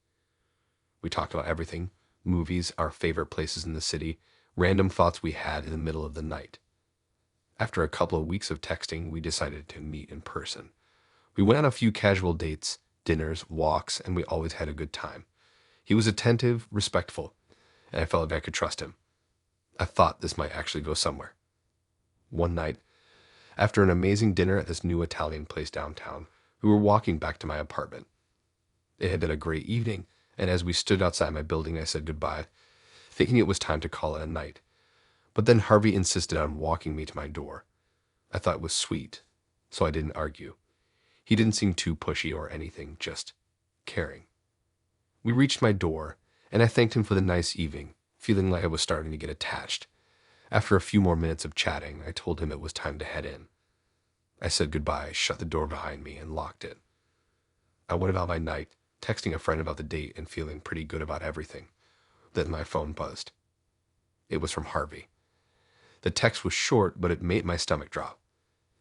We talked about everything: movies, our favorite places in the city, random thoughts we had in the middle of the night. After a couple of weeks of texting, we decided to meet in person. We went on a few casual dates, dinners, walks, and we always had a good time. He was attentive, respectful, and I felt like I could trust him. I thought this might actually go somewhere. One night, after an amazing dinner at this new Italian place downtown, we were walking back to my apartment. It had been a great evening, and as we stood outside my building, I said goodbye, thinking it was time to call it a night. But then Harvey insisted on walking me to my door. I thought it was sweet, so I didn't argue. He didn't seem too pushy or anything, just caring. We reached my door, and I thanked him for the nice evening, feeling like I was starting to get attached. After a few more minutes of chatting, I told him it was time to head in. I said goodbye, shut the door behind me, and locked it. I went about my night, texting a friend about the date and feeling pretty good about everything. Then my phone buzzed. It was from Harvey. The text was short, but it made my stomach drop.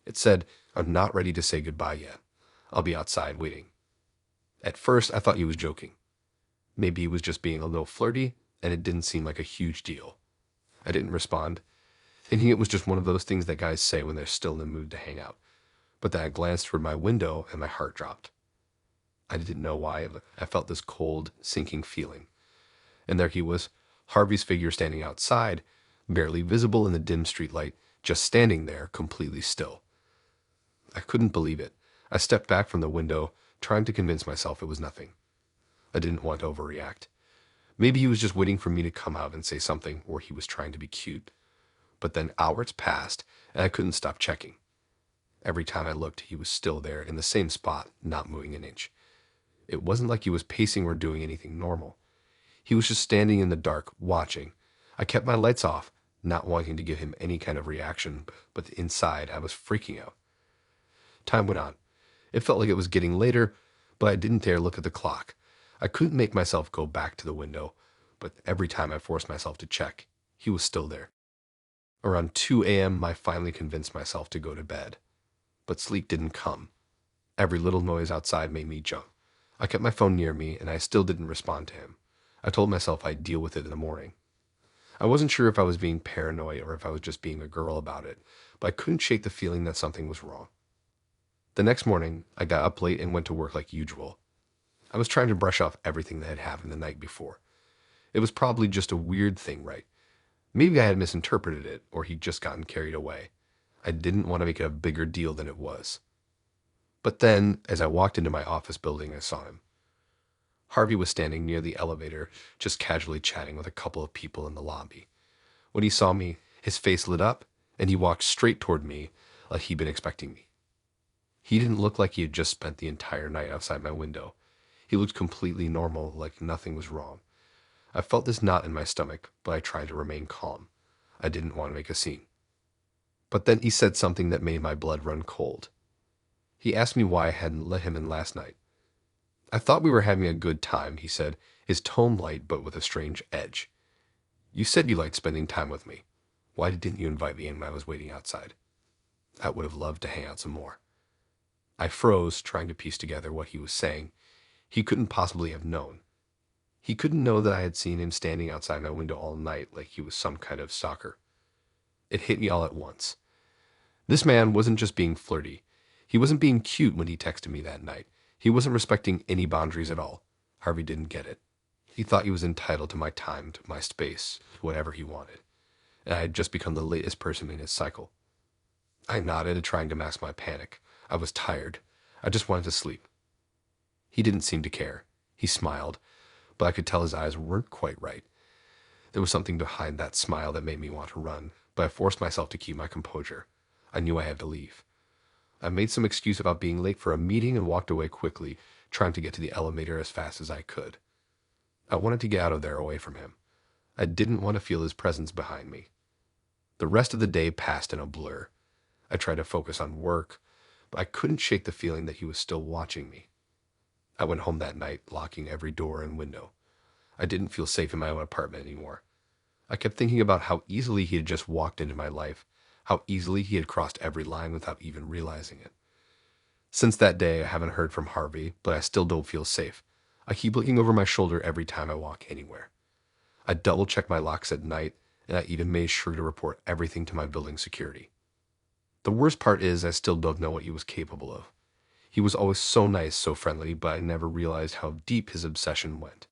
It said, "I'm not ready to say goodbye yet. I'll be outside waiting." At first, I thought he was joking. Maybe he was just being a little flirty, and it didn't seem like a huge deal. I didn't respond, thinking it was just one of those things that guys say when they're still in the mood to hang out. But then I glanced toward my window, and my heart dropped. I didn't know why, but I felt this cold, sinking feeling. And there he was, Harvey's figure standing outside, barely visible in the dim streetlight, just standing there, completely still. I couldn't believe it. I stepped back from the window, trying to convince myself it was nothing. I didn't want to overreact. Maybe he was just waiting for me to come out and say something, or he was trying to be cute. But then hours passed, and I couldn't stop checking. Every time I looked, he was still there in the same spot, not moving an inch. It wasn't like he was pacing or doing anything normal. He was just standing in the dark, watching. I kept my lights off, not wanting to give him any kind of reaction, but inside I was freaking out. Time went on. It felt like it was getting later, but I didn't dare look at the clock. I couldn't make myself go back to the window, but every time I forced myself to check, he was still there. Around 2 a.m., I finally convinced myself to go to bed. But sleep didn't come. Every little noise outside made me jump. I kept my phone near me, and I still didn't respond to him. I told myself I'd deal with it in the morning. I wasn't sure if I was being paranoid or if I was just being a girl about it, but I couldn't shake the feeling that something was wrong. The next morning, I got up late and went to work like usual. I was trying to brush off everything that had happened the night before. It was probably just a weird thing, right? Maybe I had misinterpreted it, or he'd just gotten carried away. I didn't want to make it a bigger deal than it was. But then, as I walked into my office building, I saw him. Harvey was standing near the elevator, just casually chatting with a couple of people in the lobby. When he saw me, his face lit up, and he walked straight toward me like he'd been expecting me. He didn't look like he had just spent the entire night outside my window. He looked completely normal, like nothing was wrong. I felt this knot in my stomach, but I tried to remain calm. I didn't want to make a scene. But then he said something that made my blood run cold. He asked me why I hadn't let him in last night. I thought we were having a good time, he said, his tone light but with a strange edge. You said you liked spending time with me. Why didn't you invite me in when I was waiting outside? I would have loved to hang out some more. I froze, trying to piece together what he was saying. He couldn't possibly have known. He couldn't know that I had seen him standing outside my window all night like he was some kind of stalker. It hit me all at once. This man wasn't just being flirty. He wasn't being cute when he texted me that night. He wasn't respecting any boundaries at all. Harvey didn't get it. He thought he was entitled to my time, to my space, whatever he wanted. And I had just become the latest person in his cycle. I nodded, trying to mask my panic. I was tired. I just wanted to sleep. He didn't seem to care. He smiled, but I could tell his eyes weren't quite right. There was something behind that smile that made me want to run, but I forced myself to keep my composure. I knew I had to leave. I made some excuse about being late for a meeting and walked away quickly, trying to get to the elevator as fast as I could. I wanted to get out of there away from him. I didn't want to feel his presence behind me. The rest of the day passed in a blur. I tried to focus on work, but I couldn't shake the feeling that he was still watching me. I went home that night, locking every door and window. I didn't feel safe in my own apartment anymore. I kept thinking about how easily he had just walked into my life, how easily he had crossed every line without even realizing it. Since that day, I haven't heard from Harvey, but I still don't feel safe. I keep looking over my shoulder every time I walk anywhere. I double-check my locks at night, and I even made sure to report everything to my building security. The worst part is I still don't know what he was capable of. He was always so nice, so friendly, but I never realized how deep his obsession went.